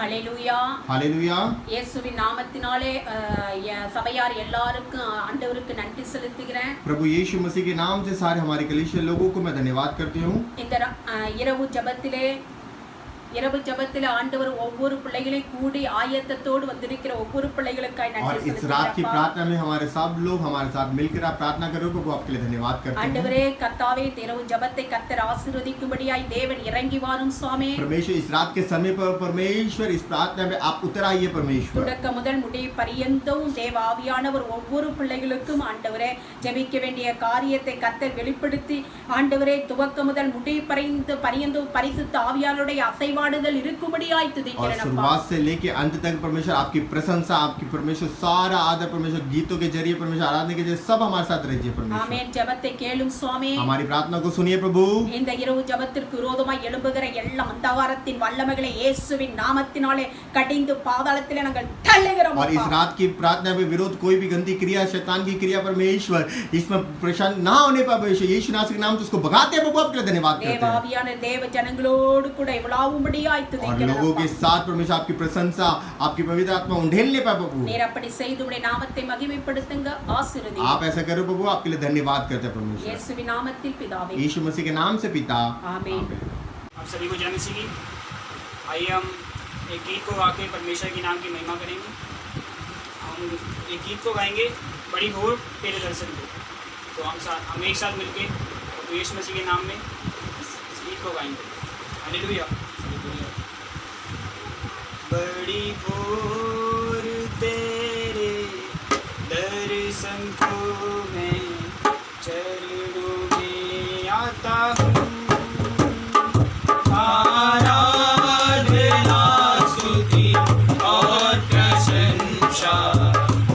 ஹல்லேலூயா hallelujah இயேசுவின் நாமத்தினாலே சபையார் எல்லாருக்கும் ஆண்டவருக்கு நன்றி செலுத்துகிறேன். प्रभु यीशु मसीह के नाम से सारे हमारे कलीसिया लोगों को मैं धन्यवाद करती हूँ. இந்த இரவு ஜெபத்திலே ஆண்டவர் ஒவ்வொரு பிள்ளைகளையும் கூடி ஆயத்தத்தோடு வந்திருக்கிற ஒவ்வொரு பிள்ளைகளுக்காய் நன்றி और इस செலுத்துகிறேன். रात की प्रार्थना में हमारे सब लोग हमारे साथ मिलकर आप प्रार्थना करो. प्रभु आपके लिए धन्यवाद करते हैं. ஆண்டவரே கர்த்தாவே இரவு ஜெபத்தை கர்த்தர் ஆசீர்வதிக்கும்படியாய் தேவன் இறங்கி வாரும் சுவாமி. परमेश्वर इस रात के समय पर परमेश्वर इस प्रार्थना में आप उतर आइए परमेश्वर. தொடக்க முதல் முடிவு பரியந்தம் தேவ ஆவியானவர் ஒவ்வொரு பிள்ளைகளுக்கும் ஆண்டவரே ஜெபிக்க வேண்டிய காரியத்தை கர்த்தர் வெளிப்படுத்தி ஆண்டவரே துவக்க முதல் முடிவு பரியந்தம் பரிசுத்த ஆவியானவருடைய அசைவாடுதல் இருக்கும்படியாய் துதிக்கிறேன். शुरुआत से लेके अंत तक परमेश्वर आपकी प्रशंसा आपकी परमेश्वर सारा आदर परमेश्वर गीतों के जरिए परमेश्वर आराधना के जरिए सब हमारे साथ रहिए परमेश्वर. ஆமென். ஜெபத்தை கேளும் சுவாமி. हमारी प्रार्थना को सुनिए प्रभु. இந்த இரவு ஜெபத்திற்கு விரோதமாய் எழும்புகிற எல்லா அந்தகாரத்தின் வல்லமைகளை இயேசுவின் நாமத்தினாலே கடிந்து பாதாளத்திலே நாங்கள் தள்ளுகிறோம். और इस रात की प्रार्थना में विरोध कोई भी गंदी क्रिया शैतान की क्रिया परमेश्वर इसमें परेशान ना होने पर परमेश्वर यीशु नासरी के नाम से उसको भगाते हैं. प्रभु आपके लिए धन्यवाद करते हैं. தேவ ஆவியான தேவ ஜனங்களோடு கூட இவ்வளவும்படியாய் और துதிக்கிறேன். लोगों के साथ परमेश्वर आपकी प्रशंसा आपकी पवित्र आत्मा उंडेलने पाए प्रभु. நீர் அப்படி செய்து உம்முடைய நாமத்தை மகிமைப்படுத்துங்க ஆசீர்வதி. आप ऐसा करो प्रभु आपके लिए धन्यवाद करते हैं परमेश्वर. இயேசுவின் நாமத்தில் பிதாவே यीशु मसीह के नाम से पिता आमीन. आप सभी को जय मसीह की. आइए हम एक गीत को गा के परमेश्वर के नाम की महिमा करेंगे. हम एक गीत को गाएंगे बड़ी भोर तेरे दर्शन को. तो हम एक साथ मिलके तो यीशु मसीह के नाम में इस गीत को गाएंगे. हालेलुया. बड़ी भोर तेरे दर्शन को मैं चरणों में आता हूँ. आराधना स्तुति और प्रशंसा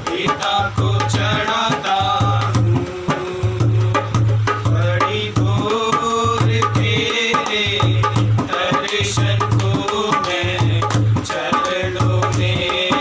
पिता को चढ़ाता हूँ. बड़ी भोर तेरे दर्शन को मैं चरणों में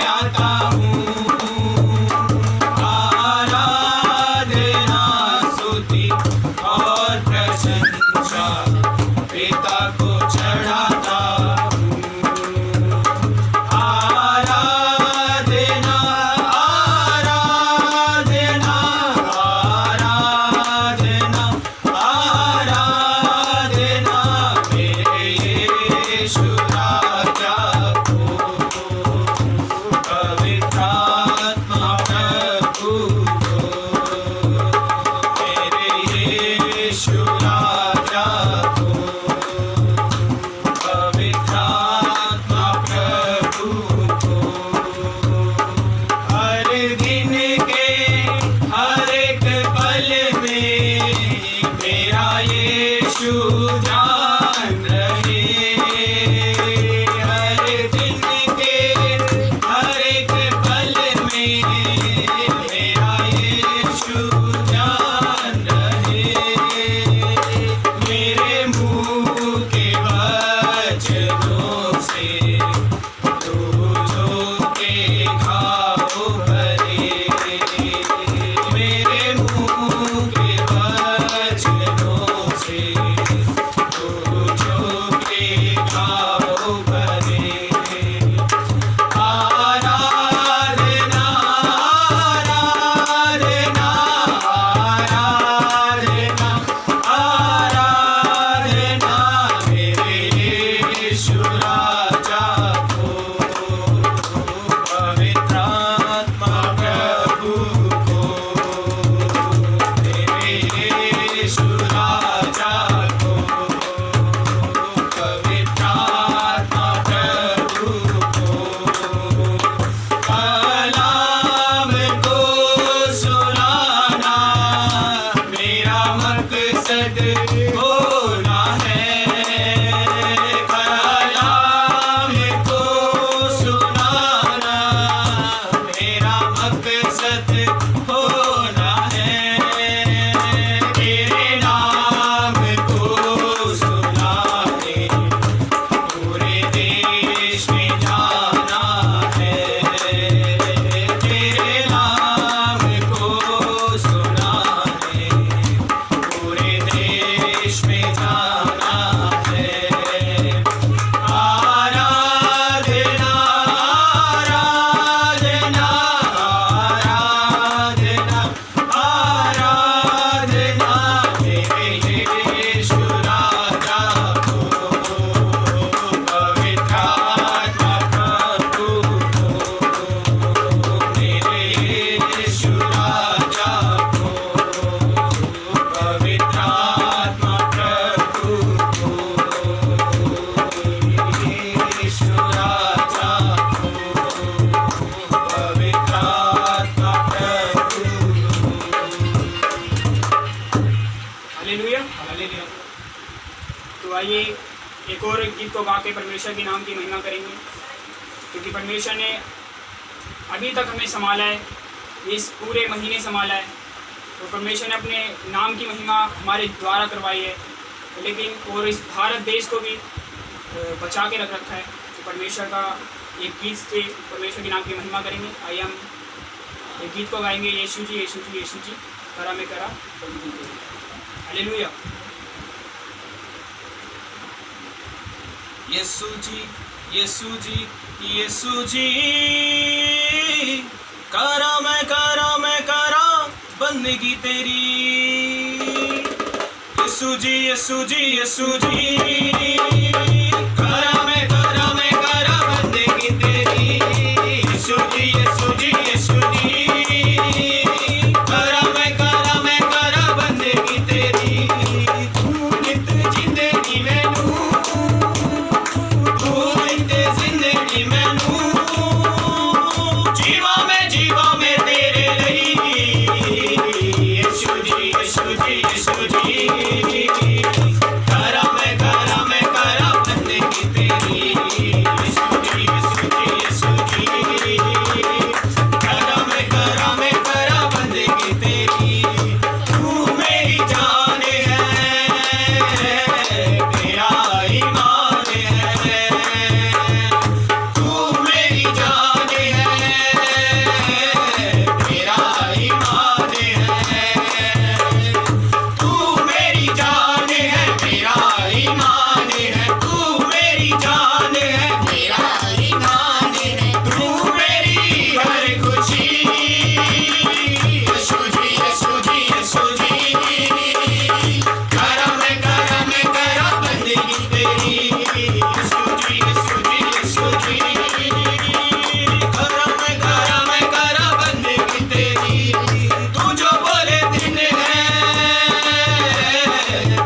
एक और गीत को गा के परमेश्वर के नाम की महिमा करेंगे, क्योंकि परमेश्वर ने अभी तक हमें संभाला है, इस पूरे महीने संभाला है, तो परमेश्वर ने अपने नाम की महिमा हमारे द्वारा करवाई है, लेकिन और इस भारत देश को भी बचा के रख रखा है। तो परमेश्वर का एक गीत से परमेश्वर के नाम की महिमा करेंगे। आइए हम एक गीत को गाएंगे, यीशु जी यीशु जी यीशु जी, करा में करा हालेलुया। यीशु जी यीशु जी यीशु जी, करा मैं करा बंदगी तेरी। यीशु जी यीशु जी यीशु जी, करा मैं करा बंदगी तेरी। यीशु जी यीशु जी यीशु जी, करा मैं करा बंदगी तेरी। तू नित जिंदगी मैनू, तू नित जिंदगी मैनू, जीवा मैं तेरे लिए। यीशु जी यीशु जी यीशु जी, करा मैं करा बंदगी तेरी। यीशु जी यीशु जी यीशु जी, करा मैं करा बंदगी तेरी। तू मेरी जान है, तेरा ईमान है। तू मेरी जान है, तेरा ईमान है। तू मेरी जान है, तेरा ईमान है। तू मेरी जान है, तेरा ईमान है। तू मेरी हर खुशी। यीशु जी यीशु जी यीशु जी, करा मैं करा बंदगी तेरी। यीशु जी यीशु जी यीशु जी, करा मैं करा बंदगी तेरी। तू जो बोले दिन है,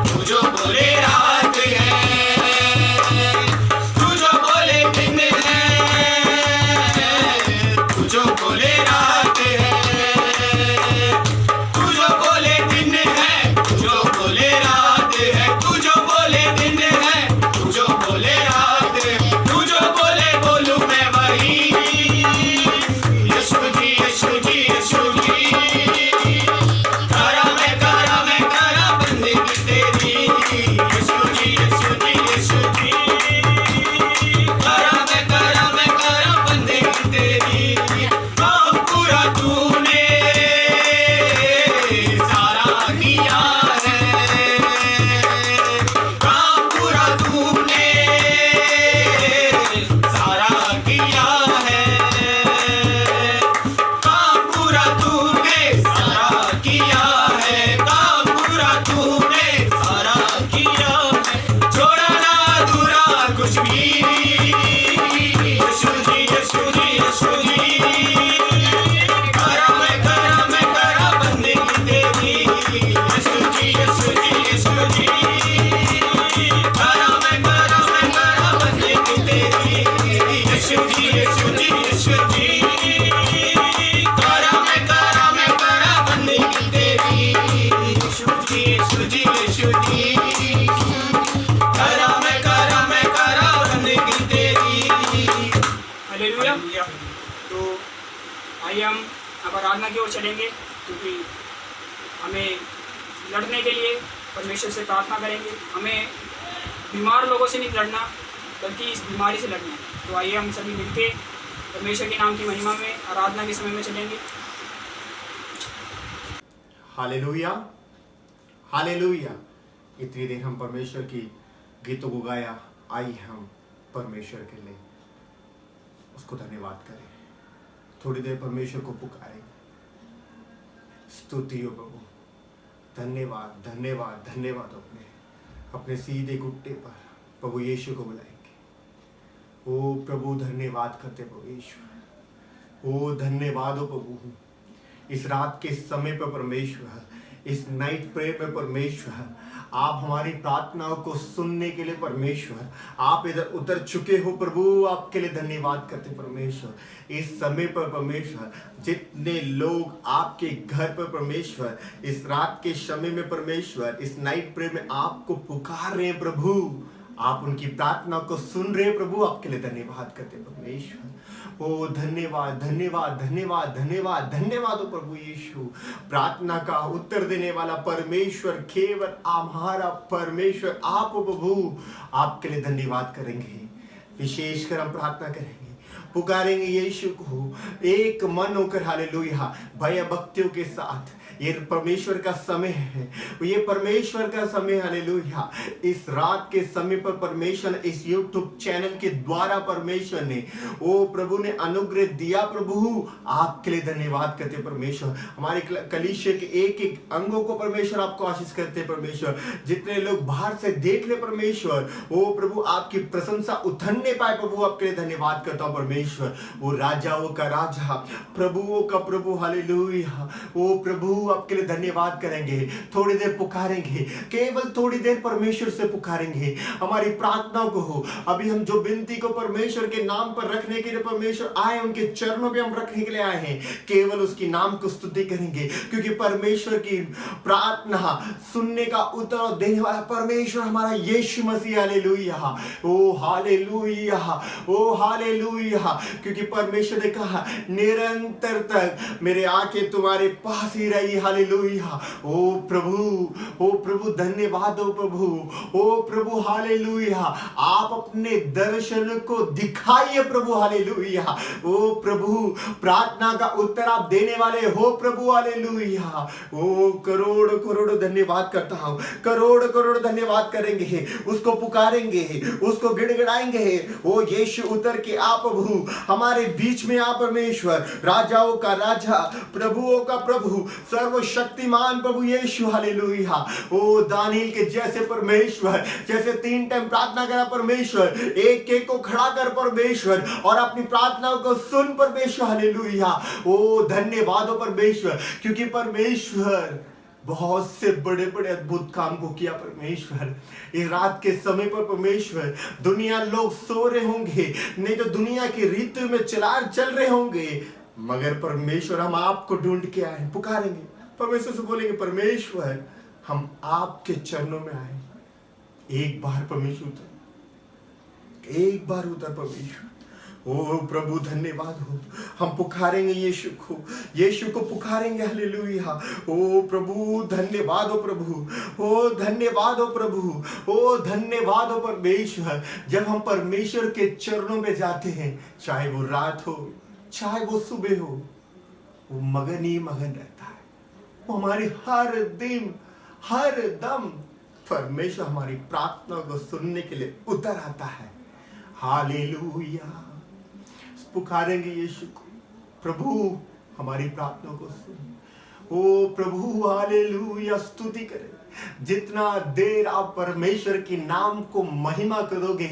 तू जो बोले रात है। तू जो बोले दिन है, तू जो बोले रात है। तू जो बोले दिन है, तू जो बोले रात है। तू जो बोले दिन है, तू जो बोले रात है। तू जो बोले बोलूं मैं वही। यीशु जी यीशु जी यीशु जी, करा मैं करा बंदगी तेरी। यीशु जी यीशु जी यीशु जी, करा मैं करा बंदगी तेरी। काम पूरा तूने सारा किया है। काम पूरा तूने सारा किया है। काम पूरा तूने सारा किया है। काम पूरा तूने सारा किया है। छोड़ा ना अधूरा कुछ भी। यीशु जी यीशु जी यीशु जी, करा मैं करा बंदगी तेरी। यीशु जी यीशु जी यीशु जी, करा मैं करा बंदगी तेरी। यीशु जी यीशु जी यीशु जी, करा मैं करा बंदगी तेरी। यीशु जी यीशु जी यीशु जी, करा मैं करा बंदगी तेरी। हालेलुया। तो आइए हम अब आराधना की ओर चलेंगे, क्योंकि हमें लड़ने के लिए परमेश्वर से प्रार्थना करेंगे। हमें बीमार लोगों से नहीं लड़ना, बल्कि इस बीमारी से लड़ना है। तो आइए हम सभी मिलके परमेश्वर के नाम की महिमा में आराधना के समय में चलेंगे। Hallelujah hallelujah. इतनी देर हम परमेश्वर की गीतों को गाया, आइए हम परमेश्वर के लिए उसको धन्यवाद करें। थोड़ी देर परमेश्वर को पुकारें। स्तुति हो प्रभु, धन्यवाद धन्यवाद धन्यवाद। अपने सीधे घुटने पर प्रभु यीशु को बुलाएंगे। ओ प्रभु धन्यवाद करते प्रभु यीशु। ओ धन्यवाद हो प्रभु, इस रात के समय पर परमेश्वर, इस नाइट प्रेयर में परमेश्वर, आप हमारी प्रार्थनाओं को सुनने के लिए परमेश्वर आप इधर उतर चुके हो प्रभु। आपके लिए धन्यवाद करते परमेश्वर। इस समय पर परमेश्वर जितने लोग आपके घर पर परमेश्वर इस रात के समय में परमेश्वर इस नाइट प्रेयर में आपको पुकार रहे हैं प्रभु, आप उनकी प्रार्थना को सुन रहे प्रभु, आपके लिए धन्यवाद करते परमेश्वर। ओ धन्यवाद धन्यवाद धन्यवाद धन्यवाद धन्यवाद हो प्रभु यीशु। प्रार्थना का उत्तर देने वाला परमेश्वर केवल हमारा परमेश्वर आप हो प्रभु, आपके लिए धन्यवाद करेंगे। विशेषकर हम प्रार्थना करेंगे, पुकारेंगे यीशु को एक मन होकर, हालेलुया, भय भक्तियों के साथ। ये परमेश्वर का समय है, ये परमेश्वर का समय, हालेलुया। इस रात के समय पर परमेश्वर इस YouTube चैनल के द्वारा परमेश्वर ने, ओ प्रभु ने अनुग्रह दिया प्रभु, आपके लिए धन्यवाद करते परमेश्वर। हमारे कलीसिया के एक एक अंगों को परमेश्वर आपको आशीष करते परमेश्वर। जितने लोग बाहर से देख ले परमेश्वर, ओ प्रभु आपकी प्रशंसा उतरने पाए प्रभु, आपके लिए धन्यवाद करता हूँ परमेश्वर। वो राजाओं का राजा, प्रभुओं का प्रभु, हालेलुया। ओ प्रभु आपके लिए धन्यवाद करेंगे। थोड़ी देर पुकारेंगे, केवल थोड़ी देर परमेश्वर से पुकारेंगे। हमारी प्रार्थना को हो, अभी हम जो विनती को परमेश्वर के नाम पर रखने के लिए परमेश्वर आए, उनके चरणों पे हम रखने के लिए आए हैं, केवल उसकी नाम को स्तुति करेंगे। क्योंकि परमेश्वर की प्रार्थना सुनने का उत्तर देने वाला परमेश्वर हमारा यीशु मसीह, हालेलुया। ओ हालेलुया, ओ हालेलुया। क्योंकि परमेश्वर ने कहा निरंतर तक मेरे आंखें तुम्हारे पास ही रही, हालेलुया। ओ प्रभु धन्यवाद हो प्रभु, ओ प्रभु हालेलुया। आप अपने दर्शन को दिखाइए प्रभु, हालेलुया। ओ प्रभु प्रार्थना का उत्तर आप देने वाले हो प्रभु, हालेलुया। ओ करोड़ करोड़ धन्यवाद करता हूं, करोड़ करोड़ धन्यवाद करेंगे, उसको पुकारेंगे, उसको गिड़गिड़ाएंगे। ओ यीशु उतर के आप प्रभु हमारे बीच में आप परमेश्वर, राजाओं का राजा, प्रभुओं का प्रभु, सर्वशक्तिमान प्रभु यीशु, हालेलुया। ओ दानियल के जैसे परमेश्वर, जैसे 3 टाइम प्रार्थना करा परमेश्वर, एक एक को खड़ा कर परमेश्वर और अपनी प्रार्थनाओं को सुन परमेश्वर, हालेलुया। ओ धन्यवाद हो परमेश्वर, क्योंकि परमेश्वर बहुत से बड़े बड़े अद्भुत काम को किया परमेश्वर। इस रात के समय पर परमेश्वर, दुनिया लोग सो रहे होंगे, नहीं तो दुनिया की रीति में चल रहे होंगे, मगर परमेश्वर हम आपको ढूंढ के आए, पुकारेंगे परमेश्वर से, बोलेंगे परमेश्वर हम आपके चरणों में आए। एक बार परमेश्वर उतर, एक बार उतर परमेश्वर। ओ प्रभु धन्यवाद हो, हम पुकारेंगे यीशु को पुकारेंगे, हालेलुया। ओ प्रभु धन्यवाद हो प्रभु, ओ धन्यवाद हो प्रभु, ओ धन्यवाद हो परमेश्वर। जब हम परमेश्वर के चरणों में जाते हैं, चाहे वो रात हो चाहे वो सुबह हो, वो मगन ही मगन रहता है। वो हमारी हर दिन हर दम परमेश्वर हमारी प्रार्थना को सुनने के लिए उतर आता है, हालेलुया। पुकारेंगे यीशु को, प्रभु हमारी प्रार्थना को सुन। ओ प्रभु हालेलुया, स्तुति करें। जितना देर आप परमेश्वर के नाम को महिमा करोगे,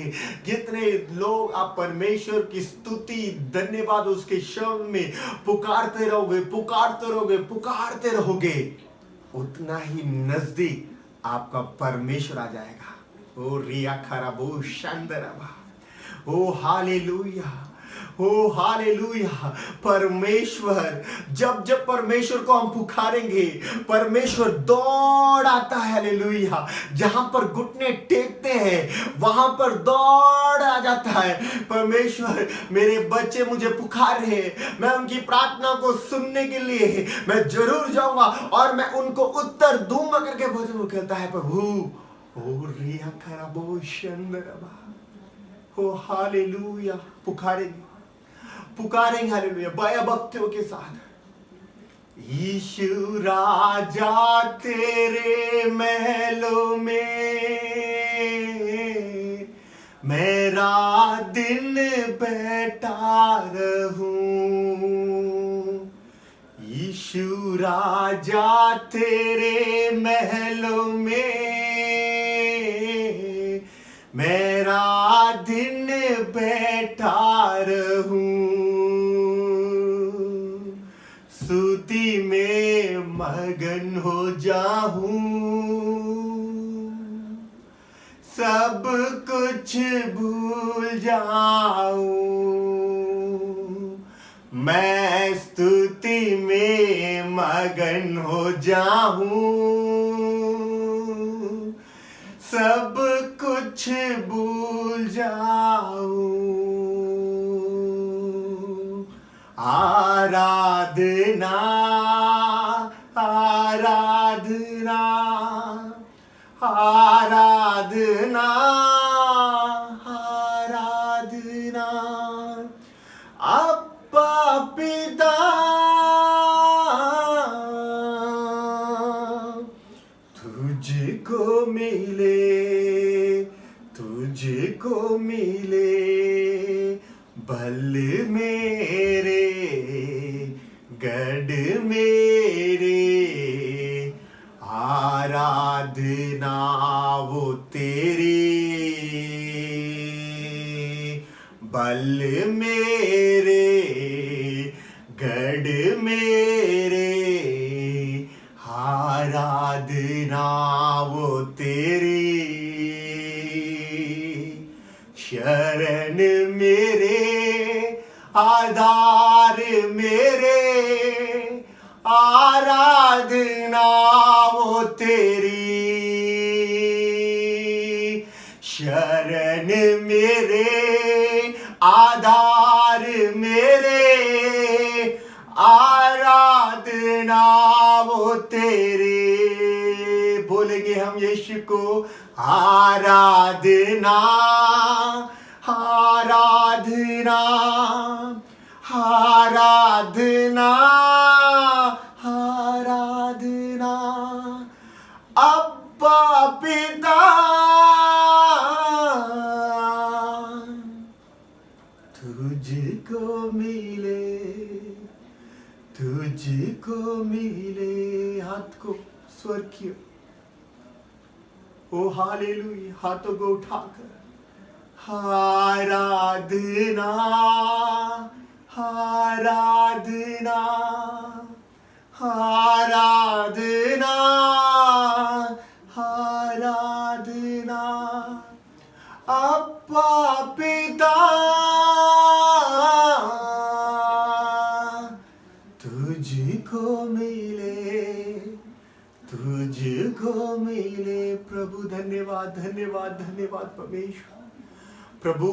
जितने लोग आप परमेश्वर की स्तुति धन्यवाद उसके शब्द में पुकारते रहोगे, पुकारते रहोगे, पुकारते रहोगे, उतना ही नजदीक आपका परमेश्वर आ जाएगा। ओ रिया खराबो शांदरबा, ओ हालेलुया, ओ हालेलुया। परमेश्वर, जब जब परमेश्वर को हम पुकारेंगे, परमेश्वर दौड़ आता है, हालेलुया। जहां पर घुटने टेकते हैं वहां पर दौड़ आ जाता है। परमेश्वर मेरे बच्चे मुझे पुकार रहे हैं, मैं उनकी प्रार्थना को सुनने के लिए मैं जरूर जाऊंगा और मैं उनको उत्तर दूंगा करके वचन कहता है प्रभु। ओ रिया खराबो शंदरबा, ओ हालेलुया। पुकारेंगे हालेलुया भय भक्तियों के साथ। यीशु राजा तेरे महलों में मेरा दिन बैठा रहूं। यीशु राजा तेरे महलों में मेरा दिन बैठा रहूं। स्तुति में मगन हो जाऊं, सब कुछ भूल जाऊं। मैं स्तुति में मगन हो जाऊं, सब कुछ कुछ भूल जाऊं। आराधना आराधना आराधना आराधना अब्बा पिता तुझको मिले तुझको मिले बल मेरे गढ़ मेरे। आराधना वो तेरी बल मेरे गढ़ मेरे। आराधना वो तेरी शरण मेरे आधार मेरे। आराधना वो तेरी शरण मेरे आधार मेरे। आराधना वो तेरी। बोलेंगे हम यीशु को आराधना आराधना आराधना आराधना अब्बा पिता तुझको मिले तुझको मिले। हाथ को स्वर कियो ओ हालेलुया। हाथों को उठाकर आराधना आराधना आराधना आराधना अब्बा पिता तुझको मिले तुझको मिले। प्रभु धन्यवाद धन्यवाद धन्यवाद परमेश्वर। प्रभु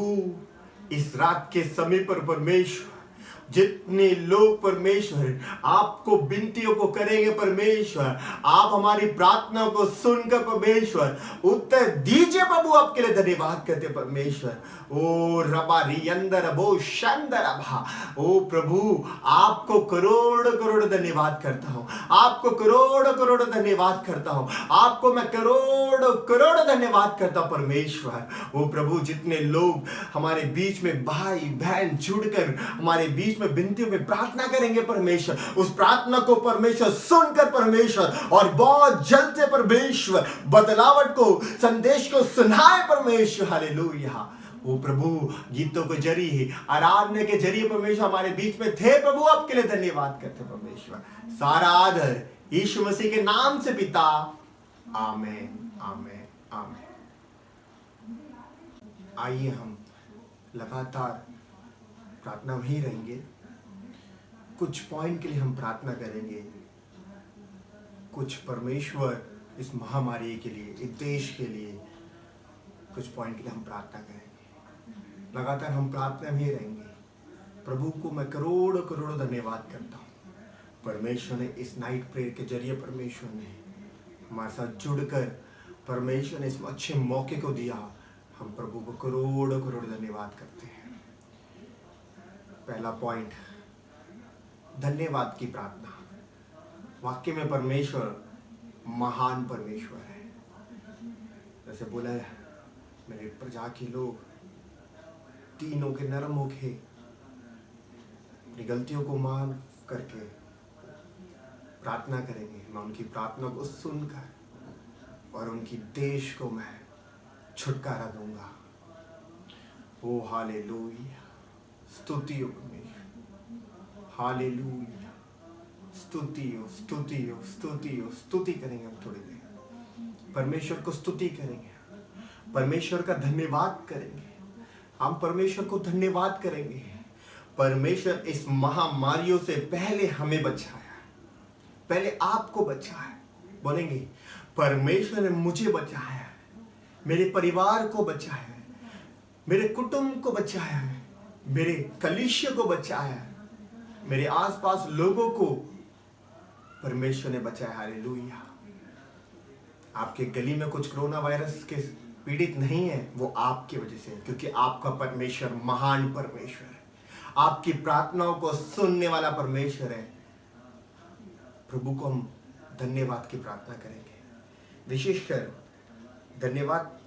इस रात के समय पर परमेश्वर जितने लोग परमेश्वर आपको विनतियों को करेंगे परमेश्वर, आप हमारी प्रार्थना को सुनकर परमेश्वर उत्तर दीजिए प्रभु। आपके लिए धन्यवाद करते परमेश्वर। ओ रबा रियंदर बो शंदर अभा। ओ प्रभु आपको करोड़ करोड़ धन्यवाद करता हूँ। आपको करोड़ करोड़ धन्यवाद करता हूँ। आपको मैं करोड़ करोड़ धन्यवाद करता हूँ परमेश्वर। ओ प्रभु जितने लोग हमारे बीच में भाई बहन जुड़कर हमारे बीच में विनतियों में प्रार्थना करेंगे परमेश्वर, उस प्रार्थना को परमेश्वर सुनकर परमेश्वर और बहुत जल्द से परमेश्वर बदलावट को संदेश को सुनाए परमेश्वर। हालेलुया। वो प्रभु गीतों के जरिए आराधना के जरिए परमेश्वर हमारे बीच में थे प्रभु। आपके लिए धन्यवाद करते परमेश्वर। सारा आदर यीशु मसीह के नाम से पिता। आमेन आमेन आमेन। आइए हम लगातार प्रार्थना में ही रहेंगे। कुछ पॉइंट के लिए हम प्रार्थना करेंगे, कुछ परमेश्वर इस महामारी के लिए, इस देश के लिए कुछ पॉइंट के लिए हम प्रार्थना करेंगे। लगातार हम प्रार्थना में ही रहेंगे। प्रभु को मैं करोड़ करोड़ धन्यवाद करता हूँ। परमेश्वर ने इस नाइट प्रेयर के जरिए परमेश्वर ने हमारे साथ जुड़कर परमेश्वर ने इस अच्छे मौके को दिया। हम प्रभु को करोड़ करोड़ धन्यवाद करते हैं। पहला पॉइंट, धन्यवाद की प्रार्थना। वाक्य में परमेश्वर महान परमेश्वर है। जैसे बोला है, मेरे प्रजा के लोग तीनों के नरम होके अपनी गलतियों को मान करके प्रार्थना करेंगे। मैं उनकी प्रार्थना को सुनकर और उनकी देश को मैं छुटकारा दूंगा। ओ हालेलुया। स्तुति हो परमेश्वर। हालेलुया। स्तुति हो स्तुति हो स्तुति हो। स्तुति करेंगे हम थोड़ी देर, परमेश्वर को स्तुति करेंगे, परमेश्वर का धन्यवाद करेंगे। हम परमेश्वर को धन्यवाद करेंगे। परमेश्वर इस महामारियों से पहले हमें बचाया, पहले आपको बचाया। बोलेंगे परमेश्वर ने मुझे बचाया, मेरे परिवार को बचाया है, मेरे कुटुंब को बचाया है, मेरे कलीसिया को बचाया है, मेरे आसपास लोगों को परमेश्वर ने बचाया। हालेलुया। आपके गली में कुछ कोरोना वायरस के पीड़ित नहीं है, वो आपकी वजह से, क्योंकि आपका परमेश्वर महान परमेश्वर है, आपकी प्रार्थनाओं को सुनने वाला परमेश्वर है। प्रभु को हम धन्यवाद की प्रार्थना करेंगे। विशेषकर धन्यवाद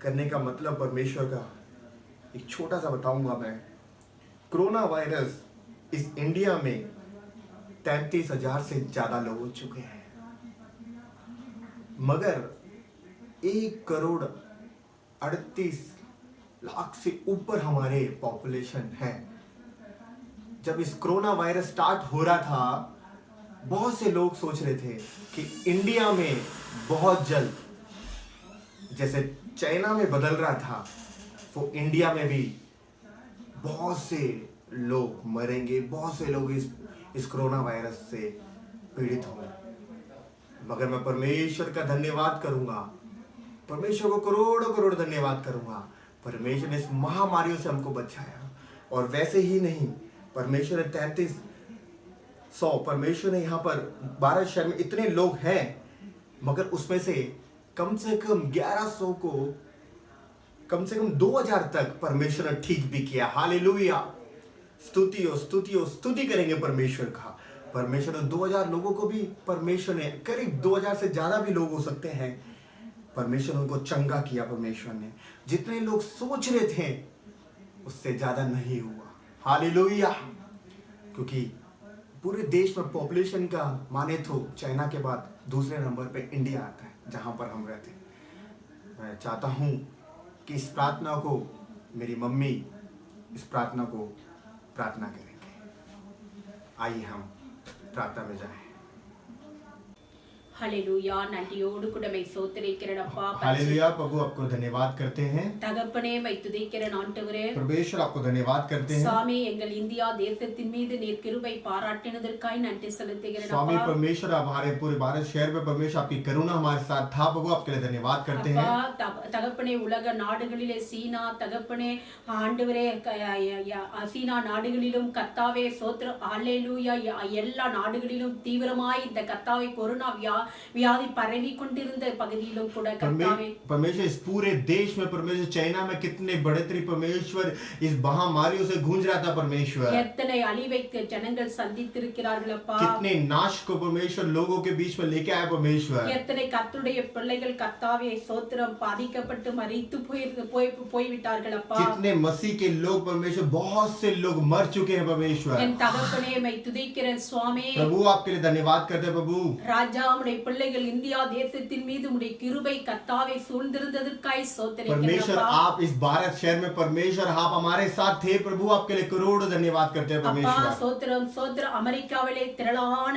करने का मतलब परमेश्वर का एक छोटा सा बताऊंगा मैं। कोरोना वायरस इस इंडिया में 33,000 से ज्यादा लोग हो चुके हैं, मगर 1,38,00,000 से ऊपर हमारे पॉपुलेशन है। जब इस कोरोना वायरस स्टार्ट हो रहा था, बहुत से लोग सोच रहे थे कि इंडिया में बहुत जल्द, जैसे चाइना में बदल रहा था, वो इंडिया में भी बहुत से लोग मरेंगे, बहुत से लोग इस कोरोना वायरस से पीड़ित होंगे। मगर मैं परमेश्वर का धन्यवाद करूंगा, परमेश्वर को करोड़ों करोड़ धन्यवाद करूंगा। परमेश्वर ने इस महामारियों से हमको बचाया। और वैसे ही नहीं, परमेश्वर ने 3300, परमेश्वर ने यहाँ पर 12 शहर में इतने लोग हैं, मगर उसमें से कम 1100 को, कम से कम 2000 तक परमेश्वर ने ठीक भी किया। हालेलुया। स्तुति करेंगे परमेश्वर का। परमेश्वर ने 2000 लोगों को भी, परमेश्वर ने करीब 2000 से ज्यादा भी लोग हो सकते हैं, परमेश्वर ने उनको चंगा किया। परमेश्वर ने जितने लोग सोच रहे थे उससे ज्यादा नहीं हुआ। हालेलुया। क्योंकि पूरे देश में पॉपुलेशन का माने तो चाइना के बाद दूसरे नंबर पे इंडिया आता है, जहां पर हम रहते हैं। मैं चाहता हूं कि इस प्रार्थना को, मेरी मम्मी इस प्रार्थना को प्रार्थना करेंगे। आइए हम प्रार्थना में जाएं। ஹல்லேலூயா. நன்றியோடு கூட மை ஸ்தோத்திரிக்கிறேன் அப்பா. हालेलुया। प्रभु आपको धन्यवाद करते हैं। தகப்பனே மை துதிக்கிறேன் ஆண்டவரே. परमेश्वर आपको धन्यवाद करते हैं। स्वामी எங்கள் இந்தியா தேசத்தின் மீது நீர் கிருபை பாராட்டினதற்காய் நன்றி செலுத்துகிறேன் स्वामी அப்பா. परमेश्वर, हमारे पूरे भारत शहर में परमेश्वर आपकी करुणा हमारे साथ था, प्रभु आपके लिए धन्यवाद करते हैं। தகப்பனே உலக நாடுகளிலே சீனா, தகப்பனே ஆண்டவரே சீனா நாடுகளிலும் கர்த்தாவே ஸ்தோத்திரம். ஹல்லேலூயா. எல்லா நாடுகளிலும் தீவிரமாய் இந்த கர்த்தாவே கொரோனா व्याधि பரவி கொண்டிருந்த பகுதியிலும் கூட கர்த்தாவே परमेश्वर इस पूरे देश में, परमेश्वर चाइना में कितने बड़े तरी परमेश्वर इस महामारियों से गूंज रहा था। परमेश्वर எத்தனை அழிவை ஜனங்கள் சந்தித்திருக்கிறார்கள் அப்பா. कितने नाश को परमेश्वर लोगों के बीच में लेके आया। परमेश्वर எத்தனை கர்த்தருடைய பிள்ளைகள் கர்த்தாவே ஸ்தோத்திரம் பாதிக்கப்பட்டு மரித்து போய்விட்டார்கள் அப்பா. कितने मसीह के लोग परमेश्वर, बहुत से लोग मर चुके हैं। परमेश्वर என் தகப்பனே மை துதிக்கிறேன் சுவாமி. प्रभु आपके लिए धन्यवाद करते हैं। प्रभु ராஜா, உம்முடைய பிள்ளைகள் இந்தியா தேசத்தின் மீது உம்முடைய கிருபை கர்த்தாவே சூழ்ந்திருந்ததற்காய் ஸ்தோத்திரிக்கிறேன் परमेश्वर, அப்பா. आप इस भारत शहर में परमेश्वर आप हमारे साथ थे। प्रभु आपके लिए करोड़ों धन्यवाद करते हैं। அப்பா परमेश्वर ஸ்தோத்திரம் ஸ்தோத்திரம். அமெரிக்காவிலே திரளான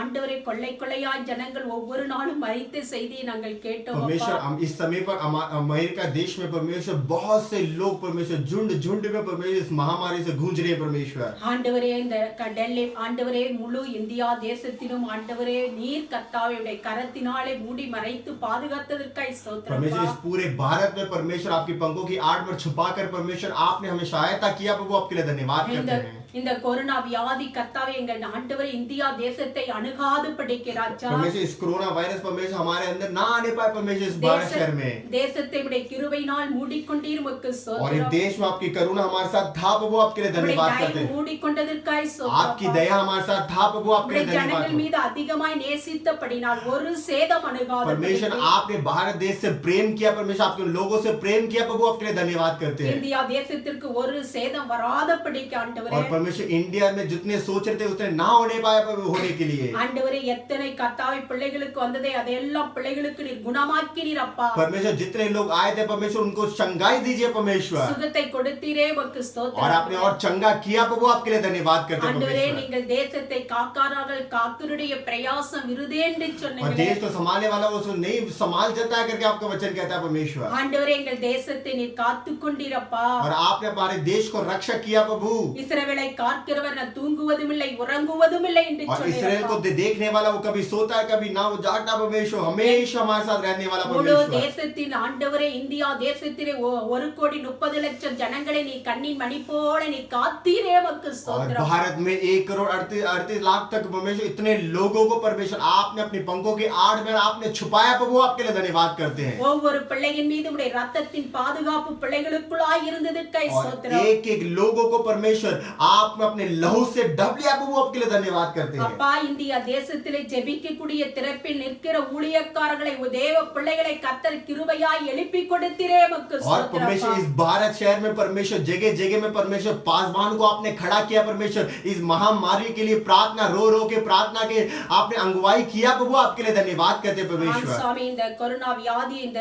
ஆண்டவரே கொள்ளை கொள்ளையாய் ஜனங்கள் ஒவ்வொரு நாளும் மரித்த செய்தியை நாங்கள் கேட்டோம் परमेश्वर, அப்பா. हम इस समय पर अमेरिका देश में परमेश्वर बहुत से लोग परमेश्वर झुंड में परमेश्वर इस महामारी से गूंज रहे हैं। परमेश्वर ஆண்டவரே, இந்த டெல்லி ஆண்டவரே, முழு இந்தியா தேசத்திலும் ஆண்டவரே நீர் கர்த்தாவே உடைய கரத்தினாலே மூடி மறைத்து பாதுகாத்ததற்காய் ஸ்தோத்திரம் परमेश्वर, அப்பா. इस पूरे भारत में परमेश्वर आपकी पंखों की आड़ पर छुपाकर परमेश्वर आपने हमें सहायता किया। प्रभु आपके लिए धन्यवाद करते हैं। இந்த கொரோனா வியாதி கர்த்தாவே எங்கள் ஆண்டவரே இந்தியா தேசத்தை அணுகாது படிக்க ராஜா. परमेश्वर, इस कोरोना वायरस परमेश्वर हमारे अंदर ना आने पाए। परमेश्वर इस भारत शहर में தேசத்தை உடைய கிருபையினால் மூடிக்கொண்டீர் உமக்கு और इस ஸ்தோத்திரம். देश में आपकी करुणा हमारे साथ था। प्रभु आपके लिए धन्यवाद करते हैं। மூடிக்கொண்டதற்காய் ஸ்தோத்திரம் आपकी அப்பா. दया हमारे साथ था। प्रभु आपके लिए धन्यवाद। ஜனங்கள் மீது அதிகமாய் நேசித்தபடினால் ஒரு சேதம் அணுகாது. परमेश्वर, आपने भारत देश से प्रेम किया। परमेश्वर, आपके लोगों से प्रेम किया। प्रभु आपके लिए धन्यवाद करते हैं। இந்தியா தேசத்திற்கு ஒரு சேதம் வராதபடிக்கு ஆண்டவரே, और परमेश्वर, इंडिया में जितने सोच रहे थे उतने ना होने पाए होने के लिए ஆண்டவரே எத்தனை கர்த்தாவே பிள்ளைகளுக்கு வந்ததே அதெல்லாம் பிள்ளைகளுக்கு நீர் குணமாக்கினீர் அப்பா. परमेश्वर, जितने लोग आए थे परमेश्वर उनको चंगाई दीजिए। परमेश्वर, சுகத்தை கொடுத்தீரே உமக்கு और ஸ்தோத்திரம். आपने और चंगा किया। प्रभु आपके लिए धन्यवाद करते हैं। ஆண்டவரே, परमेश्वर, நீங்கள் தேசத்தை காக்காரார்கள் காத்தருடைய பிரயாசம் விருதே என்று और சொன்னீங்களே. देश को संभालने वाला वो नहीं संभाल जाता है करके आपका वचन कहता है। परमेश्वर, ஆண்டவரே, எங்கள் தேசத்தை நீர் காத்துக் கொண்டீரப்பா. और आपने हमारे देश को रक्षा किया। प्रभु இஸ்ரவேலை காக்கிறவர் நான் தூங்குவதும் இல்லை உறங்குவதும் இல்லை என்று और इसराइल को देखने वाला वो कभी सोता है कभी ना, वो जागता परमेश्वर हमेशा हमारे साथ रहने वाला முழு परमेश्वर। தேசத்தின் ஆண்டவரே இந்தியா தேசத்திலே 1,30,00,000 ஜனங்களை நீ கண்ணின் மணி போல நீ காத்தீரே உமக்கு और ஸ்தோத்திரம் भारत में 1,38 लाख तक परमेश्वर इतने लोगों को परमेश्वर आपने अपनी पंखों की आड़ में आपने छुपाया, प्रभु आपके लिए धन्यवाद करते हैं। ஒவ்வொரு பிள்ளையின் மீது உடைய ரத்தத்தின் பாதுகாப்பு பிள்ளைகளுக்குள்ளாய் இருந்ததற்காய் और ஸ்தோத்திரம் एक एक लोगों को परमेश्वर आपने अपने लहू से ढक लिया, प्रभु आपके लिए धन्यवाद करते हैं। அப்பா இந்தியா தேசத்திலே ஜெபிக்கக்கூடிய திறப்பில் நிற்கிற ஊழியக்காரர்களை தேவ பிள்ளைகளை கர்த்தர் கிருபையாய் எழுப்பி கொடுத்தீரே உமக்கு और ஸ்தோத்திரம் परमेश्वर इस भारत शहर में परमेश्वर जगह जगह में परमेश्वर पासवान को आपने खड़ा किया, परमेश्वर इस महामारी के लिए प्रार्थना रो रो के प्रार्थना के आपने अगुवाई किया, प्रभु आपके लिए धन्यवाद करते हैं ஆம் परमेश्वर। சுவாமி இந்த கொரோனா வியாதி இந்த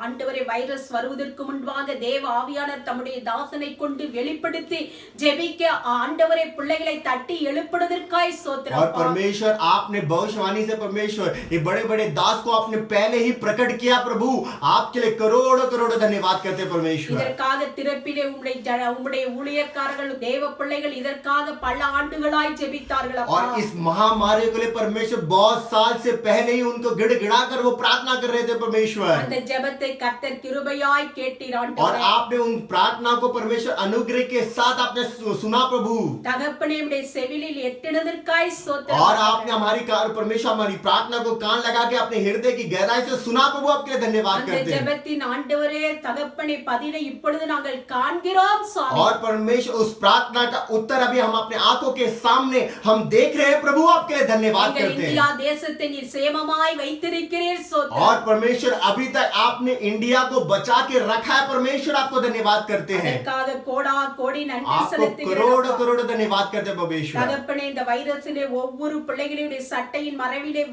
ஆண்டவரே வைரஸ் வருவதற்கு முன்பாக தேவ ஆவியானவர் தம்முடைய தாசனை கொண்டு வெளிப்படுத்தி ஜெபிக்க ஆண்டவரே பிள்ளைகளை தட்டி எழுப்புவதற்காய் और ஸ்தோத்திரம் परमेश्वर आपने भविष्यवाणी से परमेश्वर ये बड़े बड़े दास को आपने पहले ही प्रकट किया, प्रभु आपके लिए करोड़ों करोड़ों धन्यवाद करते हैं परमेश्वर। இதற்காக திறப்பிலே உம்முடைய ஊழியக்காரர்கள் தேவ பிள்ளைகள் இதற்காக பல ஆண்டுகளாய் ஜெபித்தார்கள் அப்பா और इस महामारी के लिए परमेश्वर बहुत साल से पहले ही उनको गिड़गिड़ा कर वो प्रार्थना कर रहे थे परमेश्वर, அந்த ஜெபத்தை கர்த்தர் கிருபையாய் கேட்டீர் और ஆண்டவரே आपने उन प्रार्थना को परमेश्वर अनुग्रह के साथ आपने सुना प्रभु, தகப்பனே உம்முடைய செவிலில் எட்டினதற்காய் ஸ்தோத்திரம் और आपने हमारी परमेश्वर हमारी प्रार्थना को कान लगा के अपने हृदय की गहराई से सुना, प्रभु आपके लिए धन्यवाद அந்த करते हैं। ஜெபத்தின் ஆண்டவரே தகப்பனே பதிலை இப்பொழுது நாங்கள் காண்கிறோம் சுவாமி और परमेश्वर उस प्रार्थना का उत्तर अभी हम अपने आंखों के सामने हम देख रहे हैं, प्रभु आपके लिए धन्यवाद எங்கள் करते இந்தியா हैं। தேசத்தை நீர் சேமமாய் வைத்திருக்கிறீர் ஸ்தோத்திரம் और परमेश्वर अभी तक आपने इंडिया को बचा के रखा है, परमेश्वर आपको धन्यवाद करते हैं, அதற்காக கோடா கோடி நன்றி आपको செலுத்துகிறேன் करोड़ों அப்பா. करोड़ों धन्यवाद करते हैं परमेश्वर। தகப்பனே இந்த வைரஸிலே ஒவ்வொரு பிள்ளைகளுடைய சட்டையின் மறைவிலே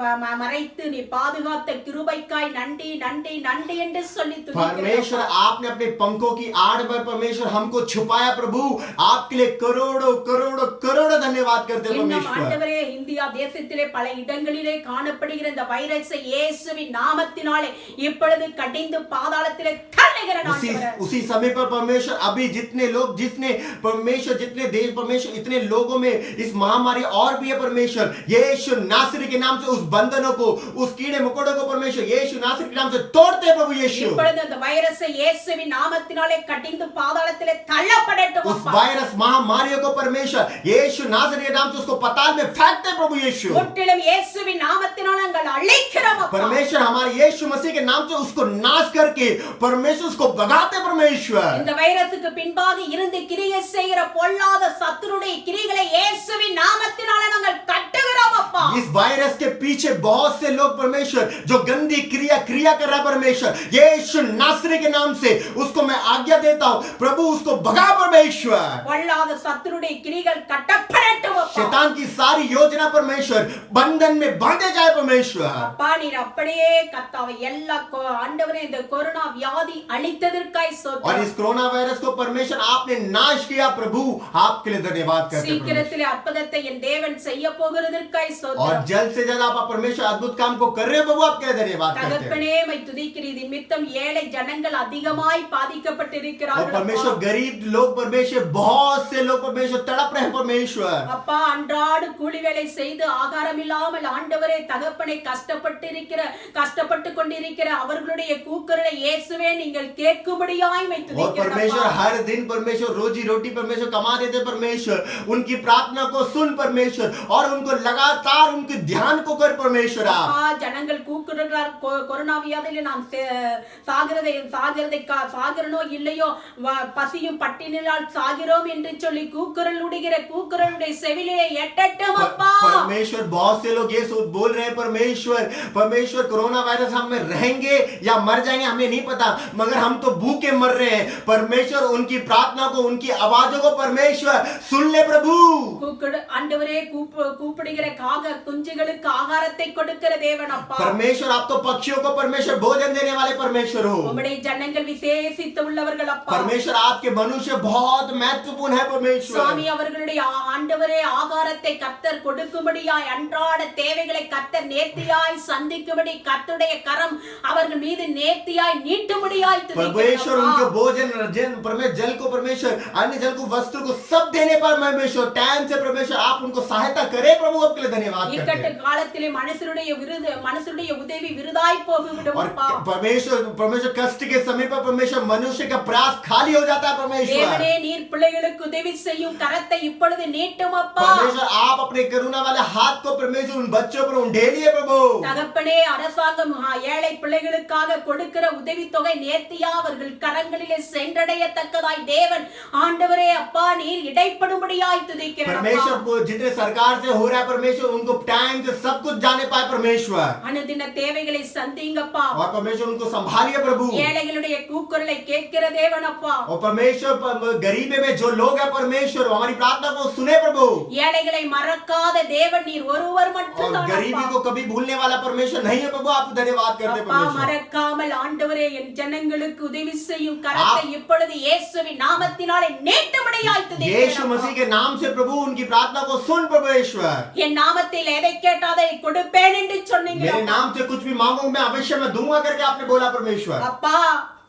மறைத்து நீ பாதுகாத்த கிருபைக்காய் நன்றி நன்றி நன்றி என்று சொல்லி परमेश्वर துதிக்கிறேன் आपने अपने पंखों की आड़ पर परमेश्वर हमको छुपाया, प्रभु आपके लिए करोड़ों करोड़ों करोड़ों धन्यवाद करते हैं இன்னும் परमेश्वर। ஆண்டவரே இந்தியா தேசத்திலே பல இடங்களிலே காணப்படுகிற இந்த வைரஸை இயேசுவின் நாமத்தினாலே இப்பொழுது கடிந்து பாதாளத்திலே தள்ளுகிற उसी ஆண்டவரே उसी समय पर परमेश्वर अभी जितने लोग जितने परमेश्वर जितने देश परमेश्वर इतने लोगों में इस महामारी और भी है परमेश्वर, यीशु नासरी के नाम से उस बंधनों को उस कीड़े मकोड़ों को परमेश्वर यीशु नासरी के नाम से तोड़ते हैं प्रभु यीशु। இப்பொழுது அந்த வைரஸை இயேசுவின் நாமத்தினாலே கடிந்து பாதாளத்திலே தள்ளப்படட்டும் उस அப்பா. वायरस महामारी को परमेश्वर यीशु नासरी के नाम से उसको पाताल में फेंकते हैं प्रभु यीशु। முற்றிலும் இயேசுவின் நாமத்தினாலே நாங்கள் அழிக்கிறோம் அப்பா. परमेश्वर हमारे यीशु मसीह के नाम से उसको नाश करके परमेश्वर उसको भगाते परमेश्वर। இந்த வைரஸுக்கு பின்பாக இருந்து கிரியை செய்கிற பொல்லாத சத்துருடைய கிரிகளை இயேசுவின் நாமத்தினாலே நாங்கள் கட்டுகிறோம் அப்பா. इस वायरस के पीछे बहुत से लोग परमेश्वर जो गंदी क्रिया कर रहा है परमेश्वर, यीशु नासरी के नाम से उसको मैं आज्ञा देता हूं, प्रभु उसको भगा परमेश्वर। பொல்லாத சத்துருடைய கிரிகள் கட்டப்படட்டும் அப்பா. शैतान की सारी योजना परमेश्वर बंधन में बांधे जाए परमेश्वर। அப்பா நீர் அப்படியே கர்த்தாவே எல்லா ஆண்டவரே இந்த கொரோனா வியாதி அழித்ததற்காய் और ஸ்தோத்திரம். इस कोरोना वायरस को परमेश्वर आपने नाश किया, प्रभु आपके लिए धन्यवाद करते हैं परमेश्वर। சீக்கிரத்திலே அற்புதத்தை என் தேவன் செய்ய போகிறதற்காய் और ஸ்தோத்திரம். जल्द से जल्द आप परमेश्वर अद्भुत काम को कर रहे हो, प्रभु आपके लिए धन्यवाद करते हैं। தகப்பனே மை துதிக்கிறீர் நிமித்தம் ஏழை ஜனங்கள் அதிகமாய் और பாதிக்கப்பட்டிருக்கிறார்கள் परमेश्वर அப்பா. गरीब लोग परमेश्वर बहुत से लोग परमेश्वर तड़प रहे हैं परमेश्वर। அப்பா அன்றாடு கூலி வேலை செய்து ஆகாரம் இல்லாமல் ஆண்டவரே தகப்பனை கஷ்டப்பட்டு கொண்டிருக்கிற அவர்களுடைய கூக்குரலை இயேசுவே நீங்கள் கேட்கும்படியாய் மை और துதிக்கிறேன் परमेश्वर அப்பா. हर दिन परमेश्वर रोजी रोटी परमेश्वर कमा देते परमेश्वर, उनकी प्रार्थना को सुन परमेश्वर और उनको लगातार उनके ध्यान को कर परमेश्वर आप। அப்பா ஜனங்கள் கூக்குறார் கொரோனா வியாதியில நாம் சாகிறனோ இல்லையோ பசியும் பட்டினியால் சாகிறோம் என்று சொல்லி கூக்குரலுடைய செவிலே எட்டட்டும் அப்பா. परमेश्वर बहुत से लोग ये बोल रहे हैं परमेश्वर कोरोना वायरस हम में रहेंगे या मर जाएंगे हमें नहीं पता, मगर हम तो भूखे मर रहे हैं। परमेश्वर उनकी प्रार्थना को उनकी आवाजों को परमेश्वर सुन ले प्रभु। ஆண்டவரே கூப்பிடுகிற காக குஞ்ச குஞ்சுகளுக்கு ஆகாரத்தை கொடுக்கிற தேவன் அப்பா. परमेश्वर आप तो पक्षियों को परमेश्वर भोजन देने वाले परमेश्वर हो। உம்முடைய ஜனங்கள் விசேஷித்து உள்ளவர்கள் அப்பா. परमेश्वर आपके मनुष्य बहुत महत्वपूर्ण है परमेश्वर। சுவாமி அவர்களுடைய ஆண்டவரே ஆகாரத்தை கர்த்தர் கொடுக்கும்படியாய் அன்றாட தேவைகளை கர்த்தர் நேர்த்தியாய் சந்திக்கும்படி கர்த்தருடைய கரம் அவர்கள் மீது நேர்த்தியாய் நீட்டும்படியாய் परमेश्वर उनके भोजन परमेश्वर जल को परमेश्वर अन्य जल को वस्त्र को सब देने पर परमेश्वर टाइम से परमेश्वर आप उनको सहायता करे प्रभु आपके लिए धन्यवाद करते இக்கட்டு हैं। காலத்திலே மனுஷருடைய உதவி விருதாய் போய்விடும் और அப்பா. परमेश्वर कष्ट के समय पर परमेश्वर मनुष्य का प्रयास खाली हो जाता है परमेश्वर। தேவனே நீர் பிள்ளைகளுக்கு உதவி செய்யும் கரத்தை இப்பொழுது நீட்டும் அப்பா. परमेश्वर आप अपने करुणा वाले हाथ को परमेश्वर उन बच्चों पर उंडेलिए प्रभु। தகப்பனே அரசாங்கம் ஏழை பிள்ளைகளுக்காக கொடுக்கிற உதவி தொகை நேர்த்தியா அவர்கள் கரங்களிலே சென்றடையத்தக்கதாய் தேவன் ஆண்டவரே அப்பா நீர் இடைப்படும்படியாய் துதிக்கிறேன் அப்பா. परमेश्वर जितने सरकार से हो रहा है परमेश्वर उनको टाइम से सब कुछ जाने पाए परमेश्वर। அனுதின தேவைகளை சந்திங்கப்பா. और परमेश्वर उनको संभालिए प्रभु। ஏழைகளுடைய கூக்குரலை கேட்கிற தேவன் அப்பா. और परमेश्वर गरीबी में जो लोग हैं परमेश्वर हमारी प्रार्थना को सुने प्रभु। ஏழைகளை மறக்காத தேவன் நீர் ஒருவர் और மட்டும்தான் गरीबी அப்பா. को कभी भूलने वाला परमेश्वर नहीं है प्रभु। आप धन्यवाद करते அப்பா परमेश्वर। மறக்காமல் ஆண்டவரே என் ஜனங்களுக்கு உதவி செய்யும் கரத்தை இப்பொழுது இயேசுவின் நாமத்தினாலே நீட்டும்படியாய் यीशु துதிக்கிறேன் मसीह அப்பா. के नाम से प्रभु उनकी प्रार्थना को सुन परमेश्वर। என் நாமத்தில் எதை கேட்டாதை கொடுப்பேன் என்று சொன்னீங்க मेरे அப்பா. नाम से कुछ भी मांगो मैं अवश्य मैं दूंगा करके आपने बोला परमेश्वर। அப்பா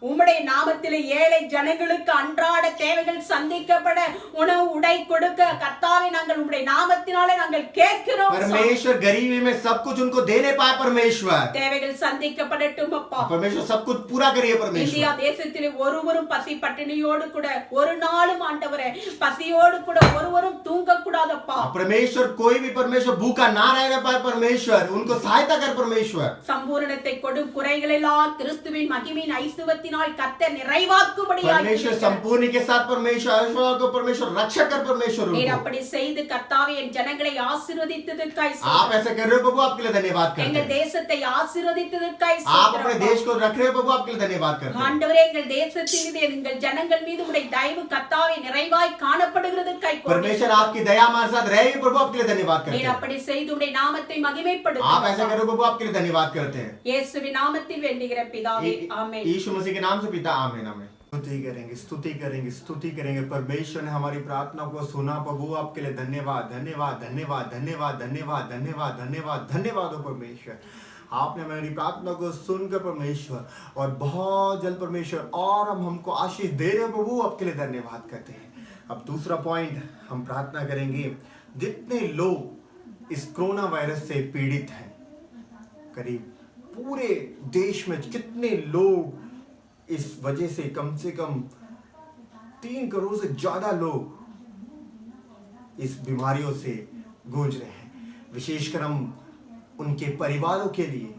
உம்முடைய நாமத்திலே ஏழை ஜனங்களுக்கு அன்றாட தேவைகள் சந்திக்கப்பட உணவு உடை கொடுக்க கர்த்தாவே நாங்கள் உம்முடைய நாமத்தினாலே நாங்கள் கேட்கிறோம் சாமி. परमेश्वर गरीबी में सब कुछ उनको देने पाए परमेश्वर। தேவைகள் சந்திக்கப்படட்டும் அப்பா. परमेश्वर सब कुछ पूरा करिए இந்தியா परमेश्वर। தேசத்திலே ஒருவரும் பசி பட்டினியோடு கூட ஒரு நாளும் ஆண்டவரே பசியோடு கூட ஒருவரும் தூங்க கூடாதப்பா. परमेश्वर कोई भी परमेश्वर भूखा ना रहने पाए परमेश्वर उनको सहायता कर परमेश्वर। சம்பூரணத்தை கொடும் குறைகளெல்லாம் கிறிஸ்துவின் மகிமையின் ஐசுவத்தினால் கர்த்தர் நிறைவாக்கும்படியாய் परमेश्वर संपूर्ण के साथ परमेश्वर ऐश्वर्य को परमेश्वर रक्षा कर परमेश्वर நீர் उनको। அப்படி செய்து கர்த்தாவே என் ஜனங்களை ஆசீர்வதித்ததற்காய் आप ஸ்தோத்திரம். ऐसा कर रहे हो प्रभु आपके लिए धन्यवाद करते எங்கள் हैं। தேசத்தை ஆசீர்வதித்ததற்காய் आप ஸ்தோத்திரம் अपने அப்பா. देश को रख रहे हो प्रभु आपके लिए धन्यवाद करते हैं। ஆண்டவரே எங்கள் தேசத்தின் மீது எங்கள் ஜனங்கள் மீது உம்முடைய தயவு கர்த்தாவே நிறைவாய் காணப்படுகிறதற்காய் परमेश्वर आपकी दया हमारे साथ रहे प्रभु आपके लिए धन्यवाद करते நீர் हैं। அப்படி செய்து உம்முடைய நாமத்தை आप ऐसा மகிமைப்படுத்தும் करो प्रभु आपके लिए धन्यवाद करते हैं। இயேசுவின் நாமத்தில் வேண்டுகிற பிதாவே ஆமென். यीशु मसीह के नाम से पिता आमीन आमीन। स्तुति करेंगे स्तुति करेंगे स्तुति करेंगे। परमेश्वर ने हमारी प्रार्थना को सुना प्रभु आपके लिए धन्यवाद धन्यवाद धन्यवाद धन्यवाद धन्यवाद धन्यवाद धन्यवाद धन्यवाद हो परमेश्वर। आपने हमारी प्रार्थना को सुनकर परमेश्वर और बहुत जल्द परमेश्वर और हमको आशीष दे रहे प्रभु आपके लिए धन्यवाद करते हैं। अब दूसरा पॉइंट हम प्रार्थना करेंगे जितने लोग इस कोरोना वायरस से पीड़ित हैं करीब पूरे देश में कितने लोग इस वजह से कम 3 करोड़ से ज्यादा लोग इस बीमारियों से गूंज रहे हैं। विशेषकर हम उनके परिवारों के लिए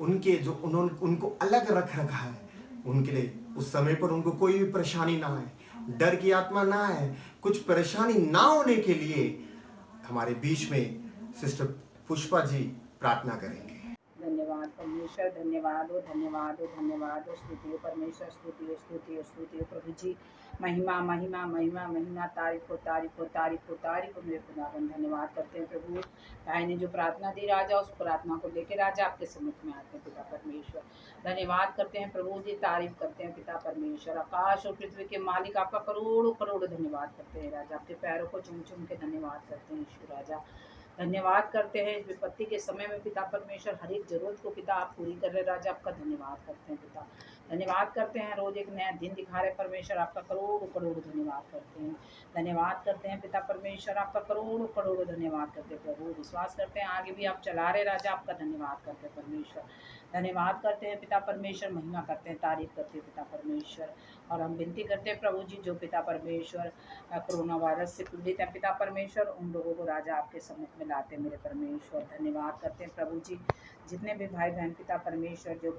उनके जो उन्होंने उनको अलग रख रखा है उनके लिए उस समय पर उनको कोई भी परेशानी ना आए डर की आत्मा ना आए कुछ परेशानी ना होने के लिए हमारे बीच में सिस्टर पुष्पा जी प्रार्थना करेंगे। धन्यवाद परमेश्वर धन्यवाद हो धन्यवाद हो धन्यवाद हो स्तुति हो परमेश्वर स्तुति हो स्तुति हो स्तुति हो प्रभु जी महिमा महिमा महिमा महिमा तारीफ हो तारीफ हो तारीफ हो तारीफ हो मेरे खुदावन धन्यवाद करते हैं प्रभु। भाई ने जो प्रार्थना दी राजा उस प्रार्थना को लेकर राजा आपके सम्मुख में आते हैं पिता परमेश्वर। धन्यवाद करते हैं प्रभु जी तारीफ करते हैं पिता परमेश्वर। आकाश और पृथ्वी के मालिक आपका करोड़ों करोड़ों धन्यवाद करते हैं राजा। आपके पैरों को चुम चुम के धन्यवाद करते हैं ईश्वर राजा। धन्यवाद करते हैं इस विपत्ति के समय में पिता परमेश्वर हर एक जरूरत को पिता आप पूरी कर रहे राजा। आपका धन्यवाद करते हैं पिता। धन्यवाद करते हैं रोज एक नया दिन दिखा रहे परमेश्वर। आपका करोड़ों करोड़ों धन्यवाद करते हैं। धन्यवाद करते हैं पिता परमेश्वर। आपका करोड़ों करोड़ों धन्यवाद करते हैं प्रभु। विश्वास करते हैं आगे भी आप चला रहे राजा। आपका धन्यवाद करते हैं परमेश्वर। धन्यवाद करते हैं पिता परमेश्वर। महिमा करते हैं तारीफ करते हैं पिता परमेश्वर। और हम विनती करते हैं प्रभु जी जो पिता परमेश्वर कोरोना वायरस से पीड़ित हैं पिता परमेश्वर उन लोगों को राजा आपके सम्मुख में लाते हैं मेरे परमेश्वर। धन्यवाद करते हैं प्रभु जी जितने भी भाई बहन पिता परमेश्वर जो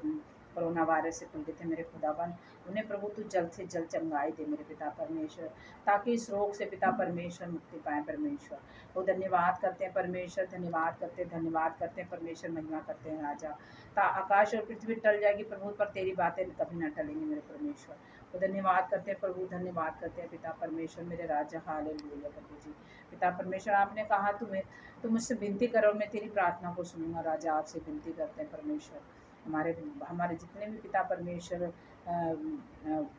कोरोना वायरस से पीड़ित है मेरे खुदावन उन्हें प्रभु तू जल्द से जल्द चंगाई दे मेरे पिता परमेश्वर ताकि इस रोग से पिता परमेश्वर मुक्ति पाए परमेश्वर। वो धन्यवाद करते हैं परमेश्वर। धन्यवाद करते हैं परमेश्वर। महिमा करते हैं राजा। आकाश और पृथ्वी टल जाएगी प्रभु पर तेरी बातें कभी ना टलेंगी मेरे परमेश्वर। तो धन्यवाद करते हैं प्रभु, धन्यवाद करते हैं पिता परमेश्वर मेरे राजा। हालेलुया प्रभु जी। पिता परमेश्वर आपने कहा तुम मुझसे विनती करो, मैं तेरी प्रार्थना को सुनूंगा। राजा आपसे विनती करते हैं परमेश्वर, हमारे हमारे जितने भी पिता परमेश्वर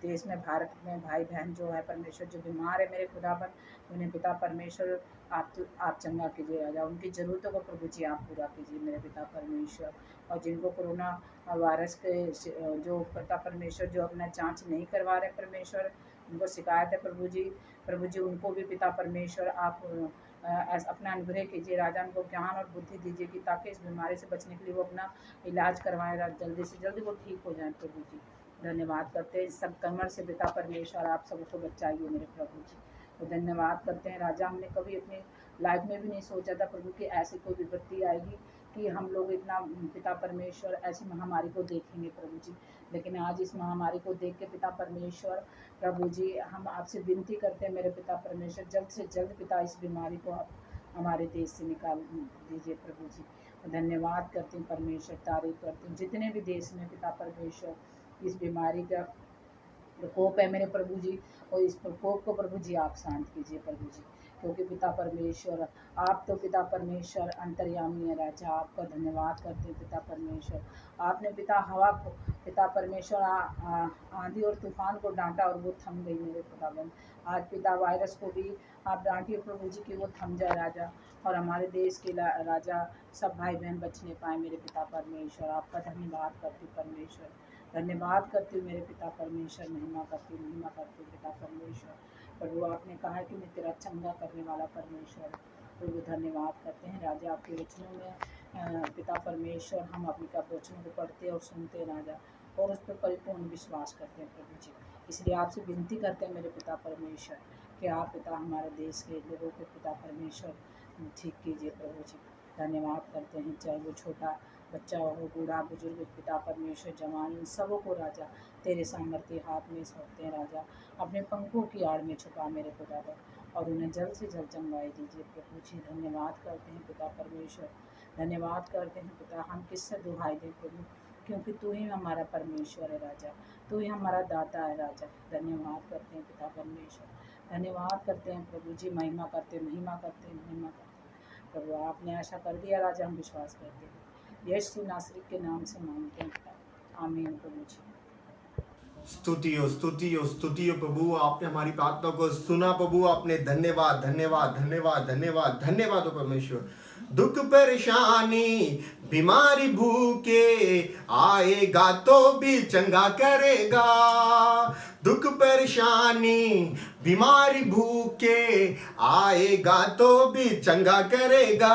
देश में, भारत में भाई बहन जो है परमेश्वर, जो बीमार है मेरे खुदावन, उन्हें पिता परमेश्वर आप चंगा कीजिए राजा। उनकी ज़रूरतों को प्रभु जी आप पूरा कीजिए मेरे पिता परमेश्वर। और जिनको कोरोना वायरस के जो पिता परमेश्वर जो अपना जांच नहीं करवा रहे परमेश्वर, उनको शिकायत है प्रभु जी उनको भी पिता परमेश्वर आप अपना अनुग्रह कीजिए राजा। उनको ज्ञान और बुद्धि दीजिए कि ताकि इस बीमारी से बचने के लिए वो अपना इलाज करवाएं, जल्दी से जल्दी वो ठीक हो जाए प्रभु जी। धन्यवाद करते हैं इस संक्रमण से पिता परमेश्वर, आप सबको बचाइए मेरे प्रभु जी। तो धन्यवाद करते हैं राजा। हमने कभी अपनी लाइफ में भी नहीं सोचा था प्रभु कि ऐसी कोई विपत्ति आएगी कि हम लोग इतना पिता परमेश्वर ऐसी महामारी को देखेंगे प्रभु जी। लेकिन आज इस महामारी को देख के पिता परमेश्वर प्रभु जी हम आपसे विनती करते हैं मेरे पिता परमेश्वर, जल्द से जल्द पिता इस बीमारी को आप हमारे देश से निकाल दीजिए प्रभु जी। धन्यवाद करती हूँ परमेश्वर, तारीफ करती हूँ जितने भी देश में पिता परमेश्वर इस बीमारी का प्रकोप है मेरे प्रभु जी, और इस प्रकोप को प्रभु जी आप शांत कीजिए प्रभु जी। क्योंकि पिता परमेश्वर आप तो पिता परमेश्वर अंतर्यामी है राजा। आपका धन्यवाद करते हैं पिता परमेश्वर। आपने पिता हवा को पिता परमेश्वर आंधी और तूफान को डांटा और वो थम गई मेरे खुदाबंद। आज पिता वायरस को भी आप डांटिए प्रभु जी कि वो थम जाए राजा, और हमारे देश के राजा सब भाई बहन बचने पाए मेरे पिता परमेश्वर। आपका धन्यवाद करती परमेश्वर, धन्यवाद करती हूँ मेरे पिता परमेश्वर। महिमा करती हूँ पिता परमेश्वर। प्रभु आपने कहा है कि मैं तेरा चंगा करने वाला परमेश्वर। प्रभु धन्यवाद करते हैं राजा। आपके वचनों में पिता परमेश्वर हम अपनी का वचनों को पढ़ते और सुनते हैं राजा, और उस पर परिपूर्ण विश्वास करते हैं प्रभु जी। इसलिए आपसे विनती करते हैं मेरे पिता परमेश्वर कि आप पिता हमारे देश के लोगों को पिता परमेश्वर ठीक कीजिए प्रभु जी। धन्यवाद करते हैं, चाहे वो छोटा बच्चा हो, बूढ़ा बुजुर्ग, पिता परमेश्वर, जवान, इन सबों को राजा तेरे सामर्थ्य हाथ में सौंपते हैं राजा। अपने पंखों की आड़ में छुपा मेरे खुदा, और उन्हें जल्द से जल्द चंगाई दीजिए प्रभु जी। धन्यवाद करते हैं पिता परमेश्वर, धन्यवाद करते हैं पिता। हम किससे दुहाई दें प्रभु, क्योंकि तू ही हमारा परमेश्वर है राजा, तू ही हमारा दाता है राजा। धन्यवाद करते हैं पिता परमेश्वर, धन्यवाद करते हैं प्रभु जी। महिमा करते हैं, महिमा करते हैं, महिमा करते हैं प्रभु। आपने आशा कर दिया राजा, हम विश्वास करते हैं यीशु नासरी के नाम से मांगते हैं, आमीन प्रभु जी। स्तुति हो, स्तुति हो, स्तुति हो प्रभु। आपने हमारी प्रार्थना को सुना प्रभु। आपने धन्यवाद धन्यवाद धन्यवाद धन्यवाद धन्यवाद हो परमेश्वर। दुख परेशानी बीमारी भूखे आएगा तो भी चंगा करेगा। दुख परेशानी बीमारी भूखे आएगा तो भी चंगा करेगा।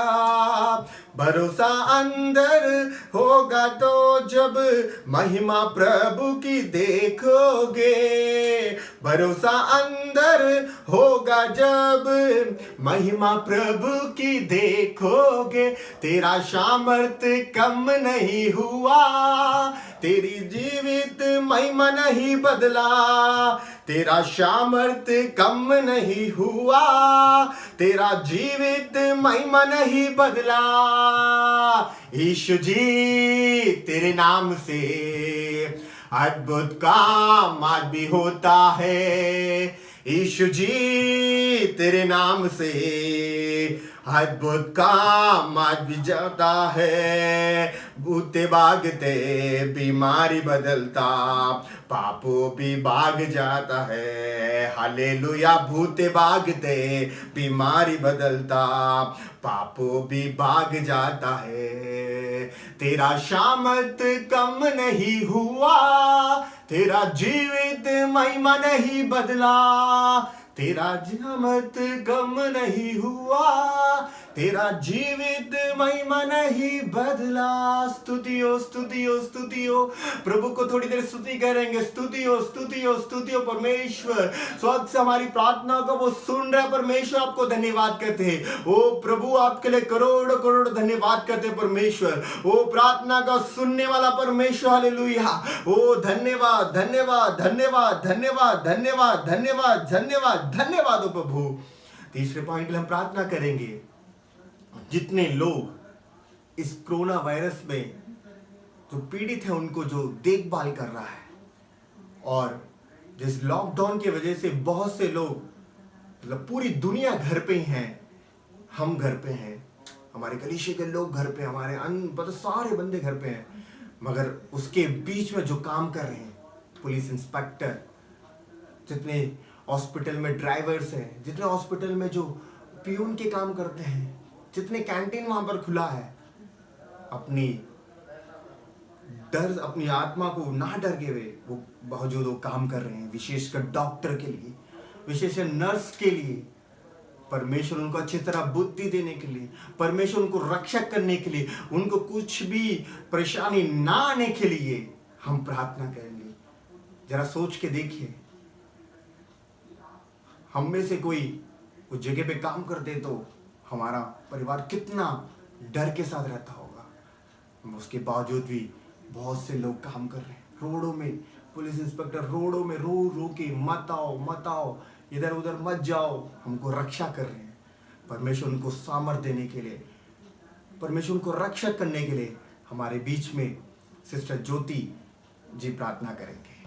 भरोसा अंदर होगा तो जब महिमा प्रभु की देखोगे। भरोसा अंदर होगा जब महिमा प्रभु की देखोगे। तेरा सामर्थ्य कम नहीं हुआ, तेरी जीवित महिमा नहीं बदला। तेरा सामर्थ्य कम नहीं हुआ, तेरा जीवित महिमा नहीं बदला। यीशु जी तेरे नाम से अद्भुत काम आज भी होता है। यीशु जी तेरे नाम से अद्भुत काम आज भी जाता है। भूते भागते बीमारी बदलता, पापों भी भाग जाता है। हालेलुया। भूते भागते बीमारी बदलता, पापों भी भाग जाता है। तेरा सामर्थ्य कम नहीं हुआ, तेरा जीवित महिमा नहीं बदला। तेरा सामर्थ्य कम नहीं हुआ, तेरा जीवित महिमा नहीं बदला। स्तुति हो, स्तुति हो, स्तुति हो। प्रभु को थोड़ी देर स्तुति करेंगे। स्तुति हो, स्तुति हो, स्तुति हो परमेश्वर। स्वर्ग से हमारी प्रार्थना को वो सुन रहे परमेश्वर, आपको धन्यवाद करते हैं। ओ प्रभु आपके लिए करोड़ करोड़ धन्यवाद करते हैं परमेश्वर। ओ प्रार्थना का सुनने वाला परमेश्वर, हालेलुया। ओ धन्यवाद धन्यवाद धन्यवाद धन्यवाद धन्यवाद धन्यवाद धन्यवाद धन्यवाद हो प्रभु। तीसरे पॉइंट के लिए हम प्रार्थना करेंगे। जितने लोग इस कोरोना वायरस में जो पीड़ित है, उनको जो देखभाल कर रहा है, और जिस लॉकडाउन की वजह से बहुत से लोग, मतलब पूरी दुनिया घर पे हैं, हम घर पे हैं, हमारे कलीसिया के लोग घर पे, हमारे मतलब सारे बंदे घर पे हैं, मगर उसके बीच में जो काम कर रहे हैं, पुलिस इंस्पेक्टर, जितने हॉस्पिटल में ड्राइवर्स हैं, जितने हॉस्पिटल में जो पियून के काम करते हैं, जितने कैंटीन वहां पर खुला है, अपनी आत्मा को ना डर के वो बावजूद वो काम कर रहे हैं, विशेषकर डॉक्टर के लिए, विशेषकर नर्स के लिए। परमेश्वर उनको अच्छी तरह बुद्धि देने के लिए, परमेश्वर उनको रक्षा करने के लिए, उनको कुछ भी परेशानी ना आने के लिए हम प्रार्थना करेंगे। जरा सोच के देखिए, हम में से कोई उस जगह पे काम करते तो हमारा परिवार कितना डर के साथ रहता होगा। उसके बावजूद भी बहुत से लोग काम कर रहे हैं रोडों में, पुलिस इंस्पेक्टर रोडों में रो रो के मत आओ, इधर उधर मत जाओ, हमको रक्षा कर रहे हैं। परमेश्वर उनको सामर्थ देने के लिए, परमेश्वर उनको रक्षा करने के लिए हमारे बीच में सिस्टर ज्योति जी प्रार्थना करेंगे।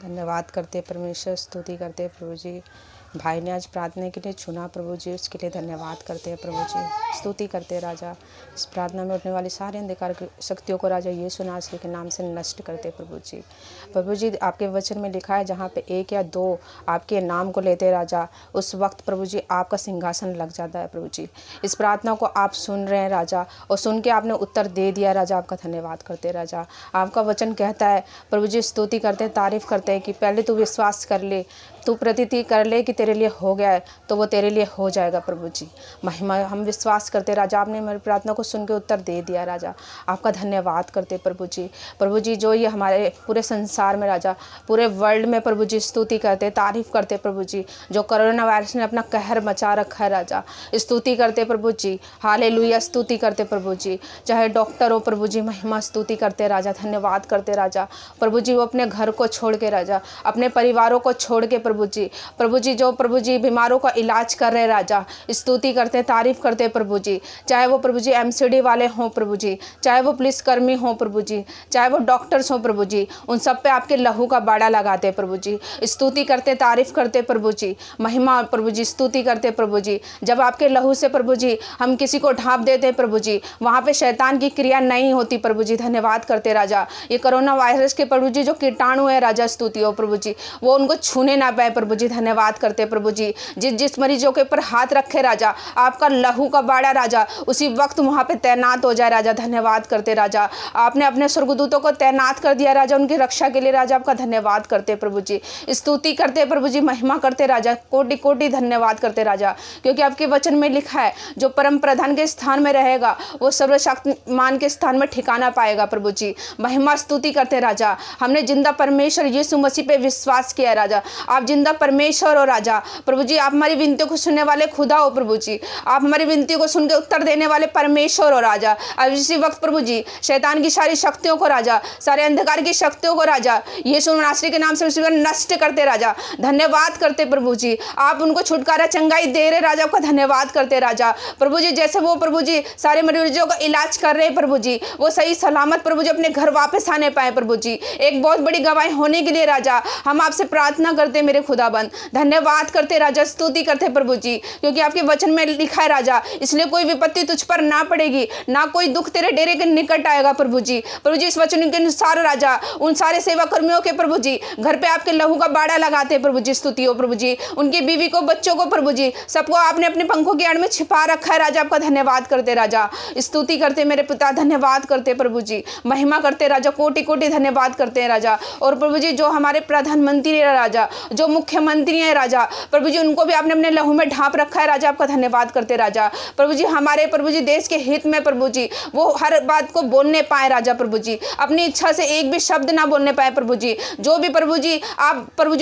धन्यवाद करते परमेश्वर, स्तुति करते प्रभु जी। भाई ने आज प्रार्थना के लिए चुना प्रभु जी, उसके लिए धन्यवाद करते हैं प्रभु जी, स्तुति करते हैं राजा। इस प्रार्थना में उठने वाली सारी अंधकार की शक्तियों को राजा यीशु नासरी के नाम से नष्ट करते हैं प्रभु जी। प्रभु जी आपके वचन में लिखा है, जहाँ पे 1 या 2 आपके नाम को लेते राजा, उस वक्त प्रभु जी आपका सिंहासन लग जाता है प्रभु जी। इस प्रार्थना को आप सुन रहे हैं राजा, और सुन के आपने उत्तर दे दिया राजा, आपका धन्यवाद करते राजा। आपका वचन कहता है प्रभु जी, स्तुति करते हैं, तारीफ करते हैं कि पहले तू विश्वास कर ले, तू प्रतीति कर ले कि तेरे लिए हो गया है, तो वो तेरे लिए हो जाएगा प्रभु जी। महिमा हम विश्वास करते राजा, आपने मेरी प्रार्थना को सुन के उत्तर दे दिया राजा, आपका धन्यवाद करते प्रभु जी। प्रभु जी जो ये हमारे पूरे संसार में राजा, पूरे वर्ल्ड में प्रभु जी स्तुति करते, तारीफ करते प्रभु जी। जो कोरोना वायरस ने अपना कहर मचा रखा है राजा, स्तुति करते प्रभु जी, हालेलुया, स्तुति करते प्रभु जी। चाहे डॉक्टर हो प्रभु जी, महिमा स्तुति करते राजा, धन्यवाद करते राजा। प्रभु जी वो अपने घर को छोड़ के राजा, अपने परिवारों को छोड़ के प्रभु जी जो प्रभु जी बीमारों का इलाज कर रहे राजा, स्तुति करते तारीफ करते प्रभु जी। चाहे वो प्रभु जी एमसीडी वाले हों प्रभु जी, चाहे वो पुलिसकर्मी हों प्रभु जी, चाहे वो डॉक्टर्स हों प्रभु जी, उन सब पे आपके लहू का बाड़ा लगाते प्रभु जी, स्तुति करते तारीफ करते प्रभु जी, महिमा प्रभु जी, स्तुति करते प्रभु जी। जब आपके लहू से प्रभु जी हम किसी को ढांप देते प्रभु जी, वहाँ पे शैतान की क्रिया नहीं होती प्रभु जी, धन्यवाद करते राजा। ये कोरोना वायरस के प्रभु जी जो कीटाणु है राजा, स्तुति हो प्रभु जी, वो उनको छूने ना पाए प्रभु जी, धन्यवाद करते प्रभु जी। जिस मरीजों के ऊपर हाथ रखे राजा, आपका लहू का बाड़ा राजा उसी वक्त वहाँ पे तैनात हो जाए राजा, धन्यवाद करते राजा। आपने अपने स्वर्गदूतों को तैनात कर दिया राजा उनकी रक्षा के लिए राजा, आपका धन्यवाद करते प्रभु जी, स्तुति करते प्रभु जी, महिमा करते राजा, कोटि कोटि धन्यवाद करते राजा। क्योंकि आपके वचन में लिखा है, जो परम प्रधान के स्थान में रहेगा वो सर्वशक्तिमान के स्थान में ठिकाना पाएगा प्रभु जी, महिमा स्तुति करते राजा। हमने जिंदा परमेश्वर यीशु मसीह पे विश्वास किया राजा, आप जिंदा परमेश्वर हो राजा। प्रभु जी आप हमारी विनतियों को सुनने वाले खुदा हो प्रभु जी, आप हमारी विनतियों को सुन के उत्तर देने वाले परमेश्वर हो राजा। अब इसी वक्त प्रभु जी शैतान की सारी शक्तियों को राजा, सारे अंधकार की शक्तियों को राजा यीशु नासरी के नाम से नष्ट करते राजा, धन्यवाद करते प्रभु जी। आप उनको छुटकारा चंगाई दे रहे राजा, आपका धन्यवाद करते राजा। प्रभु जी जैसे वो प्रभु जी सारे मरीजों का इलाज कर रहे प्रभु जी, वो सही सलामत प्रभु जी अपने घर वापस आने पाए प्रभु जी, एक बहुत बड़ी गवाही होने के लिए राजा हम आपसे प्रार्थना करते मेरे खुदाबंद, धन्यवाद करते राजा, स्तुति करते प्रभु जी। क्योंकि आपके वचन में लिखा है राजा, इसलिए कोई विपत्ति तुझ पर ना पड़ेगी, ना कोई दुख तेरे डेरे के निकट आएगा प्रभु जी। प्रभु जी इस वचन के अनुसार राजा उन सारे सेवा कर्मियों के प्रभु जी घर पे आपके लहू का बाड़ा लगाते प्रभु जी, स्तुति हो प्रभु जी। उनकी बीवी को, बच्चों को प्रभु जी सबको आपने अपने पंखों की आड़ में छिपा रखा है राजा, आपका धन्यवाद करते राजा, स्तुति करते मेरे पिता, धन्यवाद करते प्रभु जी, महिमा करते राजा, कोटि कोटि धन्यवाद करते हैं राजा। और प्रभु जी जो हमारे प्रधानमंत्री है राजा, जो मुख्यमंत्री है राजा, प्रभु जी उनको भी आपने अपने लहू में ढांप रखा है राजा, आपका धन्यवाद करते राजा। प्रभु जी हमारे प्रभु जी देश के हित में प्रभु जी वो हर बात को बोलने पाए राजा, प्रभु जी अपनी इच्छा से एक भी शब्द ना बोलने पाए प्रभु जी, जो भी प्रभु जी आप प्रभु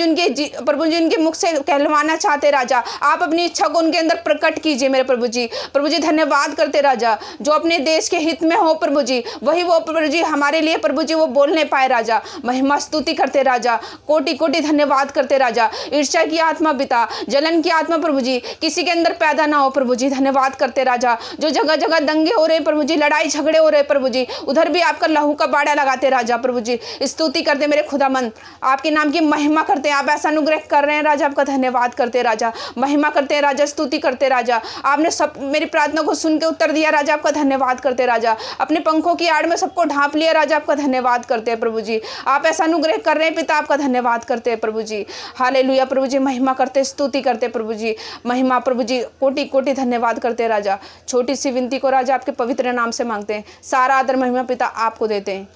जी उनके मुख से कहलवाना चाहते राजा, आप अपनी इच्छा को उनके अंदर प्रकट कीजिए मेरे प्रभु जी। प्रभु जी धन्यवाद करते राजा, जो अपने देश के हित में हो प्रभु जी वही वो प्रभु जी हमारे लिए प्रभु जी वो बोलने पाए राजा, महिमा स्तुति करते राजा, कोटि कोटि धन्यवाद करते राजा। राजा। ईर्ष्या की आत्मा पिता, जलन की आत्मा प्रभु जी किसी के अंदर पैदा ना हो प्रभु जी। धन्यवाद करते राजा। जो जगह जगह दंगे हो रहे प्रभु जी, लड़ाई झगड़े हो रहे प्रभु जी, उधर भी आपका लहू का बाड़ा लगाते राजा प्रभु जी। स्तुति करते मेरे खुदामंद, आपके नाम की महिमा करते हैं। आप ऐसा अनुग्रह कर रहे हैं राजा, आपका धन्यवाद करते राजा। महिमा करते हैं राजा, स्तुति करते राजा। आपने सब मेरी प्रार्थना को सुन के उत्तर दिया राजा, आपका धन्यवाद करते राजा। अपने पंखों की आड़ में सबको ढांप लिया राजा, आपका धन्यवाद करते हैं प्रभु जी। आप ऐसा अनुग्रह कर रहे हैं पिता, आपका धन्यवाद करते हैं प्रभु जी। हालेलुया प्रभु जी, महिमा करते, स्तुति करते प्रभु जी। महिमा प्रभु जी, कोटि कोटि धन्यवाद करते राजा। छोटी सी विनती को राजा आपके पवित्र नाम से मांगते हैं। सारा आदर महिमा पिता आपको देते हैं,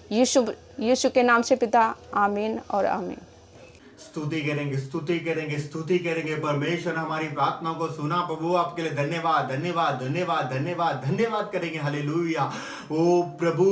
यीशु के नाम से पिता, आमीन और आमीन। स्तुति करेंगे, स्तुति करेंगे, स्तुति करेंगे। परमेश्वर हमारी प्रार्थना को सुना प्रभु, आपके लिए धन्यवाद धन्यवाद धन्यवाद धन्यवाद धन्यवाद करेंगे। हालेलुया। ओ प्रभु,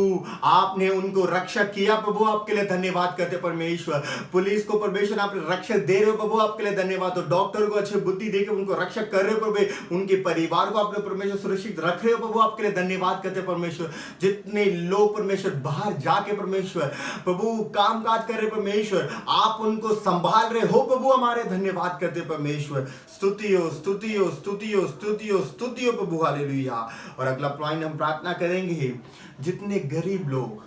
आपने उनको रक्षक किया प्रभु, आपके लिए धन्यवाद करते परमेश्वर। पुलिस को परमेश्वर आप रक्षक दे रहे हो प्रभु, आपके लिए धन्यवाद। तो डॉक्टर को अच्छी बुद्धि देकर उनको रक्षक कर रहे हो प्रभु, उनके परिवार को आपने परमेश्वर सुरक्षित रख रहे हो प्रभु, आपके लिए धन्यवाद करते परमेश्वर। जितने लोग परमेश्वर बाहर जाके परमेश्वर प्रभु काम काज कर रहे परमेश्वर, आप उनको संभाल रहे हो प्रभु, हमारे धन्यवाद करते परमेश्वर। स्तुति हो, स्तुति हो, स्तुति हो, स्तुति हो, स्तुति हो प्रभु। हालेलुया। और अगला पॉइंट हम प्रार्थना करेंगे, जितने गरीब लोग,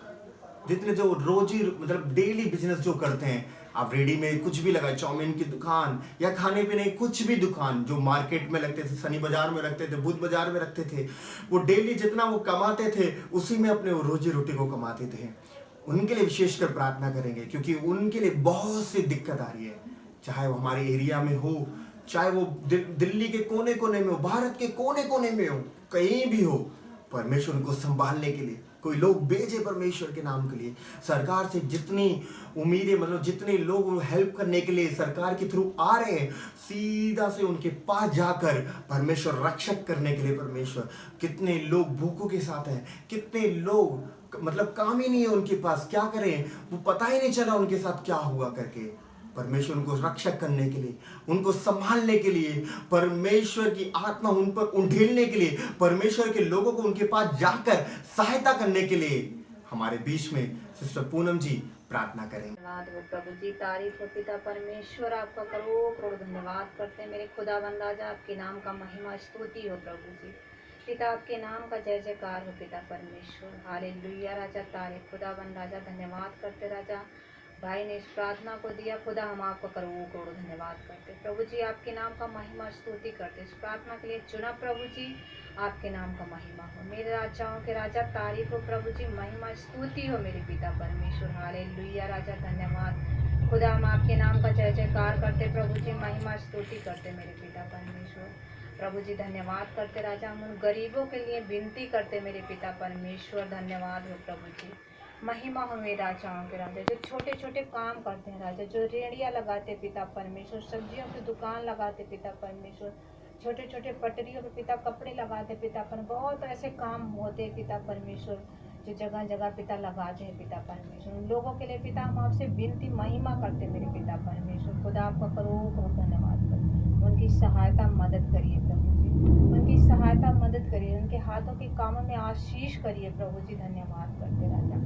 जितने जो रोजी मतलब डेली बिजनेस जो करते हैं, आप रेडी में कुछ भी लगाए, चाउमीन की दुकान या खाने पीने की कुछ भी दुकान जो मार्केट में लगते थे, शनि बाजार में रखते थे, बुध बाजार में रखते थे, वो डेली जितना वो कमाते थे उसी में अपने रोजी रोटी को कमाते थे। उनके लिए विशेषकर प्रार्थना करेंगे, क्योंकि उनके लिए बहुत सी दिक्कत आ रही है। चाहे वो हमारे एरिया में हो, चाहे वो दिल्ली के कोने कोने में हो, भारत के कोने कोने में हो, कहीं भी हो, परमेश्वर उनको संभालने के लिए कोई लोग भेजे परमेश्वर के नाम के लिए। सरकार से जितनी उम्मीदें, मतलब जितने लोग हेल्प करने के लिए सरकार के थ्रू आ रहे हैं, सीधा से उनके पास जाकर परमेश्वर रक्षक करने के लिए परमेश्वर। कितने लोग भूखों के साथ हैं, कितने लोग मतलब काम ही नहीं है उनके पास, क्या करें वो पता ही नहीं चला उनके साथ क्या हुआ करके। परमेश्वर उनको रक्षक करने के लिए, उनको संभालने के लिए, परमेश्वर की आत्मा उन पर उंडेलने के लिए, परमेश्वर के लोगों को उनके पास जाकर सहायता करने के लिए हमारे बीच में सिस्टर पूनम जी प्रार्थना करेंगे। धन्यवाद हो प्रभु जी, तारीफ हो पिता परमेश्वर, आपका करोड़ करोड़ धन्यवाद करते हैं मेरे खुदाबंद राजा। आपके नाम का महिमा स्तुति हो प्रभु जी। पिता आपके नाम का जय जयकार हो पिता परमेश्वर। हालेलुया राजा, तारीफ खुदाबंद राजा, धन्यवाद करते राजा। भाई ने इस प्रार्थना को दिया खुदा, हम आपका करोड़ करोड़ धन्यवाद करते प्रभु जी। आपके नाम का महिमा स्तुति करते, इस प्रार्थना के लिए चुना प्रभु जी, आपके नाम का महिमा हो। मेरे राजाओं के राजा, तारीफ हो प्रभु जी, महिमा स्तुति हो मेरे पिता परमेश्वर। हालेलुया राजा, धन्यवाद खुदा, हम आपके नाम का जय जयकार करते प्रभु जी, महिमा स्तुति करते मेरे पिता परमेश्वर। प्रभु जी धन्यवाद करते राजा, हम उन गरीबों के लिए विनती करते मेरे पिता परमेश्वर। धन्यवाद हो प्रभु जी, महिमा हो मेरे राजाओं के राजा, जो छोटे छोटे काम करते हैं राजा, जो रेड़ियाँ लगाते पिता परमेश्वर, सब्जियों की दुकान लगाते पिता परमेश्वर, छोटे छोटे पटरियों पे पिता कपड़े लगाते पिता पर, बहुत ऐसे काम होते हैं पिता परमेश्वर, जो जगह जगह पिता लगाते हैं पिता परमेश्वर। उन लोगों के लिए पिता हम आपसे विनती महिमा करते मेरे पिता परमेश्वर। खुदा आपका करोड़ करोड़ धन्यवाद करते, उनकी सहायता मदद करिए प्रभु जी, उनकी सहायता मदद करिए, उनके हाथों के कामों में आशीष करिए प्रभु जी। धन्यवाद करते राजा,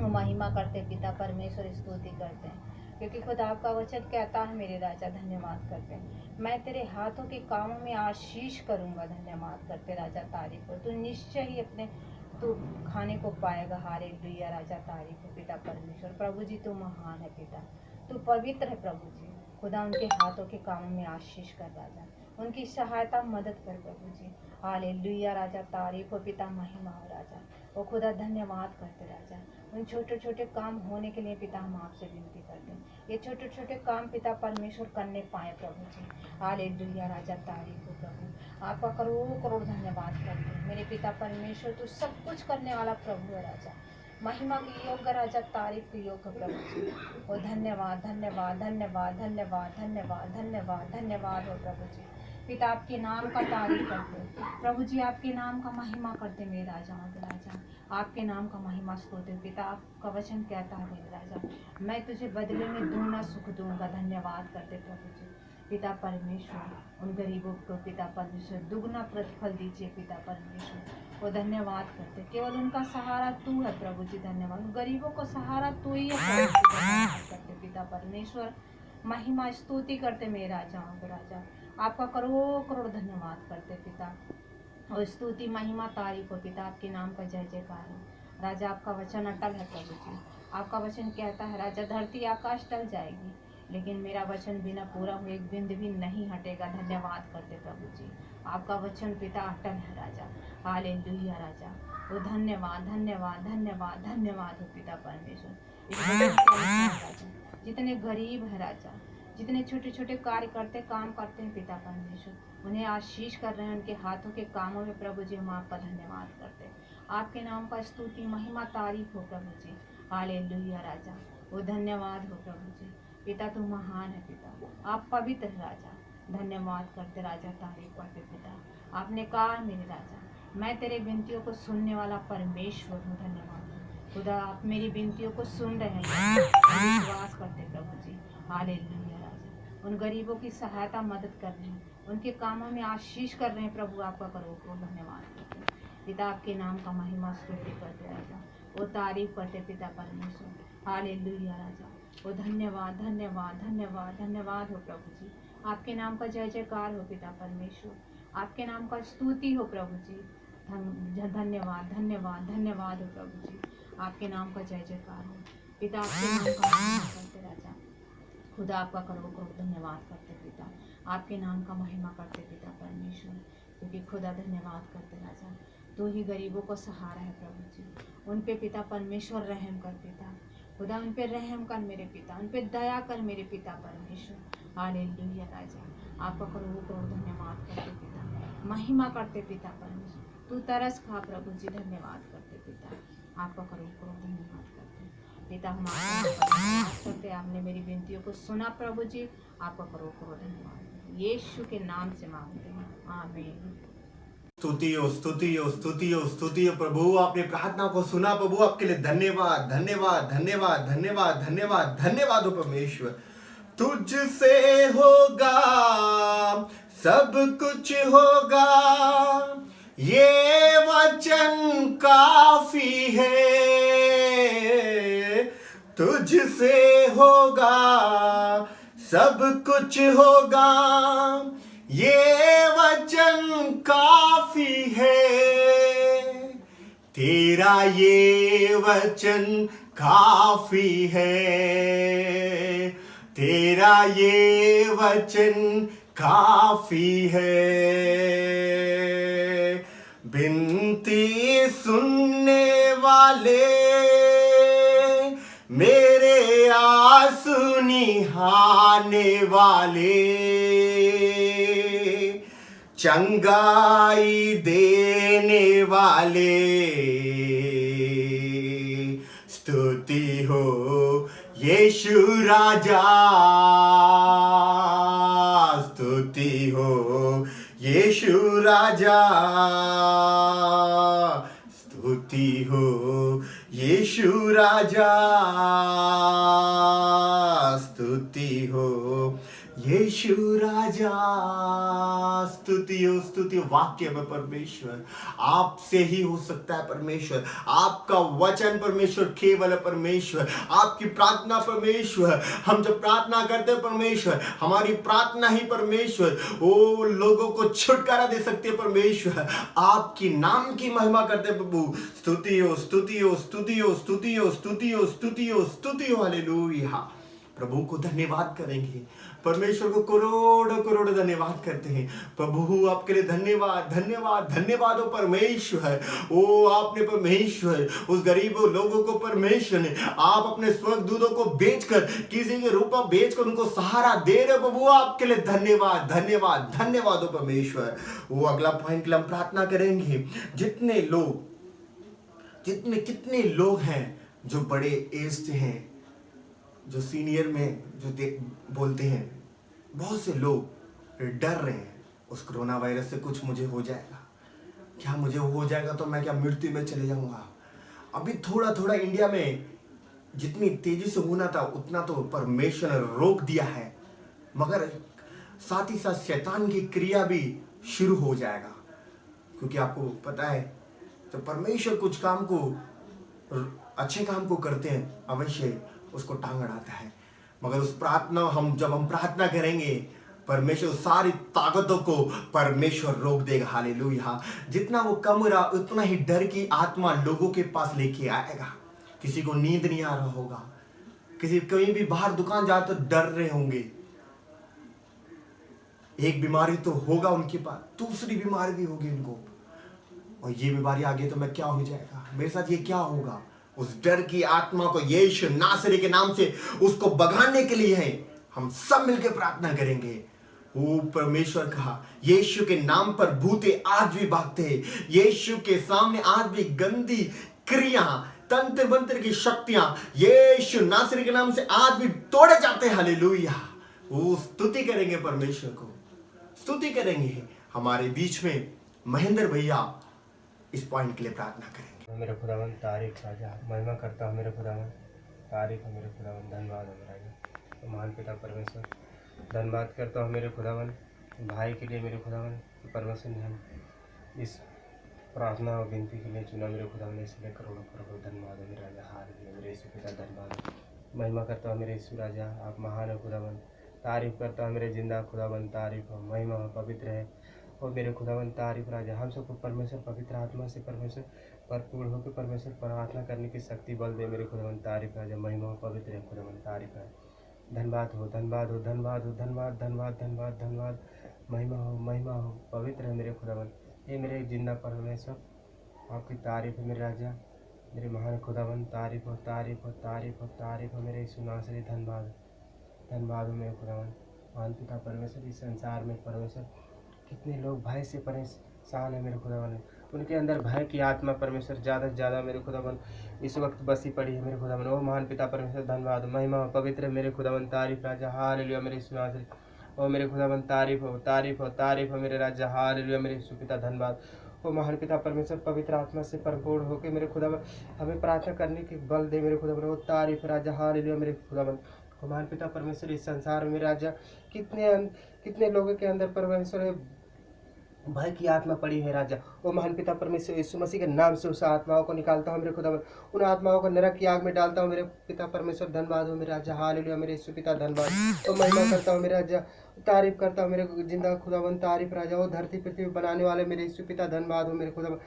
महिमा करते पिता परमेश्वर, स्तुति करते हैं, क्योंकि खुदा आपका वचन कहता है मेरे राजा। धन्यवाद करते हैं, मैं तेरे हाथों के कामों में आशीष करूंगा। धन्यवाद करते राजा, तारीफ हो, तू निश्चय ही अपने तू खाने को पाएगा। हालेलुया राजा, तारीफ हो पिता परमेश्वर। प्रभु जी तू महान है पिता, तू पवित्र है प्रभु जी। खुदा उनके हाथों के कामों में आशीष कर राजा, उनकी सहायता मदद कर प्रभु जी। हालेलुया राजा, तारीफ हो पिता, महिमा हो राजा। ओ खुदा धन्यवाद करते राजा, उन छोटे छोटे काम होने के लिए पिता हम आपसे विनती करते हैं, ये छोटे छोटे काम पिता परमेश्वर करने पाए प्रभु जी। हालेलुया राजा, तारीफ हो प्रभु, आपका करोड़ करोड़ धन्यवाद करते हैं मेरे पिता परमेश्वर। तू सब कुछ करने वाला प्रभु है राजा, महिमा की योग्य राजा, तारीफ की योग्य प्रभु जी। ओ धन्यवाद धन्यवाद धन्यवाद धन्यवाद धन्यवाद धन्यवाद धन्यवाद हो प्रभु जी। पिता आपके नाम का तारीफ करते प्रभु जी, आपके नाम का महिमा करते मेरे राजाओं के राजा, आपके नाम का महिमा स्तोत्र। पिता आपका वचन कहता है मेरे राजा, मैं तुझे बदले में दूना सुख दूंगा। धन्यवाद करते प्रभु जी। पिता परमेश्वर, उन गरीबों को पिता परमेश्वर दुगना प्रतिफल दीजिए पिता परमेश्वर। वो धन्यवाद करते, केवल उनका सहारा तू है प्रभु जी। धन्यवाद, उन गरीबों को सहारा तू ही है प्रभु जी। धन्यवाद करते पिता परमेश्वर, महिमा स्तुति करते मेरे राजाओं के राजा। आपका करोड़ करोड़ धन्यवाद करते पिता, और स्तुति महिमा तारीफ हो पिता, आपके नाम का जय जयकार हो राजा। आपका वचन अटल है प्रभु जी। आपका वचन कहता है राजा, धरती आकाश टल जाएगी लेकिन मेरा वचन बिना पूरा हुए एक बिंदु भी नहीं हटेगा। धन्यवाद करते प्रभु जी, आपका वचन पिता अटल है राजा। हालेलुया राजा, वो धन्यवाद धन्यवाद धन्यवाद धन्यवाद हो पिता परमेश्वर। इस वचन के अनुसार राजा, जितने गरीब है राजा, जितने छोटे छोटे कार्य करते काम करते हैं पिता परमेश्वर, उन्हें आशीष कर रहे हैं उनके हाथों के कामों में प्रभु जी। हम आपका धन्यवाद करते हैं, आपके नाम का स्तुति महिमा तारीफ हो प्रभु जी। हालेलुया राजा, वो धन्यवाद हो प्रभु जी। पिता तू महान है पिता, आप पवित्र है राजा। धन्यवाद करते राजा, तारीफ करते पिता। आपने कहा मेरे राजा, मैं तेरे विनतियों को सुनने वाला परमेश्वर हूँ। धन्यवाद खुदा, आप मेरी विनतियों को सुन रहे हैं, विश्वास करते प्रभु जी। हालेलुया राजा, उन गरीबों की सहायता मदद कर रहे हैं, उनके कामों में आशीष कर रहे हैं प्रभु। आपका करो धन्यवाद करते पिता, आपके नाम का महिमा स्तुति करते राजा, वो तारीफ करते पिता परमेश्वर। हालेलुया राजा, वो धन्यवाद धन्यवाद धन्यवाद धन्यवाद हो प्रभु जी। आपके नाम का जय जयकार हो पिता परमेश्वर, आपके नाम का स्तुति हो प्रभु जी। धन्यवाद धन्यवाद धन्यवाद हो प्रभु जी, आपके नाम का जय जयकार हो पिता। आपके नाम का महिमा करते राजा, खुदा आपका करोड़ करोड़ धन्यवाद करते पिता, आपके नाम का महिमा करते पिता परमेश्वर। क्योंकि खुदा धन्यवाद करते राजा, तू ही गरीबों को सहारा है प्रभु जी। उन पे पिता परमेश्वर रहम कर पिता, खुदा उन पे रहम कर मेरे पिता, उन पे दया कर मेरे पिता परमेश्वर। हालेलुया राजा, आपका करोड़ करोड़ धन्यवाद करते पिता, महिमा करते पिता परमेश्वर। तू तरस खा प्रभु जी, धन्यवाद करते पिता, आपका करोड़ करोड़ धन्यवाद करते पिता। हम आपका धन्यवाद करते, आपने मेरी विनतियों को सुना प्रभु जी, आपका करोड़ करोड़ धन्यवाद। यीशु के नाम से मांगते हैं, आमीन। स्तुति हो स्तुति हो स्तुति हो स्तुति हो प्रभु, आपने प्रार्थना को सुना प्रभु, आपके लिए धन्यवाद धन्यवाद धन्यवाद धन्यवाद धन्यवाद धन्यवाद हो परमेश्वर। तुझसे होगा सब कुछ होगा, ये वचन काफी है। तुझसे होगा सब कुछ होगा, ये वचन काफी है। तेरा ये वचन काफी है, तेरा ये वचन काफी है। बिनती सुनने वाले, मेरे आंसू निहाने वाले, चंगाई देने वाले, स्तुति हो यीशु राजा, स्तुति हो यीशु राजा, स्तुति हो यीशु राजा, स्तुति हो यीशु राजा। स्तुति हो वाक्य में परमेश्वर, आपसे ही हो सकता है परमेश्वर। आपका वचन परमेश्वर केवल है परमेश्वर, आपकी प्रार्थना परमेश्वर। हम जब प्रार्थना करते हैं परमेश्वर, हमारी प्रार्थना ही परमेश्वर वो लोगों को छुटकारा दे सकती है परमेश्वर। आपकी नाम की महिमा करते हैं प्रभु। स्तुति हो स्तुति हो स्तुति हो स्तुति हो स्तुति हो स्तुति हो स्तुति हो। हालेलुया। प्रभु को धन्यवाद करेंगे, परमेश्वर को करोड़ों करोड़ धन्यवाद करते हैं। प्रभु आपके लिए धन्यवाद धन्यवाद धन्यवाद हो परमेश्वर। ओ आपने परमेश्वर उस गरीबों लोगों को परमेश्वर ने आप अपने स्वर्गदूतों को बेचकर, किसी के रूप में बेचकर उनको सहारा दे रहे प्रभु, आपके लिए धन्यवाद धन्यवाद धन्यवाद हो परमेश्वर। वो अगला पॉइंट के लिए हम प्रार्थना करेंगे। कितने लोग हैं जो बड़े एज से हैं, जो सीनियर में जो बोलते हैं, बहुत से लोग डर रहे हैं उस कोरोना वायरस से, कुछ मुझे हो जाएगा, क्या मुझे हो जाएगा तो मैं क्या मृत्यु में चले जाऊंगा। अभी थोड़ा थोड़ा इंडिया में जितनी तेजी से होना था उतना तो परमेश्वर ने रोक दिया है, मगर साथ ही साथ शैतान की क्रिया भी शुरू हो जाएगा। क्योंकि आपको पता है तो परमेश्वर कुछ काम को, अच्छे काम को करते हैं, अवश्य उसको टांग अड़ाता है। मगर उस प्रार्थना जब हम प्रार्थना करेंगे, परमेश्वर सारी ताकतों को परमेश्वर रोक देगा। हालेलुया। जितना वो कम रहा उतना ही डर की आत्मा लोगों के पास लेके आएगा। किसी को नींद नहीं आ रहा होगा, किसी कहीं भी बाहर दुकान जाते तो डर रहे होंगे, एक बीमारी तो होगा उनके पास, दूसरी बीमारी भी होगी उनको, और ये बीमारी आ गई तो मैं क्या हो जाएगा, मेरे साथ ये क्या होगा। उस डर की आत्मा को यीशु नासरी के नाम से उसको भगाने के लिए है हम सब मिलकर प्रार्थना करेंगे। वो परमेश्वर कहा यीशु के नाम पर भूते आज भी भागते हैं, यीशु के सामने आज भी गंदी क्रिया तंत्र मंत्र की शक्तियां यीशु नासरी के नाम से आज भी तोड़े जाते हैं। हालेलुया। वो स्तुति करेंगे, परमेश्वर को स्तुति करेंगे। हमारे बीच में महेंद्र भैया इस पॉइंट के लिए प्रार्थना करेंगे। मेरे खुदावन तारीफ राजा, महिमा करता हूँ मेरे खुदावन, तारीफ है मेरे खुदावन, धन्यवाद है मेरा महान पिता परमेश्वर, धन्यवाद करता हूँ मेरे खुदावन भाई के लिए मेरे खुदावन, परमेश्वर ने हम इस प्रार्थना और विनती के लिए चुना मेरे खुदावन, इसलिए करोड़ों करोड़ों धन्यवाद है मेरा राजा। हार मेरे यीशु पिता धन्यवाद, महिमा करता हूँ मेरे यीशु राजा, आप महान है खुदावन, तारीफ करता हूँ मेरे जिंदा खुदावन, तारीफ हो महिमा हो पवित्र है और मेरे खुदावन तारीफ राजा। हम सबको परमेश्वर पवित्र आत्मा से परमेश्वर भरपूर होकर परमेश्वर प्रार्थना करने की शक्ति बल दे मेरे खुदावन, तारीफ राजा, महिमा हो पवित्र है खुदावन, तारीफ है, धन्यवाद हो धन्यवाद हो धन्यवाद हो धन्यवाद धन्यवाद धन्यवाद धन्यवाद, महिमा हो पवित्र है मेरे खुदावन। ये मेरे जिंदा परमेश्वर आपकी तारीफ है मेरे राजा, मेरे महान खुदावन, तारीफ हो तारीफ हो तारीफ हो तारीफ हो मेरे यीशु नासरी, धन्यवाद धन्यवाद हो मेरे खुदावन। महान पिता परमेश्वर, इस संसार में परमेश्वर कितने लोग भय से परेशान है मेरे खुदावन, उनके अंदर भय की आत्मा परमेश्वर ज़्यादा से ज़्यादा मेरे खुदावन इस वक्त बसी पड़ी है मेरे खुदावन। ओ महान पिता परमेश्वर धन्यवाद, महिमा पवित्र मेरे खुदावन, तारीफ राजा, हालेलुया मेरे यीशु नासरी। ओ मेरे खुदावन तारीफ हो तारीफ हो तारीफ हो मेरे राजा, हालेलुया मेरे यीशु पिता धन्यवाद। ओ महान पिता परमेश्वर पवित्र आत्मा से परिपूर्ण होकर मेरे खुदावन हमें प्रार्थना करने की बल दे मेरे खुदावन, ओ तारीफ राजा, हालेलुया मेरे खुदावन। ओ महान पिता परमेश्वर, इस संसार में राजा कितने लोगों के अंदर परमेश्वर भय की आत्मा पड़ी है राजा। ओ महान पिता परमेश्वर, यीशु मसीह के नाम से उस आत्माओं को निकालता हूँ मेरे खुदावन, उन आत्माओं को नरक की आग में डालता हूँ मेरे पिता परमेश्वर, धन्यवाद हो मेरे राजा, हालेलुया मेरे यीशु पिता धन्यवाद। ओ महिमा करता हूँ मेरे राजा, तारीफ करता हूँ मेरे जिंदा खुदावन, तारीफ राजा। ओ धरती पृथ्वी बनाने वाले मेरे यीशु पिता धन्यवाद हो मेरे खुदावन।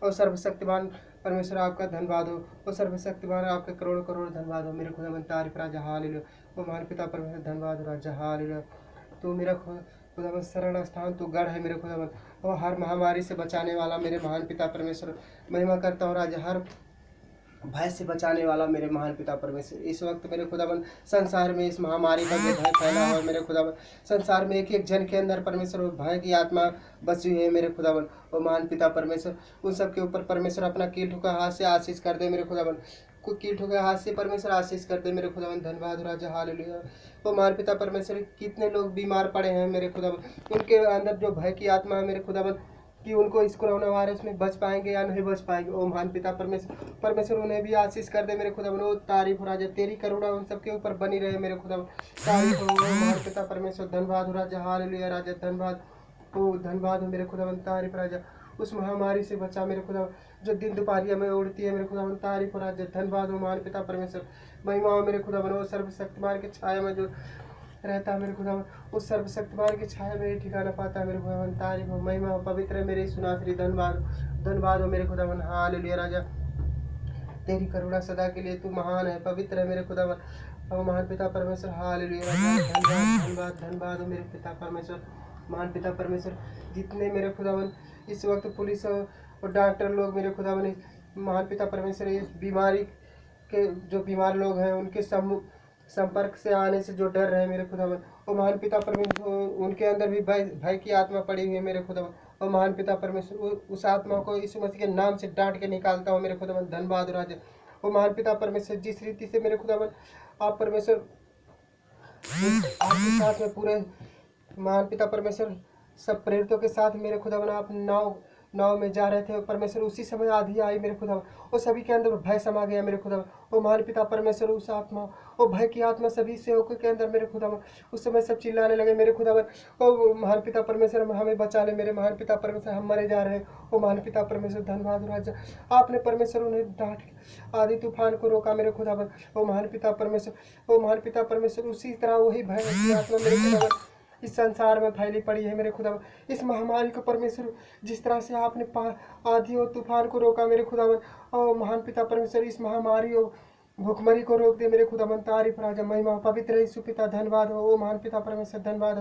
और सर्वशक्तिमान परमेश्वर आपका धन्यवाद हो, और सर्वशक्तिमान आपका करोड़ करोड़ धन्यवाद हो मेरे खुदावन, तारीफ राजा, हालेलुया। ओ महान पिता परमेश्वर धन्यवाद राजा, हालेलुया। तू मेरा खुदावन शरण स्थान, तू गढ़ है मेरे खुदावन, और हर महामारी से बचाने वाला मेरे महान पिता परमेश्वर, महिमा करता हूँ राजा, हर भय से बचाने वाला मेरे महान पिता परमेश्वर। इस वक्त मेरे खुदावन संसार में इस महामारी का जो भय फैला हुआ है मेरे खुदावन, संसार में एक एक जन के अंदर परमेश्वर भय की आत्मा बसी हुई है मेरे खुदावन। और महान पिता परमेश्वर, उन सब के ऊपर परमेश्वर अपना कील ठोका हाथ से आशीष कर दे मेरे खुदावन, को कील ठोका हाथ से परमेश्वर आशीष कर दे मेरे खुदावन, धन्यवाद राजा, हालेलुया। वो महान पिता परमेश्वर, कितने लोग बीमार पड़े हैं मेरे खुदावन, उनके अंदर जो भय की आत्मा है मेरे खुदावन कि उनको इस कोरोना वायरस में बच पाएंगे या नहीं बच पाएंगे। ओ महान पिता परमेश्वर उन्हें भी आशीष कर दे मेरे खुदावन। ओ तारीफ हो राजा, तेरी करुणा उन सबके ऊपर बनी रहे मेरे खुदावन, तारीफ हो महान पिता परमेश्वर, धन्यवाद हो राजा, हालेलुया राजा, धन्यवाद हो धन्यवाद हो मेरे खुदावन, तारीफ राजा। उस महामारी से बचा मेरे खुदावन जो दिन दोपहरिया में उड़ती है मेरे खुदावन, तारीफ हो राजा, धन्यवाद हो महान पिता परमेश्वर, महिमा हो मेरे खुदावन। वो सर्वशक्तिमान के छाया में जो रहता है मेरे खुदावन, उस सर्वशक्तिमान की छाया में ही ठिकाना पाता है मेरे खुदावन, तारीफ हो महिमा हो पवित्र है मेरे यीशु नासरी, धन्यवाद हो मेरे खुदावन, हालेलुया राजा। तेरी करुणा सदा के लिए तू महान है, पवित्र है मेरे खुदावन, और महान पिता परमेश्वर, हालेलुया राजा, धन्यवाद धन्यवाद धन्यवाद हो मेरे पिता परमेश्वर, महान पिता परमेश्वर। जितने मेरे खुदावन इस वक्त पुलिस और डॉक्टर लोग मेरे खुदावन, महान पिता परमेश्वर, इस बीमारी के जो बीमार लोग हैं उनके संपर्क से आने से जो डर रहे मेरे खुदावन, और महान पिता परमेश्वर उनके अंदर भी भय की आत्मा पड़ी हुई है मेरे खुदावन, और महान पिता परमेश्वर उस आत्मा को यीशु मसीह के नाम से डांट के निकालता हूँ मेरे खुदावन, धन्यवाद राजा। और महान पिता परमेश्वर, जिस रीति से मेरे खुदावन आप परमेश्वर आपके साथ में पूरे महान पिता परमेश्वर सब प्रेरितों के साथ मेरे खुदावन आप नाव में जा रहे थे परमेश्वर, उसी समय आंधी आई मेरे खुदावन, और सभी के अंदर भय समा गया मेरे खुदावन। ओ महान पिता परमेश्वर, उस आत्मा और भय की आत्मा सभी सेवकों के अंदर मेरे खुदावन। उस समय सब चिल्लाने लगे मेरे खुदावन, ओ महान पिता परमेश्वर हमें बचा ले मेरे महान पिता परमेश्वर, हम मरे जा रहे हैं। ओ महान पिता परमेश्वर धन्यवाद राजा, आपने परमेश्वर उन्हें डांट आदि तूफान को रोका मेरे खुदावन। ओ महान पिता परमेश्वर, ओ महान पिता परमेश्वर, उसी तरह वही भय की आत्मा मेरे खुदावन इस संसार में फैली पड़ी है मेरे खुदावन। इस महामारी को परमेश्वर जिस तरह से आपने आंधी और तूफान को रोका मेरे खुदावन, और महान पिता परमेश्वर इस महामारी और भूखमरी को रोक दे मेरे खुदावन। तारीफ राजा महिमा पवित्र यीशु पिता धन्यवाद हो। ओ महान पिता परमेश्वर धन्यवाद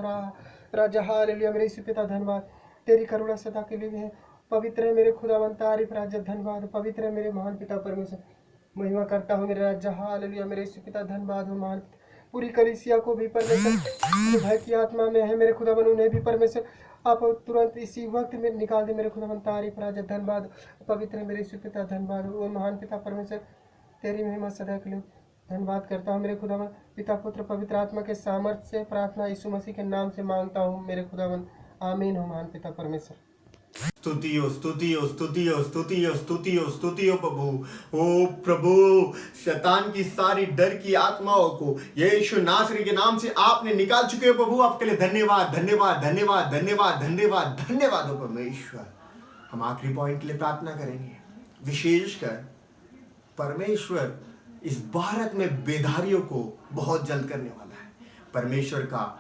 राजा हालेलुया मेरे यीशु पिता धन्यवाद, तेरी करुणा सदा के लिए है। पवित्र है मेरे खुदावन, तारीफ राजा धन्यवाद। पवित्र है मेरे महान पिता परमेश्वर, महिमा करता हूँ मेरे राजा हालेलुया मेरे यीशु पिता धन्यवाद हो। महान पूरी कलीसिया को भी परमेश्वर जो भय की आत्मा में है मेरे खुदावन, उन्हें भी परमेश्वर आप तुरंत इसी वक्त में निकाल दे मेरे खुदावन। तारीफ राजा धन्यवाद, पवित्र मेरे यीशु पिता धन्यवाद। वो महान पिता परमेश्वर तेरी महिमा सदा के लिए धन्यवाद करता हूँ मेरे खुदावन। पिता पुत्र पवित्र आत्मा के सामर्थ्य से प्रार्थना यीशु मसीह के नाम से मांगता हूँ मेरे खुदावन, आमीन हो महान पिता परमेश्वर। स्तुति हो स्तुति हो स्तुति हो स्तुति हो स्तुति हो स्तुति हो प्रभु। ओ प्रभु, शैतान की सारी डर की आत्माओं को यीशु नासरी के नाम से आपने निकाल चुके हो प्रभु। आपके लिए धन्यवाद धन्यवाद धन्यवाद धन्यवाद धन्यवाद धन्यवाद हो परमेश्वर। हम आखिरी पॉइंट के लिए प्रार्थना करेंगे। विशेषकर परमेश्वर इस भारत में बेदारियों को बहुत जल्द करने वाला है। परमेश्वर का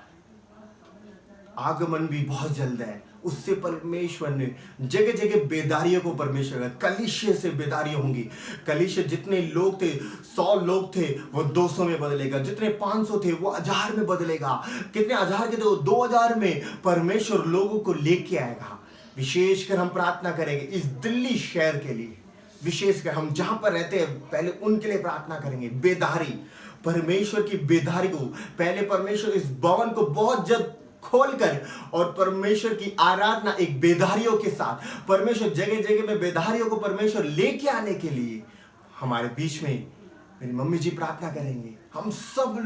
आगमन भी बहुत जल्द है। उससे परमेश्वर ने जगह जगह बेदारियों को परमेश्वर कलीसिया से बेदारी होंगी। कलीसिया जितने लोग थे 100 लोग थे वो 200 में बदलेगा, जितने 500 थे वो 1000 में बदलेगा, कितने 1000 के थे वो 2000 में परमेश्वर लोगों को लेके आएगा। विशेषकर हम प्रार्थना करेंगे इस दिल्ली शहर के लिए, विशेषकर हम जहां पर रहते हैं पहले उनके लिए प्रार्थना करेंगे। बेदारी, परमेश्वर की बेदारी को पहले परमेश्वर इस भवन को बहुत जल्द खोलकर और परमेश्वर की आराधना एक बेदारियों के साथ परमेश्वर जगह जगह में बेदारियों को परमेश्वर लेके आने के लिए हमारे बीच में मेरी मम्मी जी प्रार्थना करेंगे। हम सब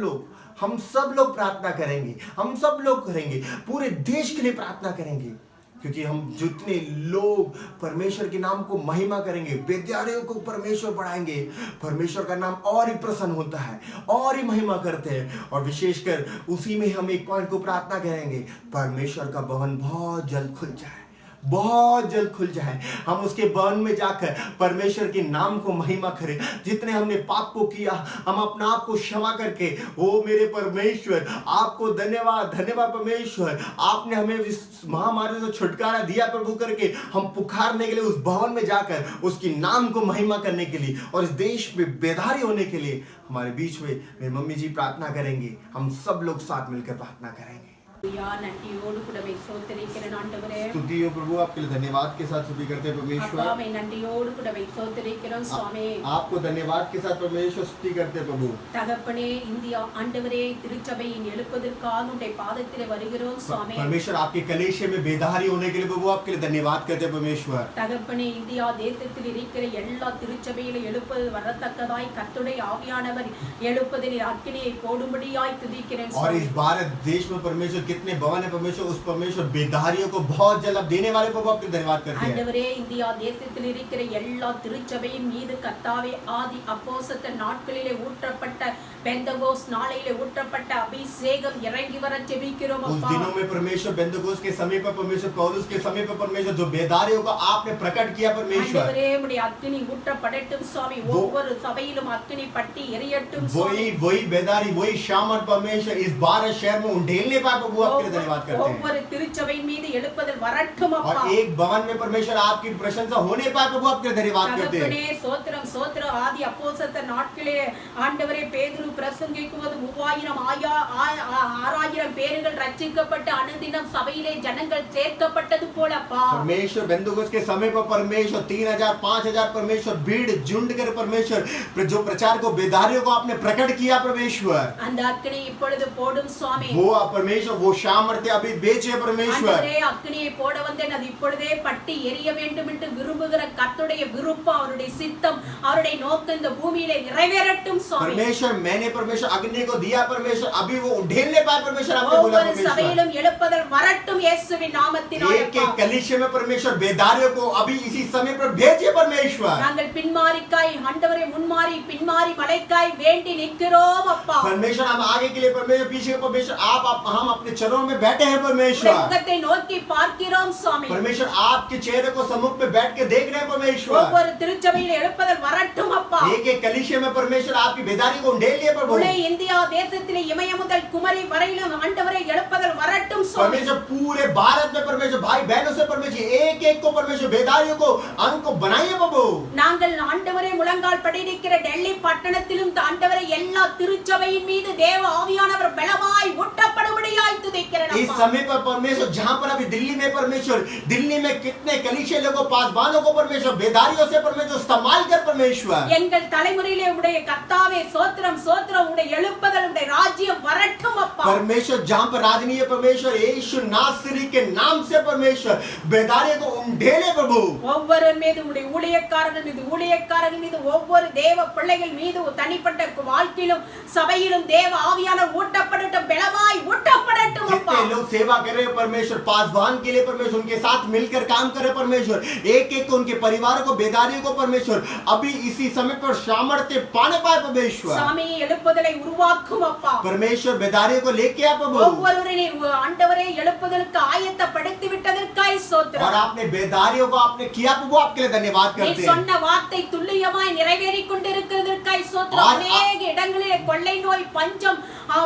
लोग प्रार्थना करेंगे, हम सब लोग करेंगे, पूरे देश के लिए प्रार्थना करेंगे, क्योंकि हम जितने लोग परमेश्वर के नाम को महिमा करेंगे, बेदारियों को परमेश्वर बढ़ाएंगे, परमेश्वर का नाम और ही प्रसन्न होता है और ही महिमा करते हैं। और विशेषकर उसी में हम एक पॉइंट को प्रार्थना करेंगे, परमेश्वर का भवन बहुत जल्द खुल जाए, बहुत जल्द खुल जाए। हम उसके भवन में जाकर परमेश्वर के नाम को महिमा करें। जितने हमने पाप को किया हम अपना आप को क्षमा करके, ओ मेरे परमेश्वर आपको धन्यवाद धन्यवाद परमेश्वर, आपने हमें इस महामारी से छुटकारा दिया प्रभु करके हम पुकारने के लिए उस भवन में जाकर उसके नाम को महिमा करने के लिए और इस देश में बेदारी होने के लिए हमारे बीच में मेरी मम्मी जी प्रार्थना करेंगे। हम सब लोग साथ मिलकर प्रार्थना करेंगे। நன்றியோடு கூடவே சோதரிக்கிறேன் ஆண்டவரே। स्तुति हो प्रभु, आपके लिए धन्यवाद के साथ स्तुति करते हैं परमेश्वर। அப்பாவை நன்றியோடு கூடவே சோதரிக்கிறோம் சுவாமி। आपको धन्यवाद के साथ परमेश्वर स्तुति करते हैं प्रभु। தகப்பனே இந்தியா ஆண்டவரே திருச்சபையின் எழுப்பதற்காக உம்முடைய பாதத்திலே வருகிறோம் சுவாமி। परमेश्वर आपके कलीसिया में बेदारी होने के लिए प्रभु आपके लिए धन्यवाद करते हैं परमेश्वर। தகப்பனே இந்தியா தேசத்தில் இருக்கிற எல்லா திருச்சபையில எழுப்பது வரத்தக்கதாய் கர்த்தருடைய ஆவியானவர் எழுப்பதில் அக்கினியை போடும்படியாய் துதிக்கிறேன் और इस भारत देश में परमेश्वर कितने भवन है परमेश्वर, उस परमेश्वर बेदारियों को बहुत जल्द देने वाले को आपके धन्यवाद करते हैं। ஆண்டவரே இந்தியா தேசத்தில் இருக்கிற எல்லா திருச்சபையின் மீது கர்த்தாவே ஆதி அப்போஸ்தலர் நாட்களிலே ஊற்றப்பட்ட பெந்தகோஸ் நாளையிலே ஊற்றப்பட்ட அபிஷேகம் இறங்கி வர ஜெபிக்கிறோம் उस அப்பா। दिनों में परमेश्वर बेंतकोस के समय पर परमेश्वर पौलुस के समय पर परमेश्वर जो बेदारियों को आपने प्रकट किया परमेश्वर, ஆண்டவரே உம்முடைய அக்கினி ஊற்றப்படட்டும் சுவாமி। ஒவ்வொரு சபையிலும் அக்கினி பட்டி எரியட்டும் சுவாமி। वही बेदारी वही शामत परमेश्वर इस भारत शहर में उंडेलने पाए प्रभु आपके लिए धन्यवाद करते हैं। ஒவ்வொரு திருச்சபையின் மீது எழுப்புதல் வரட்டும் அப்பா। और एक भवन में परमेश्वर आपकी प्रशंसा होने पाए प्रभु आपके लिए धन्यवाद करते हैं। தகப்பனே ஸ்தோத்திரம் ஸ்தோத்திரம்। ஆதி அப்போஸ்தலர் நாட்களே ஆண்டவரே பேதுரு பிரசங்கிக்கும்போது 6000 பேர்கள் ரட்சிக்கப்பட்டு அனுதினம் சபையிலே ஜனங்கள் சேர்க்கப்பட்டது போல அப்பா। परमेश्वर बेंतकोस के समय पर परमेश्वर 3000 5000 परमेश्वर भीड़ झुंड कर परमेश्वर जो प्रचार को बेदारियों को आपने प्रकट किया परमेश्वर, அந்த அக்கினி இப்பொழுது போடும் சுவாமி। वो परमेश्वर वो सामर्थ्य अभी भेजे परमेश्वर। ஆண்டவரே அக்கினியை போட வந்தேன் அது இப்பொழுதே பட்டி எரிய வேண்டும் என்று விரும்புகிற கர்த்தருடைய விருப்பம் அவருடைய சித்தம் அவருடைய நோக்கம் இந்த பூமியிலே நிறைவேறட்டும் சுவாமி। परमेश्वर मैंने परमेश्वर अग्नि को दिया परमेश्वर अभी वो उड़ेलने पाए परमेश्वर आपने बोला ஒவ்வொரு परमेश्वर। சபையிலும் எழுப்புதல் வரட்டும் இயேசுவின் நாமத்தினாலே एक एक कलीसिया में परमेश्वर बेदारियों को अभी इसी समय पर भेजिए परमेश्वर। நாங்கள் பின்மாரிக்காய் ஆண்டவரே முன்மாரி பின்மாரி மலைக்காய் வேண்டி நிற்கிறோம் அப்பா। परमेश्वर हम आगे के लिए परमेश्वर पीछे के परमेश्वर आप हम अपने चरणों में बैठे हैं परमेश्वर। முகத்தை நோக்கி பார்க்கிறோம் சுவாமி। परमेश्वर आपके चेहरे को सम्मुख में बैठ के देख रहे हैं परमेश्वर। ஒவ்வொரு திருச்சபையில் எழுப்புதல் வரட்டும் அப்பா। एक एक कलीसिया में परमेश्वर आपकी बेदारी को उंडेल लिए प्रभु। पूरे இந்தியா தேசத்திலே இமய முதல் குமரி வரையிலும் ஆண்டவரே எழுப்புதல் வரட்டும் சுவாமி। परमेश्वर पूरे भारत में परमेश्वर भाई बहनों से परमेश्वर एक एक को परमेश्वर बेदारियों को अंग को बनाइए प्रभु। நாங்கள் ஆண்டவரே முழங்கால் படியிருக்கிற டெல்லி பட்டணத்திலும் ஆண்டவரே எல்லா திருச்சபையின் மீது தேவ ஆவியானவர் பலமாய் ஊட்டப்படும்படியாய் துதிக்கிறேன் इस அப்பா। समय पर परमेश्वर जहां पर अभी दिल्ली में परमेश्वर दिल्ली में कितने कलीसिया लोगों पासवानों को परमेश्वर बेदारियों से परमेश्वर इस्तेमाल कर परमेश्वर। எங்கள் தலைமுறையிலே உடைய கர்த்தாவே சோத்திரம் சோத்திரம் உடைய எழுப்புதல் உடைய ராஜ்யம் வரட்டும் அப்பா। परमेश्वर जहां पर राजनीय परमेश्वर यीशु नासरी के नाम से परमेश्वर बेदारियों को उंडेले प्रभु। ஒவ்வொரு மீது உடைய ஊழியக்காரர்கள் மீது ஒவ்வொரு தேவ பிள்ளைகள் மீது தனிப்பட்ட வாழ்க்கையிலும் சபையிலும் தேவ ஆவியானவர் ஊட்டப்படட்டும் பலமாய் ஊட்டப்படட்டும் அப்பா। जितने लोग सेवा कर रहे हैं परमेश्वर पासवान के लिए परमेश्वर उनके साथ मिलकर काम करे परमेश्वर एक एक को उनके परिवार को बेदारियों को परमेश्वर अभी इसी समय पर सामर्थ्य पाने पाए परमेश्वर। சாமி எழுப்புதலை உருவாக்கும் அப்பா। परमेश्वर बेदारियों को लेके आ प्रभु। ஒவ்வொருவரையும் ஆண்டவரே எழுப்புதலுக்கு ஆயத்தப்படுத்தி விட்டதற்காய் और ஸ்தோத்திரம்। आपने बेदारियों को आपने किया प्रभु आपके लिए धन्यवाद நீ करते हैं। சொன்ன வார்த்தை துல்லியமாய் நிறைவேறிக் கொண்டிருக்கிறதற்காய் ஸ்தோத்திரம்। அநேக இடங்களிலே கொள்ளை நோய் பஞ்சம்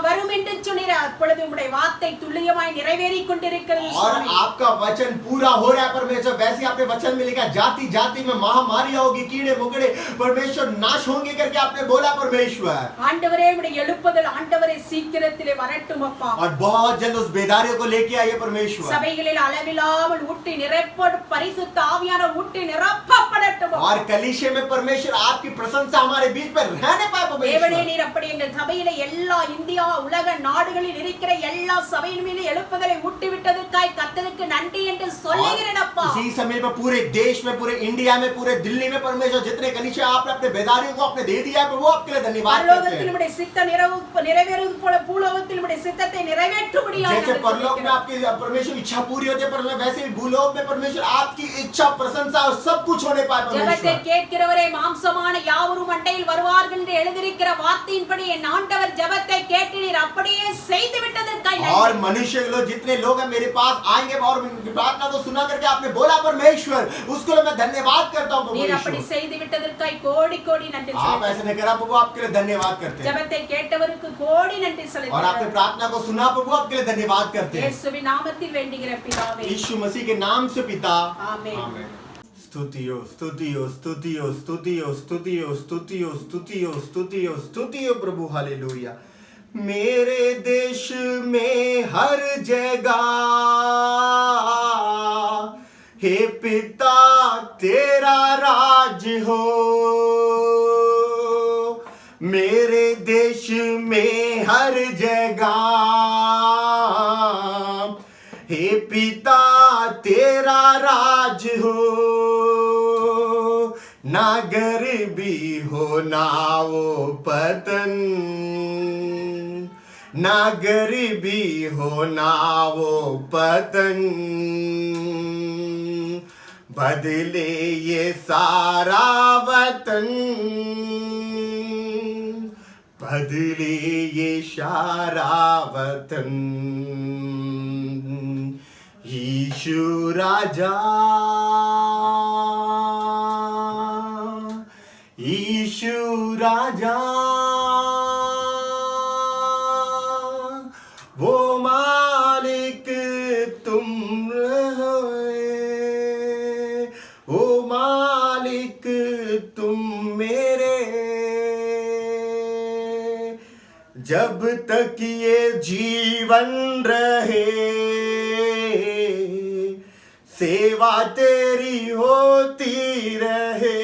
வரும் என்று சொன்னீர் அப்பொழுது உம்முடைய வார்த்தை துல்லியமாய் நிறைவேறிக் கொண்டிருக்கிறது और சுவாமி। आपका वचन पूरा हो रहा है परमेश्वर। वैसे आपने वचन में लिखा जाति जाति में महामारियां होगी कीड़े मुकड़े परमेश्वर नाश होंगे करके आपने बोला परमेश्वर। ஆண்டவரே உம்முடைய எழுப்புதல் ஆண்டவரே சீக்கிரத்திலே வரட்டும் அப்பா। और बहुत जल्द उस बेदारियों को लेके आइए परमेश्वर। சபைகளில் அளவில்லாமல் ஊட்டி நிரப்படும் பரிசுத்த ஆவியானவர் ஊட்டி நிரப்பப்படட்டும் அப்பா। और कलीसिया में परमेश्वर आपकी प्रशंसा हमारे बीच में रहने पाए தேவனே परमेश्वर। நீர் அப்படி எங்கள் சபையில எல்லா இந்தியா உலக நாடுகளில் இருக்கிற எல்லா சபையின் மீது எழுப்புதலை ஊட்டி விட்டதற்காய் கர்த்தருக்கு நன்றி என்று சொல்லுகிறேன் அப்பா। इसी समय पर पूरे देश में पूरे इंडिया में पूरे दिल्ली में परमेश्वर जितने कलीसिया आपने अपने बेदारियों को आपने दे दिया है वो आपके लिए धन्यवाद करते பரலோகத்தில் हैं। உம்முடைய சித்த நிறைவேறுவது போல பூலோகத்தில் உம்முடைய சித்தத்தை நிறைவேற்றும்படியாக जैसे நாங்கள் परलोक में ஜெபிக்கிறோம்। आपकी परमेश्वर इच्छा पूरी होती है परमेश्वर वैसे ही भूलोक में परमेश्वर आपकी इच्छा प्रशंसा और सब कुछ होने पाए ஜெபத்தை परमेश्वर। கேட்கிறவரே மாம்சமான யாவரும் அண்டையில் வருவார்கள் என்று எழுதியிருக்கிற வார்த்தையின்படி என் ஆண்டவர் ஜெபத்தை கேட்டு நீர் அப்படியே செய்து விட்டதற்காய் और நன்றி। मनुष्य लोग जितने लोग हैं मेरे पास आएंगे और उनकी प्रार्थना को सुना करके आपने बोला परमेश्वर उसके लिए मैं धन्यवाद करता हूँ நீர் அப்படி परमेश्वर। செய்து விட்டதற்காய் கோடி கோடி நன்றி आप செலுத்துகிறேன்। ऐसे नहीं करा प्रभु आपके लिए धन्यवाद करते हैं। ஜெபத்தை கேட்டவருக்கு கோடி நன்றி और आपने செலுத்துகிறேன்। प्रार्थना को सुना प्रभु आपके लिए धन्यवाद करते हैं। இயேசுவின் நாமத்தில் வேண்டுகிற பிதாவே यीशु मसीह के नाम से पिता ஆமென்। आमेन। स्तुतियो स्तुतियो स्तुतियो स्तुतियो स्तुतियो स्तुतियो स्तुतियो स्तुतियो स्तुतियो प्रभु हालेलुया। मेरे देश में हर जगह हे पिता तेरा राज हो। मेरे देश में हर जगह हे पिता तेरा राज हो। ना गरीबी हो ना वो पतन ना गरीबी हो ना वो पतन बदले ये सारा वतन बदले ये सारा वतन। यीशु राजा यीशु राजा वो मालिक तुम रहे ओ मालिक तुम मेरे। जब तक ये जीवन रहे सेवा तेरी होती रहे।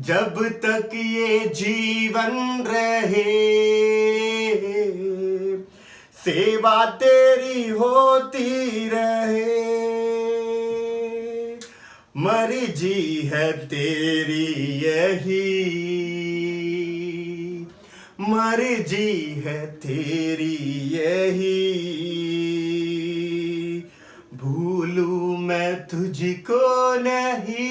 जब तक ये जीवन रहे सेवा तेरी होती रहे, मर्जी है तेरी यही, मर्जी है तेरी यही, भूलूं मैं तुझको नहीं,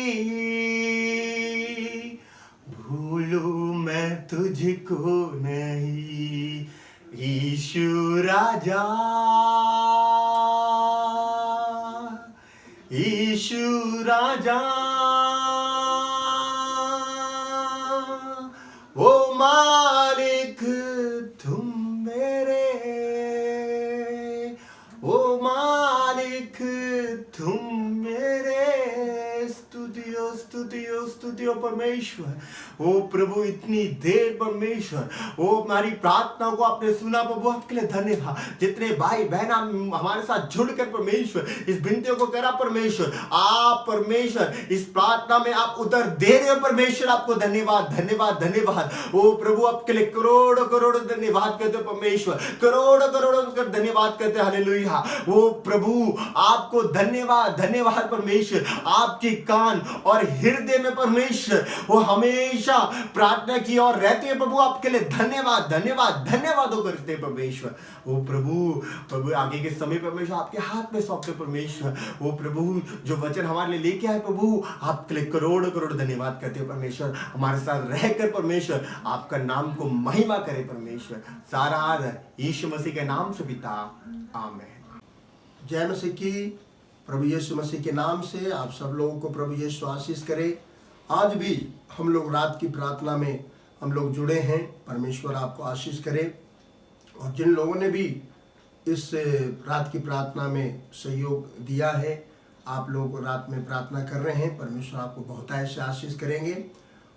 भूलूं मैं तुझको नहीं, यीशु राजा, यीशु राजा, ओ मालिक तुम मेरे, ओ मालिक तुम मेरे, स्तुतियो स्तुतियो स्तुतियो परमेश्वर। ओ प्रभु इतनी देर परमेश्वर, ओ हमारी प्रार्थना को आपने सुना प्रभु, आपके लिए धन्यवाद। जितने भाई बहन हमारे साथ जुड़कर परमेश्वर इस विनतियों को करा परमेश्वर, आप परमेश्वर इस प्रार्थना में आप उतर दे रहे हो परमेश्वर, आपको धन्यवाद धन्यवाद धन्यवाद। ओ प्रभु आपके लिए करोड़ों करोड़ों धन्यवाद करते हो परमेश्वर, करोड़ों करोड़ों कर धन्यवाद करते हैं। हालेलुया। ओ प्रभु आपको धन्यवाद धन्यवाद परमेश्वर, आपके कान और हृदय में परमेश्वर वो हमेशा प्रार्थना की और रहते हैं प्रभु, आपके लिए धन्यवाद धन्यवाद धन्यवाद करते हैं परमेश्वर। ओ प्रभु प्रभु आगे के समय परमेश्वर आपके हाथ में सौंपते परमेश्वर। ओ प्रभु जो वचन हमारे लिए लेके आए प्रभु, आपके लिए करोड़ करोड़ धन्यवाद करते हैं परमेश्वर। हमारे साथ रहकर परमेश्वर आपका नाम को महिमा करे परमेश्वर। सारा आदर यीशु मसीह के नाम से पिता, आमीन। जय मसीह की। प्रभु यीशु मसीह के नाम से आप सब लोगों को प्रभु यीशु आशीष करे। आज भी हम लोग रात की प्रार्थना में हम लोग जुड़े हैं, परमेश्वर आपको आशीष करे। और जिन लोगों ने भी इस रात की प्रार्थना में सहयोग दिया है, आप लोग रात में प्रार्थना कर रहे हैं, परमेश्वर आपको बहुत ऐसे आशीष करेंगे।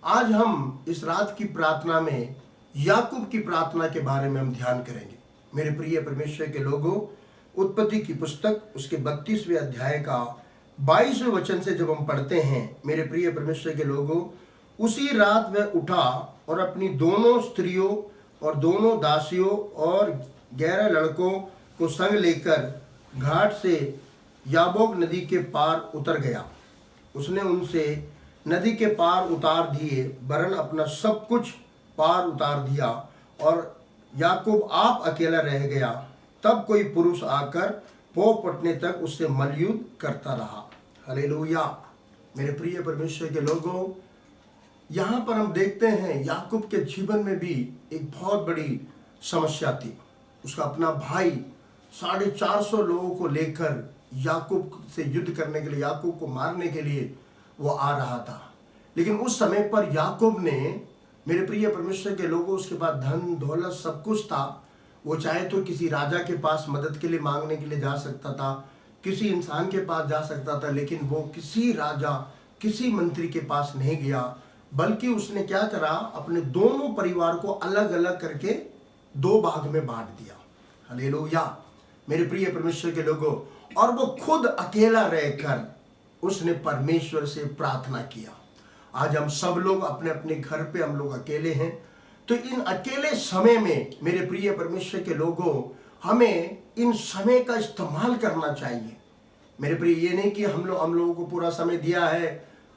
आज हम इस रात की प्रार्थना में याकूब की प्रार्थना के बारे में हम ध्यान करेंगे। मेरे प्रिय परमेश्वर के लोगों, उत्पत्ति की पुस्तक उसके 32वें अध्याय का 22वें वचन से जब हम पढ़ते हैं, मेरे प्रिय परमेश्वर के लोगों, उसी रात वह उठा और अपनी दोनों स्त्रियों और दोनों दासियों और 11 लड़कों को संग लेकर घाट से याबोक नदी के पार उतर गया। उसने उनसे नदी के पार उतार दिए, वरन अपना सब कुछ पार उतार दिया, और याकूब आप अकेला रह गया। तब कोई पुरुष आकर पौ पटने तक उससे मल्लयुद्ध करता रहा। हालेलुया। मेरे प्रिय परमेश्वर के लोगों, यहाँ पर हम देखते हैं याकूब के जीवन में भी एक बहुत बड़ी समस्या थी। उसका अपना भाई 450 लोगों को लेकर याकूब से युद्ध करने के लिए, याकूब को मारने के लिए वो आ रहा था। लेकिन उस समय पर याकूब ने, मेरे प्रिय परमेश्वर के लोगों, उसके पास धन दौलत सब कुछ था। वो चाहे तो किसी राजा के पास मदद के लिए मांगने के लिए जा सकता था, किसी इंसान के पास जा सकता था, लेकिन वो किसी राजा किसी मंत्री के पास नहीं गया, बल्कि उसने क्या करा, अपने दोनों परिवार को अलग अलग करके 2 भाग में बांट दिया। हालेलुया। मेरे प्रिय परमेश्वर के लोगों, और वो खुद अकेला रहकर उसने परमेश्वर से प्रार्थना किया। आज हम सब लोग अपने अपने घर पे हम लोग अकेले हैं, तो इन अकेले समय में मेरे प्रिय परमेश्वर के लोगों, हमें इन समय का इस्तेमाल करना चाहिए। मेरे प्रिय, ये नहीं कि हम लोगों को पूरा समय दिया है,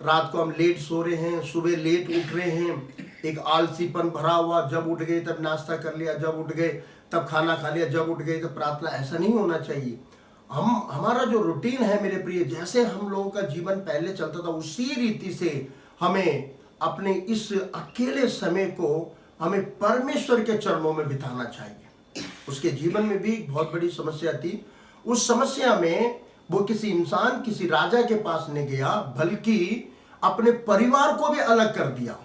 रात को हम लेट सो रहे हैं, सुबह लेट उठ रहे हैं, एक आलसीपन भरा हुआ, जब उठ गए तब नाश्ता कर लिया, जब उठ गए तब खाना खा लिया, जब उठ गए तब प्रार्थना। ऐसा नहीं होना चाहिए। हमारा जो रूटीन है मेरे प्रिय, जैसे हम लोगों का जीवन पहले चलता था, उसी रीति से हमें अपने इस अकेले समय को हमें परमेश्वर के चरणों में बिताना चाहिए। उसके जीवन में भी एक बहुत बड़ी समस्या थी। उस समस्या में वो किसी इंसान, किसी राजा के पास नहीं गया, बल्कि अपने परिवार को भी अलग कर दिया।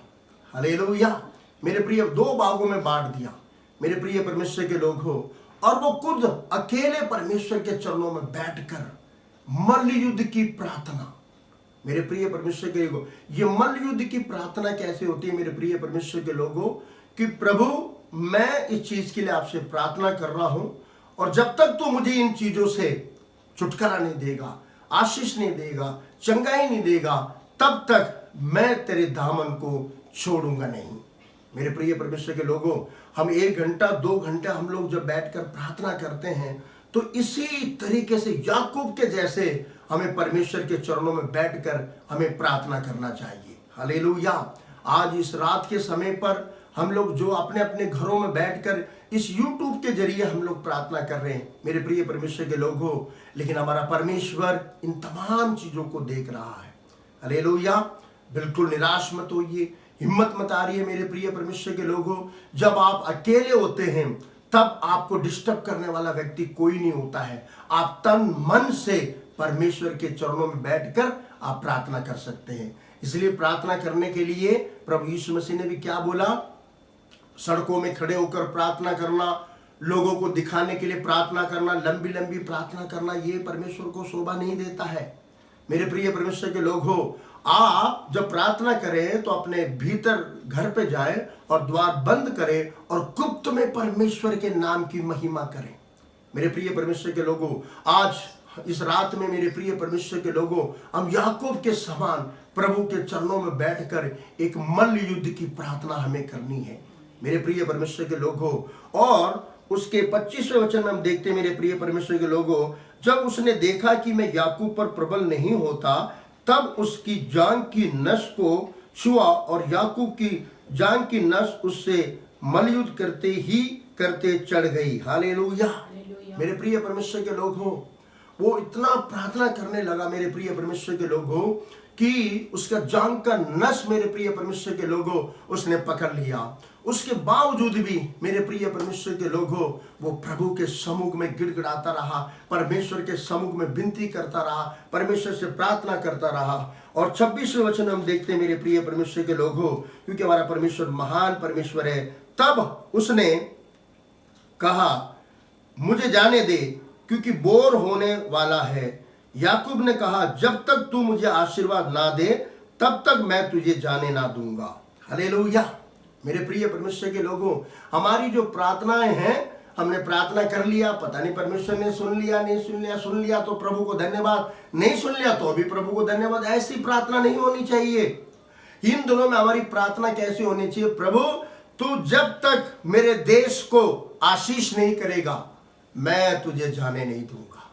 हालेलुया। मेरे प्रिय, 2 भागों में बांट दिया मेरे प्रिय परमेश्वर के लोगों, और वो खुद अकेले परमेश्वर के चरणों में बैठकर मल्लयुद्ध की प्रार्थना। मेरे प्रिय परमेश्वर के लोगों, ये मल्लयुद्ध की प्रार्थना कैसे होती है मेरे प्रिय परमेश्वर के लोगों, कि प्रभु मैं इस चीज के लिए आपसे प्रार्थना कर रहा हूं, और जब तक तू मुझे इन चीजों से छुटकारा नहीं देगा, आशीष नहीं देगा, चंगाई नहीं देगा, तब तक मैं तेरे दामन को छोड़ूंगा नहीं। मेरे प्रिय परमेश्वर के लोगों, हम 1 घंटा 2 घंटा हम लोग जब बैठकर प्रार्थना करते हैं तो इसी तरीके से याकूब के जैसे हमें परमेश्वर के चरणों में बैठकर हमें प्रार्थना करना चाहिए। हालेलुया। आज इस रात के समय पर हम लोग जो अपने अपने घरों में बैठकर इस YouTube के जरिए हम लोग प्रार्थना कर रहे हैं मेरे प्रिय परमेश्वर के लोगों, लेकिन हमारा परमेश्वर इन तमाम चीजों को देख रहा है। हालेलुया। बिल्कुल निराश मत होइए, हिम्मत मत आ रही है मेरे प्रिय परमेश्वर के लोगों। जब आप अकेले होते हैं तब आपको डिस्टर्ब करने वाला व्यक्ति कोई नहीं होता है। आप तन मन से परमेश्वर के चरणों में बैठकर आप प्रार्थना कर सकते हैं। इसलिए प्रार्थना करने के लिए प्रभु यीशु मसीह ने भी क्या बोला? सड़कों में खड़े होकर प्रार्थना करना, लोगों को दिखाने के लिए प्रार्थना करना, लंबी लंबी प्रार्थना करना, ये परमेश्वर को शोभा नहीं देता है। मेरे प्रिय परमेश्वर के लोग हो, आप जब प्रार्थना करें तो अपने भीतर घर पे जाएं और द्वार बंद करें और गुप्त में परमेश्वर के नाम की महिमा करें। मेरे प्रिय परमेश्वर के लोगों, आज इस रात में मेरे प्रिय परमेश्वर के लोगों, हम याकूब के समान प्रभु के चरणों में बैठकर एक मल्ल युद्ध की प्रार्थना हमें करनी है मेरे प्रिय परमेश्वर के लोगों। और उसके 25वें वचन में हम देखते हैं मेरे प्रिय परमेश्वर के लोगों, जब उसने देखा कि मैं याकूब पर प्रबल नहीं होता, तब उसकी जांघ की नस को छुआ और याकूब की जांघ की नस उससे मल्लयुद्ध करते ही करते चढ़ गई। हालेलुया। मेरे प्रिय परमेश्वर के लोग हो, वो इतना प्रार्थना करने लगा मेरे प्रिय परमेश्वर के लोग हो कि उसका जांघ का नस मेरे प्रिय परमेश्वर के लोगों उसने पकड़ लिया। उसके बावजूद भी मेरे प्रिय परमेश्वर के लोगों, वो प्रभु के सम्मुख में गिड़गिड़ाता रहा, परमेश्वर के सम्मुख में विनती करता रहा, परमेश्वर से प्रार्थना करता रहा। और 26वें वचन हम देखते हैं मेरे प्रिय परमेश्वर के लोगों, क्योंकि हमारा परमेश्वर महान परमेश्वर है। तब उसने कहा, मुझे जाने दे, क्योंकि बोर होने वाला है। याकूब ने कहा, जब तक तू मुझे आशीर्वाद ना दे तब तक मैं तुझे जाने ना दूंगा। हालेलुया। मेरे प्रिय परमेश्वर के लोगों, हमारी जो प्रार्थनाएं हैं, हमने प्रार्थना कर लिया, पता नहीं परमेश्वर ने सुन लिया नहीं सुन लिया, सुन लिया तो प्रभु को धन्यवाद, नहीं सुन लिया तो भी प्रभु को धन्यवाद। ऐसी प्रार्थना नहीं होनी चाहिए। इन दिनों में हमारी प्रार्थना कैसी होनी चाहिए? प्रभु तू जब तक मेरे देश को आशीष नहीं करेगा मैं तुझे जाने नहीं दूंगा।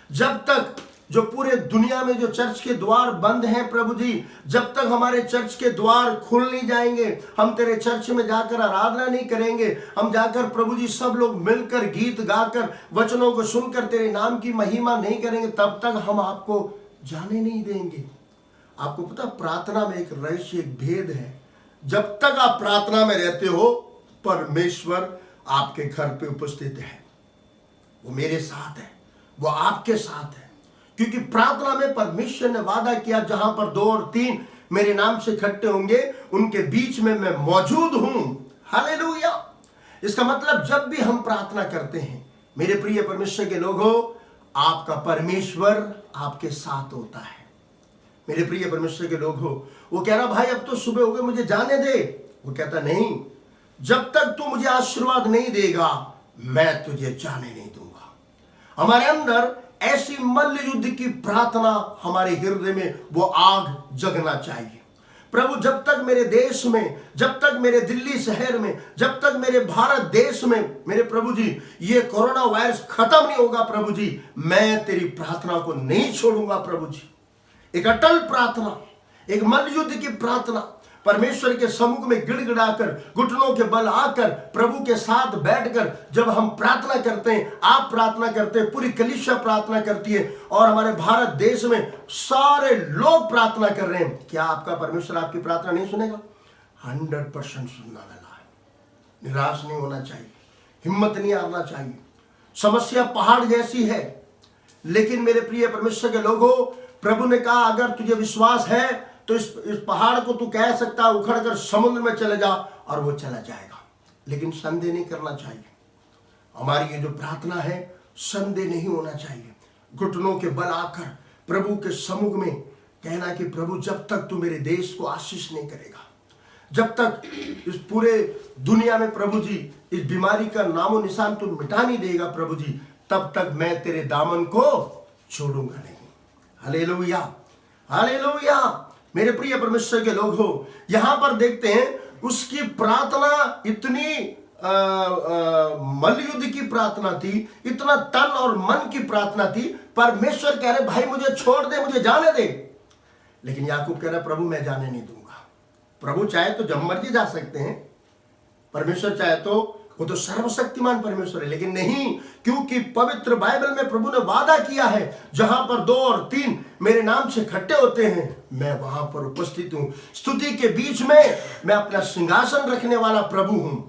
जब तक जो पूरे दुनिया में जो चर्च के द्वार बंद हैं प्रभु जी, जब तक हमारे चर्च के द्वार खुल नहीं जाएंगे, हम तेरे चर्च में जाकर आराधना नहीं करेंगे, हम जाकर प्रभु जी सब लोग मिलकर गीत गाकर वचनों को सुनकर तेरे नाम की महिमा नहीं करेंगे, तब तक हम आपको जाने नहीं देंगे। आपको पता प्रार्थना में एक रहस्य, एक भेद है। जब तक आप प्रार्थना में रहते हो परमेश्वर आपके घर पे उपस्थित है, वो मेरे साथ है, वो आपके साथ है। क्योंकि प्रार्थना में परमेश्वर ने वादा किया, जहां पर 2 और 3 मेरे नाम से इकट्ठे होंगे उनके बीच में मैं मौजूद हूं। हालेलुया। इसका मतलब जब भी हम प्रार्थना करते हैं मेरे प्रिय परमेश्वर के लोगों, आपका परमेश्वर आपके साथ होता है। मेरे प्रिय परमेश्वर के लोगों, वो कह रहा भाई अब तो सुबह हो गए, मुझे जाने दे। वो कहता नहीं, जब तक तू मुझे आशीर्वाद नहीं देगा मैं तुझे जाने नहीं दूंगा। हमारे अंदर ऐसी मल्ल युद्ध की प्रार्थना हमारे हृदय में वो आग जगना चाहिए। प्रभु जब तक मेरे देश में, जब तक मेरे दिल्ली शहर में, जब तक मेरे भारत देश में मेरे प्रभु जी ये कोरोना वायरस खत्म नहीं होगा प्रभु जी, मैं तेरी प्रार्थना को नहीं छोड़ूंगा प्रभु जी। एक अटल प्रार्थना, एक मल्ल युद्ध की प्रार्थना, परमेश्वर के सम्मुख में गिड़गिड़ाकर, घुटनों के बल आकर, प्रभु के साथ बैठकर जब हम प्रार्थना करते हैं, आप प्रार्थना करते हैं, पूरी कलीसिया प्रार्थना करती है और हमारे भारत देश में सारे लोग प्रार्थना कर रहे हैं, क्या आपका परमेश्वर आपकी प्रार्थना नहीं सुनेगा? 100% सुनने वाला है। निराश नहीं होना चाहिए, हिम्मत नहीं हारना चाहिए। समस्या पहाड़ जैसी है, लेकिन मेरे प्रिय परमेश्वर के लोगों, प्रभु ने कहा अगर तुझे विश्वास है तो इस पहाड़ को तू कह सकता है उखड़ कर समुद्र में चले जा, और वो चला जाएगा। लेकिन संदेह नहीं करना चाहिए। हमारी ये जो प्रार्थना है, संदेह नहीं होना चाहिए। घुटनों के बल आकर प्रभु के सम्मुख में कहना कि प्रभु जब तक तू मेरे देश को आशीष नहीं करेगा, जब तक इस पूरे दुनिया में प्रभु जी इस बीमारी का नामो निशान तू मिटा नहीं देगा प्रभु जी, तब तक मैं तेरे दामन को छोड़ूंगा नहीं। Hallelujah, hallelujah. मेरे प्रिय परमेश्वर के लोग हो, यहां पर देखते हैं उसकी प्रार्थना इतनी मल्लयुद्ध की प्रार्थना थी, इतना तन और मन की प्रार्थना थी। परमेश्वर कह रहे भाई मुझे छोड़ दे, मुझे जाने दे, लेकिन याकूब कह रहा प्रभु मैं जाने नहीं दूंगा। प्रभु चाहे तो जब मर्जी जा सकते हैं, परमेश्वर चाहे तो, वो तो सर्वशक्तिमान परमेश्वर है, लेकिन नहीं, क्योंकि पवित्र बाइबल में प्रभु ने वादा किया है जहां पर 2 और 3 मेरे नाम से इकट्ठे होते हैं मैं वहां पर उपस्थित हूं। स्तुति के बीच में मैं अपना सिंहासन रखने वाला प्रभु हूं।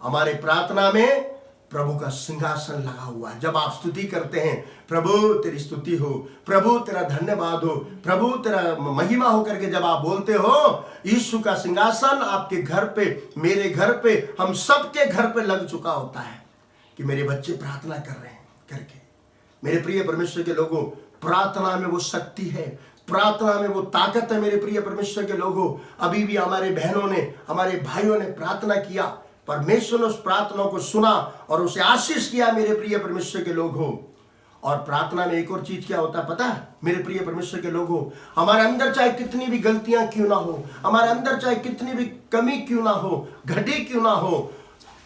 हमारे प्रार्थना में प्रभु का सिंहासन लगा हुआ है। जब आप स्तुति करते हैं, प्रभु तेरी स्तुति हो, प्रभु तेरा धन्यवाद हो, प्रभु तेरा महिमा हो करके जब आप बोलते हो, यीशु का सिंहासन आपके घर पे, मेरे घर पे, हम सबके घर पे लग चुका होता है कि मेरे बच्चे प्रार्थना कर रहे हैं करके। मेरे प्रिय परमेश्वर के लोगों, प्रार्थना में वो शक्ति है, प्रार्थना में वो ताकत है। मेरे प्रिय परमेश्वर के लोगों, अभी भी हमारे बहनों ने, हमारे भाइयों ने प्रार्थना किया, परमेश्वर ने उस प्रार्थना को सुना और उसे आशीष किया। मेरे प्रिय परमेश्वर के लोगों, और प्रार्थना में एक और चीज क्या होता है पता है मेरे प्रिय परमेश्वर के लोगों, हमारे अंदर चाहे कितनी भी गलतियां क्यों ना हो, हमारे अंदर चाहे कितनी भी कमी क्यों ना हो, घटी क्यों ना हो,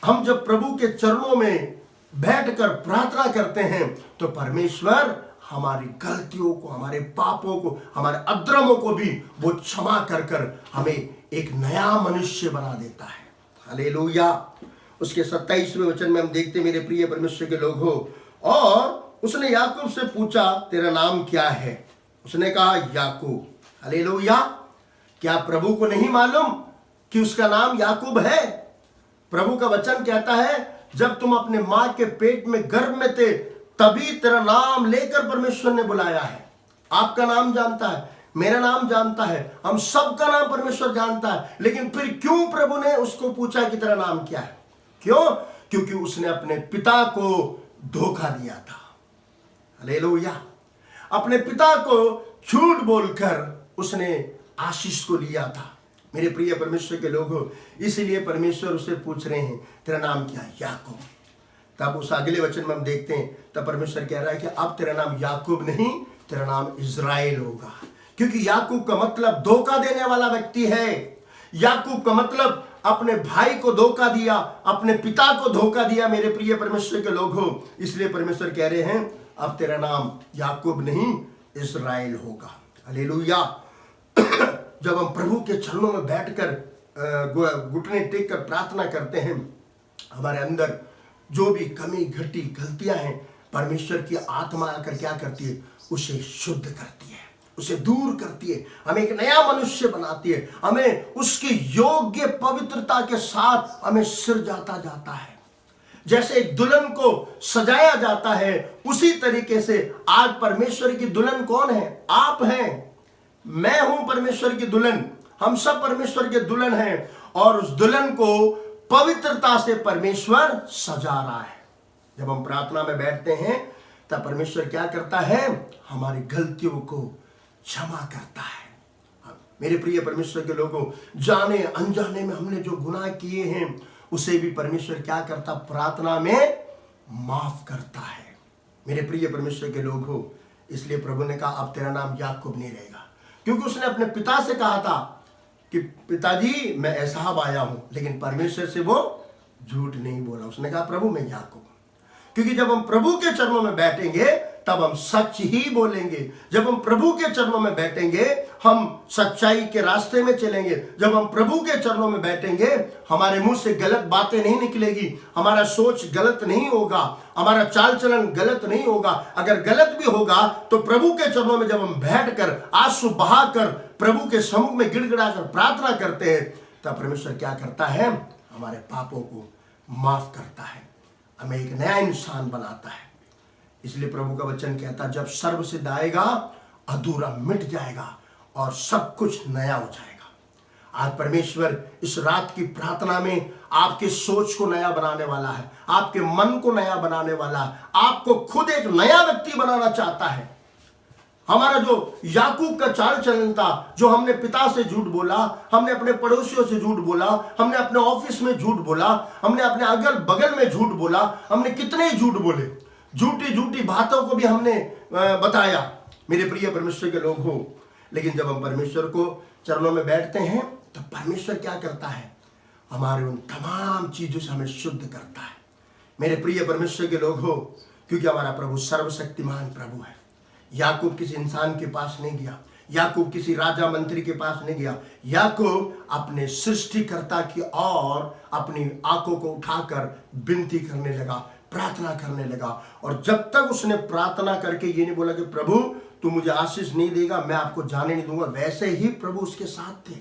हम जब प्रभु के चरणों में बैठकर प्रार्थना करते हैं तो परमेश्वर हमारी गलतियों को, हमारे पापों को, हमारे अधर्मों को भी वो क्षमा कर कर हमें एक नया मनुष्य बना देता है। हालेलुया। उसके 27वें वचन में हम देखते मेरे प्रिय परमेश्वर के लोगों, और उसने याकूब से पूछा तेरा नाम क्या है? उसने कहा याकूब। हालेलुया। क्या प्रभु को नहीं मालूम कि उसका नाम याकूब है? प्रभु का वचन कहता है जब तुम अपने मां के पेट में गर्भ में थे तभी तेरा नाम लेकर परमेश्वर ने बुलाया है। आपका नाम जानता है, मेरा नाम जानता है, हम सबका नाम परमेश्वर जानता है, लेकिन फिर क्यों प्रभु ने उसको पूछा कि तेरा नाम क्या है? क्यों? क्योंकि उसने अपने पिता को धोखा दिया था। हालेलुया। अपने पिता को झूठ बोलकर उसने आशीष को लिया था। मेरे प्रिय परमेश्वर के लोगों, इसलिए परमेश्वर उसे पूछ रहे हैं तेरा नाम क्या है? याकूब। तब उस अगले वचन में हम देखते हैं, तब परमेश्वर कह रहा है कि अब तेरा नाम याकूब नहीं, तेरा नाम इज़राइल होगा, क्योंकि याकूब का मतलब धोखा देने वाला व्यक्ति है। याकूब का मतलब अपने भाई को धोखा दिया, अपने पिता को धोखा दिया। मेरे प्रिय परमेश्वर के लोगों, इसलिए परमेश्वर कह रहे हैं अब तेरा नाम याकूब नहीं इज़राइल होगा। हालेलुया। जब हम प्रभु के चरणों में बैठकर घुटने टेक कर प्रार्थना करते हैं, हमारे अंदर जो भी कमी घटी गलतियां हैं, परमेश्वर की आत्मा आकर क्या करती है? उसे शुद्ध करती है, उसे दूर करती है, हमें एक नया मनुष्य बनाती है, हमें उसकी योग्य पवित्रता के साथ हमें सिरजाता जाता है। जैसे एक दुल्हन को सजाया जाता है, उसी तरीके से आज परमेश्वर की दुल्हन कौन है? आप हैं, मैं हूं परमेश्वर की दुल्हन, हम सब परमेश्वर के दुल्हन हैं, और उस दुल्हन को पवित्रता से परमेश्वर सजा रहा है। जब हम प्रार्थना में बैठते हैं तब परमेश्वर क्या करता है? हमारी गलतियों को क्षमा करता है। मेरे प्रिय परमेश्वर के लोगों, जाने अनजाने में हमने जो गुनाह किए हैं उसे भी परमेश्वर क्या करता? प्रार्थना में माफ करता है। मेरे प्रिय परमेश्वर के लोगों, इसलिए प्रभु ने कहा अब तेरा नाम याकूब नहीं रहेगा, क्योंकि उसने अपने पिता से कहा था कि पिताजी मैं एसाव आया हूं, लेकिन परमेश्वर से वो झूठ नहीं बोला। उसने कहा प्रभु मैं याकूब। क्योंकि जब हम प्रभु के चरणों में बैठेंगे तब हम सच ही बोलेंगे। जब हम प्रभु के चरणों में बैठेंगे हम सच्चाई के रास्ते में चलेंगे। जब हम प्रभु के चरणों में बैठेंगे हमारे मुंह से गलत बातें नहीं निकलेगी, हमारा सोच गलत नहीं होगा, हमारा चाल चलन गलत नहीं होगा। अगर गलत भी होगा तो प्रभु के चरणों में जब हम बैठकर आंसू बहाकर प्रभु के सम्मुख में गिड़गिड़ाकर प्रार्थना करते हैं तब परमेश्वर क्या करता है? हमारे पापों को माफ करता है, हमें एक नया इंसान बनाता है। इसलिए प्रभु का वचन कहता है जब सर्व सिद्ध आएगा अधूरा मिट जाएगा और सब कुछ नया हो जाएगा। आज परमेश्वर इस रात की प्रार्थना में आपके सोच को नया बनाने वाला है, आपके मन को नया बनाने वाला है, आपको खुद एक नया व्यक्ति बनाना चाहता है। हमारा जो याकूब का चाल चलन था, जो हमने पिता से झूठ बोला, हमने अपने पड़ोसियों से झूठ बोला, हमने अपने ऑफिस में झूठ बोला, हमने अपने अगल बगल में झूठ बोला, हमने कितने झूठ बोले, झूठी झूठी बातों को भी हमने बताया मेरे प्रिय परमेश्वर के लोग हो। लेकिन जब हम परमेश्वर को चरणों में बैठते हैं तो परमेश्वर क्या करता है? हमारे उन तमाम चीज़ों से हमें शुद्ध करता है। मेरे प्रिय परमेश्वर के लोग हो, क्योंकि हमारा प्रभु सर्वशक्तिमान प्रभु है। याकूब किसी इंसान के पास नहीं गया, याकूब किसी राजा मंत्री के पास नहीं गया। याकूब अपने सृष्टिकर्ता की ओर अपनी आंखों को उठाकर विनती करने लगा, प्रार्थना करने लगा। और जब तक उसने प्रार्थना करके ये नहीं बोला कि प्रभु तू मुझे आशीष नहीं देगा, मैं आपको जाने नहीं दूंगा, वैसे ही प्रभु उसके साथ थे।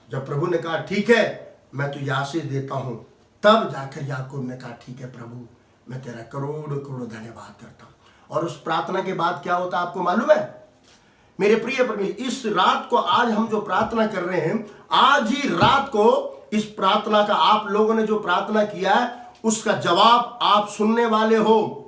जब प्रभु ने कहा ठीक है मैं तुझे आशीष देता हूं, तब जाकर याकूब ने कहा ठीक है प्रभु, मैं तेरा करोड़ों करोड़ों धन्यवाद करता हूं। और उस प्रार्थना के बाद क्या होता आपको मालूम है? मेरे प्रिय परमेश्वर, इस रात को आज हम जो प्रार्थना कर रहे हैं, आज ही रात को इस प्रार्थना का, आप लोगों ने जो प्रार्थना किया है उसका जवाब आप सुनने वाले हो।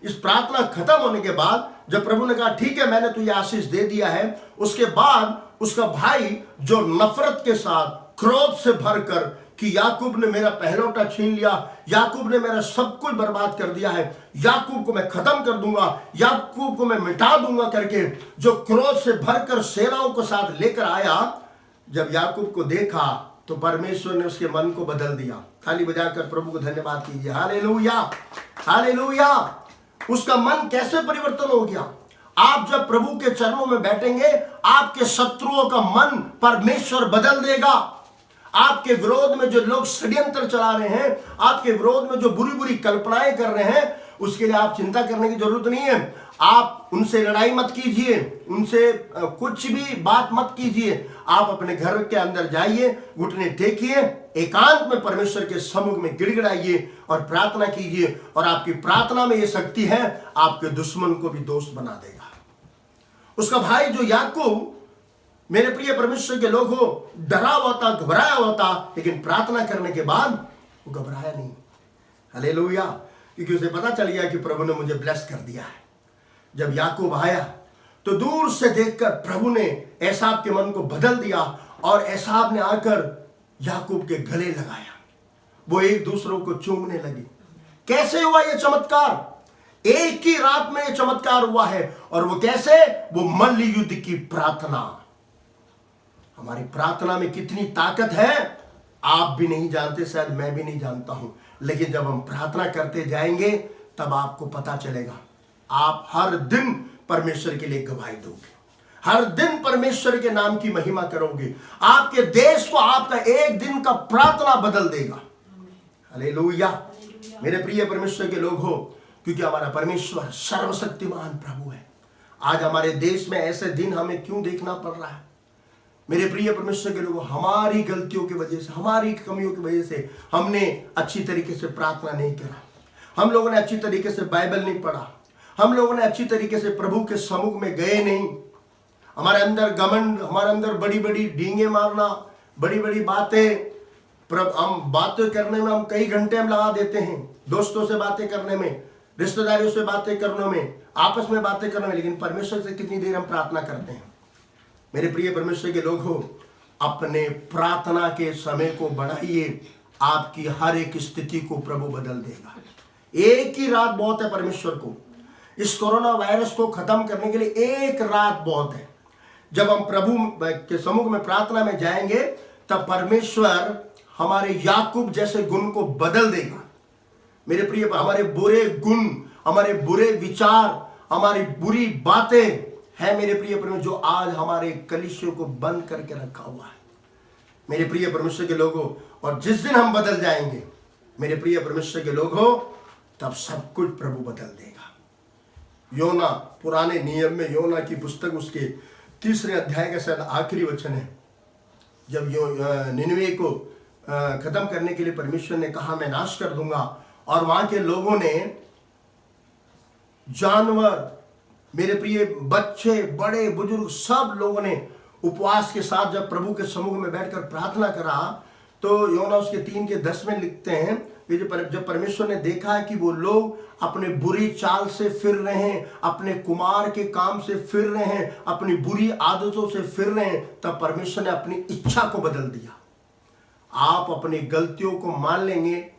इस प्रार्थना खत्म होने के बाद जब प्रभु ने कहा ठीक है मैंने तुझे आशीष दे दिया है, उसके बाद उसका भाई जो नफरत के साथ, क्रोध से भरकर कि याकूब ने मेरा पहलौठा छीन लिया, याकूब ने मेरा सब कुछ बर्बाद कर दिया है, याकूब को मैं खत्म कर दूंगा, याकूब को मैं मिटा दूंगा करके जो क्रोध से भरकर सेनाओं को साथ लेकर आया, जब याकूब को देखा तो परमेश्वर ने उसके मन को बदल दिया। ताली बजाकर प्रभु को धन्यवाद कीजिए। Hallelujah, hallelujah. उसका मन कैसे परिवर्तन हो गया? आप जब प्रभु के चरणों में बैठेंगे, आपके शत्रुओं का मन परमेश्वर बदल देगा। आपके विरोध में जो लोग षड्यंत्र चला रहे हैं, आपके विरोध में जो बुरी बुरी कल्पनाएं कर रहे हैं, उसके लिए आप चिंता करने की जरूरत नहीं है। आप उनसे लड़ाई मत कीजिए, उनसे कुछ भी बात मत कीजिए। आप अपने घर के अंदर जाइए, घुटने टेकिए, एकांत में परमेश्वर के सम्मुख में गिड़गिड़ाइए और प्रार्थना कीजिए। और आपकी प्रार्थना में यह शक्ति है, आपके दुश्मन को भी दोस्त बना देगा। उसका भाई जो याकूब, मेरे प्रिय परमेश्वर के लोग हो, डरा हुआ था, घबराया हुआ था, लेकिन प्रार्थना करने के बाद वो घबराया नहीं। हालेलुया, क्योंकि उसे पता चल गया कि प्रभु ने मुझे ब्लेस कर दिया है। जब याकूब आया तो दूर से देखकर प्रभु ने एसाव के मन को बदल दिया और एसाव ने आकर याकूब के गले लगाया। वो एक दूसरों को चूमने लगे। कैसे हुआ यह चमत्कार? एक ही रात में यह चमत्कार हुआ है। और वो कैसे? वो मल्ल युद्ध की प्रार्थना। हमारी प्रार्थना में कितनी ताकत है आप भी नहीं जानते, शायद मैं भी नहीं जानता हूं, लेकिन जब हम प्रार्थना करते जाएंगे तब आपको पता चलेगा। आप हर दिन परमेश्वर के लिए गवाही दोगे, हर दिन परमेश्वर के नाम की महिमा करोगे। आपके देश को आपका एक दिन का प्रार्थना बदल देगा। हालेलुया। मेरे प्रिय परमेश्वर के लोग हो, क्योंकि हमारा परमेश्वर सर्वशक्तिमान प्रभु है। आज हमारे देश में ऐसे दिन हमें क्यों देखना पड़ रहा है? मेरे प्रिय परमेश्वर के लोगों, हमारी गलतियों की वजह से, हमारी कमियों की वजह से हमने अच्छी तरीके से प्रार्थना नहीं करा, हम लोगों ने अच्छी तरीके से बाइबल नहीं पढ़ा, हम लोगों ने अच्छी तरीके से प्रभु के सम्मुख में गए नहीं। हमारे अंदर घमंड, हमारे अंदर बड़ी बड़ी डींगे मारना, बड़ी बड़ी बातें, हम बातें करने में हम कई घंटे हम लगा देते हैं, दोस्तों से बातें करने में, रिश्तेदारियों से बातें करने में, आपस में बातें करने में, लेकिन परमेश्वर से कितनी देर हम प्रार्थना करते हैं? मेरे प्रिय परमेश्वर के लोग हो, अपने प्रार्थना के समय को बढ़ाइए, आपकी हर एक स्थिति को प्रभु बदल देगा। एक ही रात बहुत है परमेश्वर को, इस कोरोना वायरस को खत्म करने के लिए एक रात बहुत है। जब हम प्रभु के सम्मुख में प्रार्थना में जाएंगे तब परमेश्वर हमारे याकूब जैसे गुण को बदल देगा। मेरे प्रिय, हमारे बुरे गुण, हमारे बुरे विचार, हमारी बुरी बातें है मेरे प्रिय परमेश्वर, जो आज हमारे कलीसियों को बंद करके रखा हुआ है। मेरे प्रिय परमेश्वर के लोगों, और जिस दिन हम बदल जाएंगे मेरे प्रिय परमेश्वर के लोगों, तब सब कुछ प्रभु बदल देगा। योना, पुराने नियम में योना की पुस्तक उसके 3 अध्याय का शायद आखिरी वचन है। जब निनवे को खत्म करने के लिए परमेश्वर ने कहा मैं नाश कर दूंगा, और वहां के लोगों ने, जानवर, मेरे प्रिय बच्चे, बड़े बुजुर्ग, सब लोगों ने उपवास के साथ जब प्रभु के सम्मुख में बैठकर प्रार्थना करा, तो योना उसके 3:10 में लिखते हैं कि जब परमेश्वर ने देखा कि वो लोग अपने बुरी चाल से फिर रहे हैं, अपने कुमार के काम से फिर रहे हैं, अपनी बुरी आदतों से फिर रहे हैं, तब परमेश्वर ने अपनी इच्छा को बदल दिया। आप अपनी गलतियों को मान लेंगे,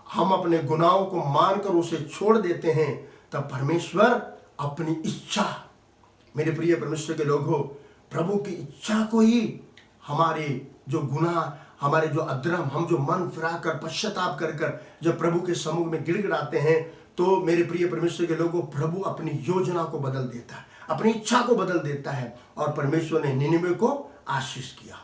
हम अपने गुनाहों को मानकर उसे छोड़ देते हैं, तब परमेश्वर अपनी इच्छा, मेरे प्रिय परमेश्वर के लोग हो, प्रभु की इच्छा को ही, हमारे जो गुनाह, हमारे जो अधर्म, हम जो मन फिरा कर पश्चाताप कर कर जब प्रभु के सम्मुख में गिड़गिड़ाते हैं, तो मेरे प्रिय परमेश्वर के लोगों, प्रभु अपनी योजना को बदल देता है, अपनी इच्छा को बदल देता है। और परमेश्वर ने निनिवे को आशीष किया।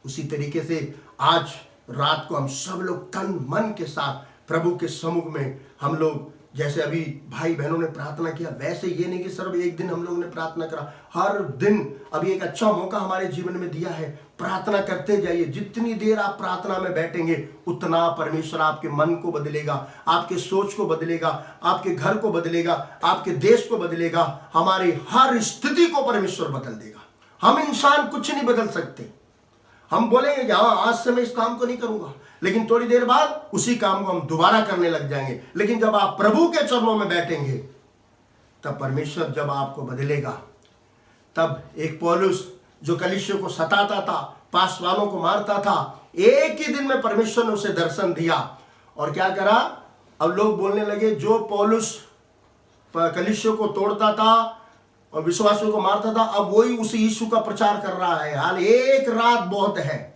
उसी तरीके से आज रात को हम सब लोग तन मन के साथ प्रभु के सम्मुख में हम लोग, जैसे अभी भाई बहनों ने प्रार्थना किया, वैसे ये नहीं कि सिर्फ एक दिन हम लोगों ने प्रार्थना करा, हर दिन अभी एक अच्छा मौका हमारे जीवन में दिया है। प्रार्थना करते जाइए। जितनी देर आप प्रार्थना में बैठेंगे उतना परमेश्वर आपके मन को बदलेगा, आपके सोच को बदलेगा, आपके घर को बदलेगा, आपके देश को बदलेगा, हमारी हर स्थिति को परमेश्वर बदल देगा। हम इंसान कुछ नहीं बदल सकते। हम बोलेंगे कि हाँ आज से मैं इस काम को नहीं करूंगा, लेकिन थोड़ी देर बाद उसी काम को हम दोबारा करने लग जाएंगे। लेकिन जब आप प्रभु के चरणों में बैठेंगे तब परमेश्वर जब आपको बदलेगा। तब एक पौलुस जो कलीसिया को सताता था, पासवानों को मारता था, एक ही दिन में परमेश्वर ने उसे दर्शन दिया और क्या करा? अब लोग बोलने लगे जो पौलुस कलीसिया को तोड़ता था और विश्वासियों को मारता था, अब वही उसी यीशु का प्रचार कर रहा है। हाल एक रात बहुत है।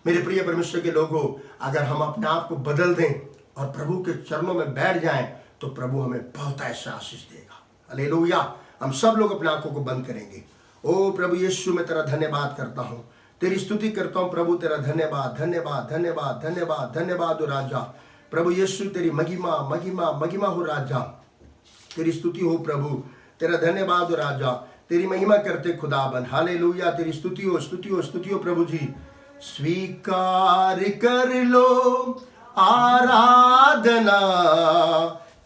मेरे प्रिय परमेश्वर के लोगों, अगर हम अपने आप को बदल दें और प्रभु के चरणों में बैठ जाएं तो प्रभु हमें बहुत ऐसा आशीष देगा। हालेलुया। हम सब लोग अपने आंखों को बंद करेंगे। ओ प्रभु यीशु, मैं तेरा धन्यवाद करता हूँ, तेरी स्तुति करता हूँ प्रभु। तेरा धन्यवाद धन्यवाद धन्यवाद धन्यवाद धन्यवाद हो राजा। प्रभु यीशु तेरी महिमा महिमा महिमा हो राजा, तेरी स्तुति हो प्रभु। तेरा धन्यवाद हो राजा, तेरी महिमा करते खुदाबंद। हालेलुया। तेरी स्तुति हो स्तुति हो स्तुति हो प्रभु जी। स्वीकार कर लो आराधना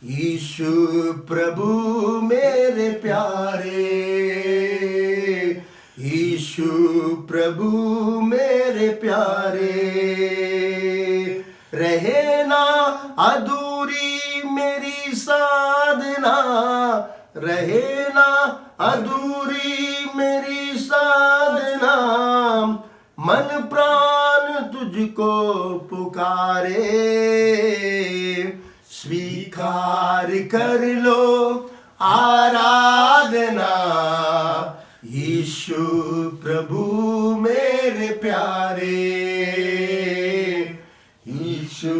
यीशु प्रभु मेरे प्यारे, यीशु प्रभु मेरे प्यारे। रहे ना अधूरी मेरी साधना, रहे ना अधूरी मेरी साधना, मन प्राण तुझको पुकारे। स्वीकार कर लो आराधना यीशु प्रभु मेरे प्यारे, यीशु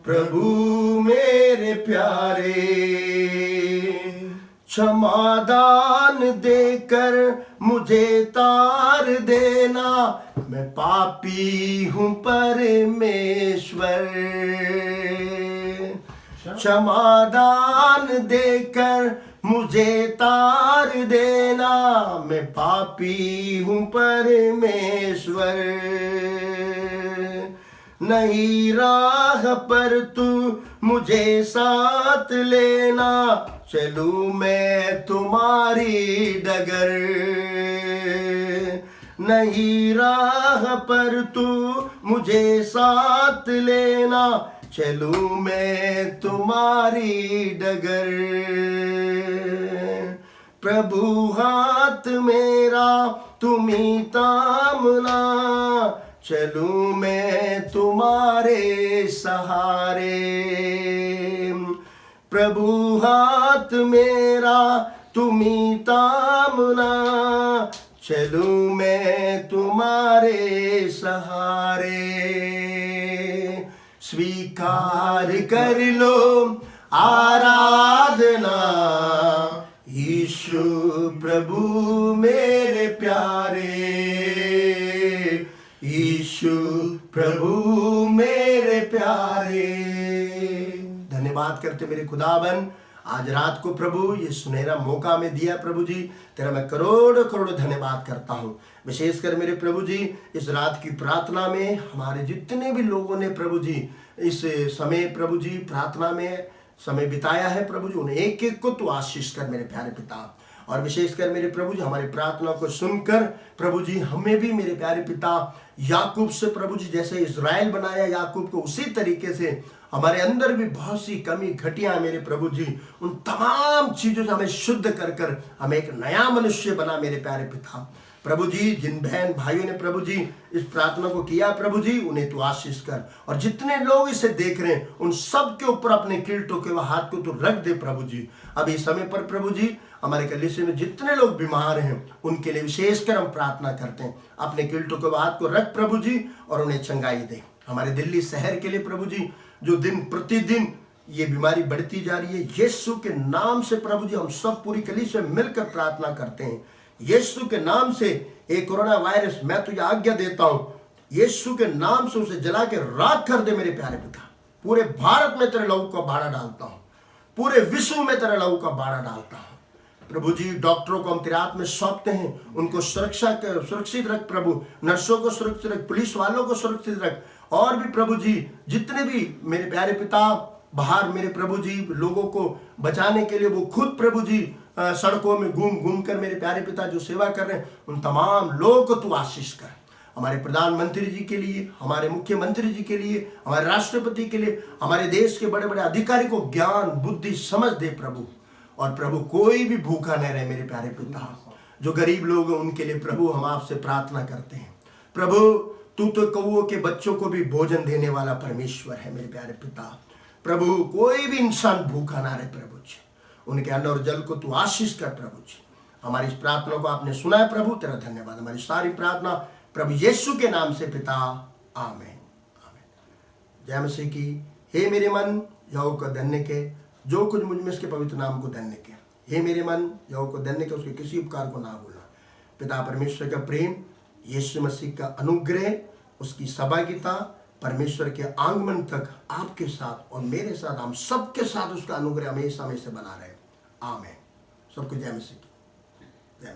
प्रभु मेरे प्यारे। क्षमादान देकर मुझे तार देना, मैं पापी हूँ परमेश्वर। क्षमादान देकर मुझे तार देना, मैं पापी हूँ परमेश्वर। नहीं राह पर तू मुझे साथ लेना, चलूं मैं तुम्हारी डगर। नहीं राह पर तू मुझे साथ लेना, चलूं मैं तुम्हारी डगर। प्रभु हाथ मेरा तुम्ही थामना, चलूं मैं तुम्हारे सहारे। प्रभु हाथ मेरा तुम्ही थामना, चलूं मैं तुम्हारे सहारे। स्वीकार कर लो आराधना यीशु प्रभु मेरे प्यारे, यीशु प्रभु मेरे प्यारे। धन्यवाद करते मेरे खुदाबन, आज रात को प्रभु ये सुनहरा मौका में दिया प्रभु जी, तेरा मैं करोड़ों करोड़ों धन्यवाद करता हूँ। विशेषकर मेरे प्रभु जी इस रात की प्रार्थना में हमारे जितने भी लोगों ने प्रभु जी इस समय प्रभु जी प्रार्थना में समय बिताया है प्रभु जी, उन्हें एक एक को तू आशीष कर मेरे प्यारे पिता। और विशेषकर मेरे प्रभु जी हमारी प्रार्थना को सुनकर प्रभु जी हमें भी मेरे प्यारे पिता याकूब से प्रभु जी जैसे इज़राइल बनाया याकूब को, उसी तरीके से हमारे अंदर भी बहुत सी कमी घटियां मेरे प्रभु जी, उन तमाम चीज़ों से हमें शुद्ध कर कर हमें एक नया मनुष्य बना मेरे प्यारे पिता। प्रभु जी जिन बहन भाइयों ने प्रभु जी इस प्रार्थना को किया प्रभु जी, उन्हें तू आशीष कर। और जितने लोग इसे देख रहे हैं उन सब के ऊपर अपने किरीटों के हाथ को तू रख दे प्रभु जी। अब इस समय पर प्रभु जी हमारे कलीसिया में जितने लोग बीमार हैं उनके लिए विशेषकर हम प्रार्थना करते हैं। अपने कील्टों के हाथ को रख प्रभु जी और उन्हें चंगाई दे। हमारे दिल्ली शहर के लिए प्रभु जी जो दिन प्रतिदिन ये बीमारी बढ़ती जा रही है, यीशु के नाम से प्रभु जी हम सब पूरी कलीसिया मिलकर प्रार्थना करते हैं। यीशु के नाम से एक कोरोना वायरस मैं तुझे आज्ञा देता हूं, यीशु के नाम से उसे जला के राख कर दे मेरे प्यारे पिता। पूरे भारत में तेरे लहू का बाड़ा डालता हूं, पूरे विश्व में तेरे लहू का बाड़ा डालता हूं। प्रभु जी डॉक्टरों को हम तेरे हाथ में सौंपते हैं, उनको सुरक्षित रख प्रभु, नर्सों को सुरक्षित रख, पुलिस वालों को सुरक्षित रख, और भी प्रभु जी जितने भी मेरे प्यारे पिता बाहर मेरे प्रभु जी लोगों को बचाने के लिए वो खुद प्रभु जी सड़कों में घूम कर मेरे प्यारे पिता जो सेवा कर रहे हैं, उन तमाम लोगों को तू आशीष कर। हमारे प्रधानमंत्री जी के लिए, हमारे मुख्यमंत्री जी के लिए, हमारे राष्ट्रपति के लिए, हमारे देश के बड़े बड़े अधिकारी को ज्ञान बुद्धि समझ दे प्रभु। और प्रभु कोई भी भूखा न रहे मेरे प्यारे पिता। जो गरीब लोग हैं उनके लिए प्रभु हम आपसे प्रार्थना करते हैं। प्रभु तू तो कौओं के बच्चों को भी भोजन देने वाला परमेश्वर है मेरे प्यारे पिता। प्रभु कोई भी इंसान भूखा ना रहे प्रभु जी, उनके अन्न और जल को तू आशीष कर प्रभु जी। हमारी इस प्रार्थना को आपने सुना है प्रभु, तेरा धन्यवाद। हमारी सारी प्रार्थना प्रभु यीशु के नाम से पिता, आमीन आमीन। जय मसीह की। हे मेरे मन यहोवा को धन्य के, जो कुछ मुझ में इसके पवित्र नाम को धन्य के। हे मेरे मन यहोवा को धन्य के, उसके किसी उपकार को ना भूलना। पिता परमेश्वर का प्रेम, यीशु मसीह का अनुग्रह, उसकी सहभागिता, परमेश्वर के आगमन तक आपके साथ और मेरे साथ, हम सबके साथ उसका अनुग्रह हमेशा में से बना रहे। आमीन। सबको जय मसीह की।